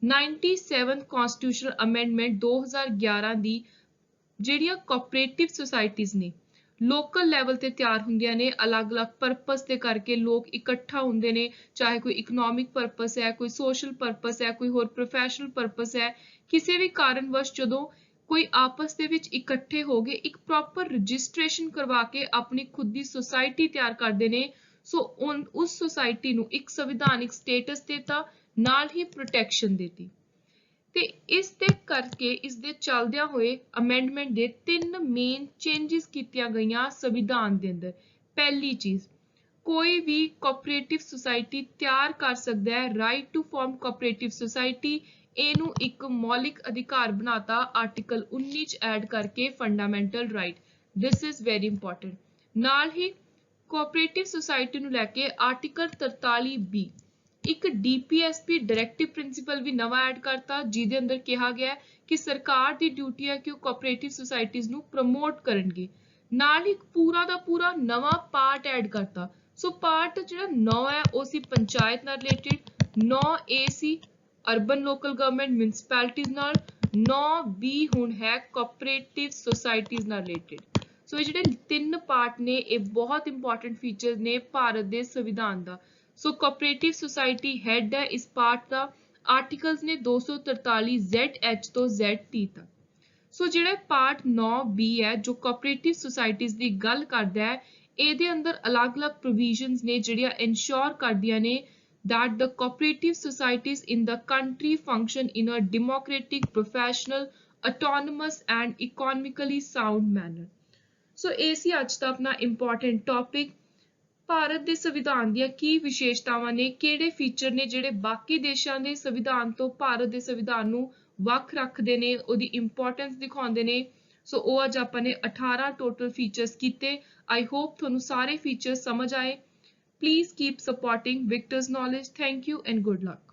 97th कॉन्स्टिट्यूशनल अमेंडमेंट 2011 दी ਜਿਹੜੀਆਂ ਕੋਆਪਰੇਟਿਵ सोसाइटीज ने लोकल लैवल ते तैयार ਹੁੰਦੀਆਂ ਨੇ, अलग-अलग पर्पस ਦੇ ਕਰਕੇ ਲੋਕ ਇਕੱਠਾ ਹੁੰਦੇ ਨੇ, ਚਾਹੇ ਕੋਈ ਇਕਨੋਮਿਕ पर्पस है, कोई सोशल पर्पस है, कोई ਹੋਰ प्रोफैशनल पर्पस है, ਕਿਸੇ ਵੀ ਕਾਰਨਵਸ਼ ਜਦੋਂ ਕੋਈ ਆਪਸ ਦੇ ਵਿੱਚ ਇਕੱਠੇ ਹੋ ਗਏ ਇੱਕ ਪ੍ਰੋਪਰ ਰਜਿਸਟ੍ਰੇਸ਼ਨ ਕਰਵਾ ਕੇ ਆਪਣੀ ਖੁਦ ਦੀ ਸੁਸਾਇਟੀ ਤਿਆਰ ਕਰਦੇ ਨੇ। ਸੋ ਉਸ ਸੁਸਾਇਟੀ ਨੂੰ ਇੱਕ ਸੰਵਿਧਾਨਿਕ ਸਟੇਟਸ ਦਿੱਤਾ, ਨਾਲ ਹੀ ਪ੍ਰੋਟੈਕਸ਼ਨ ਦਿੱਤੀ। ਤੇ ਇਸ ਦੇ ਕਰਕੇ ਇਸ ਦੇ ਚੱਲਦਿਆਂ ਹੋਏ ਅਮੈਂਡਮੈਂਟ ਦੇ 3 ਮੇਨ ਚੇਂजेस ਕੀਤੀਆਂ ਗਈਆਂ ਸੰਵਿਧਾਨ ਦੇ ਅੰਦਰ। ਪਹਿਲੀ ਚੀਜ਼, ਕੋਈ ਵੀ ਕੋਆਪਰੇਟਿਵ ਸੁਸਾਇਟੀ ਤਿਆਰ ਕਰ ਸਕਦਾ ਹੈ, right to form cooperative society, ਇਹਨੂੰ ਇੱਕ ਮੌਲਿਕ ਅਧਿਕਾਰ ਬਣਾਤਾ ਆਰਟੀਕਲ 19 ਚ ਐਡ ਕਰਕੇ fundamental right. This is very important. ਨਾਲ ਹੀ ਕੋਆਪਰੇਟਿਵ ਸੁਸਾਇਟੀ ਨੂੰ ਲੈ ਕੇ ਆਰਟੀਕਲ 43B एक DPSP डायरेक्टिव प्रिंसीपल भी नवा ऐड करता, जिहदे अंदर कहा गया है कि सरकार की ड्यूटी है कि वो कोऑपरेटिव सोसाइटीज नू प्रमोट करनगे। नाल ही पूरा दा पूरा नवा पार्ट ऐड करता। सो पार्ट जिहड़ा 9 है वो सी पंचायत नाल रिलेटेड, 9A सी अर्बन लोकल गवर्नमेंट म्यूनिसिपैलिटीज नाल, 9B हुण है कोऑपरेटिव सोसाइटीज नाल रिलेटेड। सो ये जिहड़े 3 पार्ट ने ये बहुत इंपॉर्टेंट फीचर ने भारत के संविधान का। सो कोऑपरेटिव सोसाइटी हैड है इस पार्ट का, आर्टिकल्स ने 243 ZH तो ZT तक। सो जिहड़ा पार्ट 9B है जो कोऑपरेटिव सोसाइटीज की गल करदा है, ਇਹਦੇ अंदर अलग-अलग प्रोविजनस ने ਜਿਹੜੀਆਂ इंश्योर ਕਰਦੀਆਂ ਨੇ that the cooperative societies in the country function in a democratic, professional, autonomous and economically sound manner। सो ਇਹ ਸੀ ਅੱਜ ਦਾ ਆਪਣਾ ਇੰਪੋਰਟੈਂਟ ਟੌਪਿਕ। ਭਾਰਤ ਦੇ ਸੰਵਿਧਾਨ ਦੀਆਂ ਕੀ ਵਿਸ਼ੇਸ਼ਤਾਵਾਂ ਨੇ, ਕਿਹੜੇ ਫੀਚਰ ਨੇ ਜਿਹੜੇ ਬਾਕੀ ਦੇਸ਼ਾਂ ਦੇ ਸੰਵਿਧਾਨ ਤੋਂ ਭਾਰਤ ਦੇ ਸੰਵਿਧਾਨ ਨੂੰ ਵੱਖ ਰੱਖਦੇ ਨੇ, ਉਹਦੀ ਇੰਪੋਰਟੈਂਸ ਦਿਖਾਉਂਦੇ ਨੇ। ਸੋ ਉਹ ਅੱਜ ਆਪਾਂ ਨੇ 18 ਟੋਟਲ ਫੀਚਰਸ ਕੀਤੇ। ਆਈ ਹੋਪ ਤੁਹਾਨੂੰ ਸਾਰੇ ਫੀਚਰਸ ਸਮਝ ਆਏ। Please keep supporting Victors knowledge. Thank you and good luck.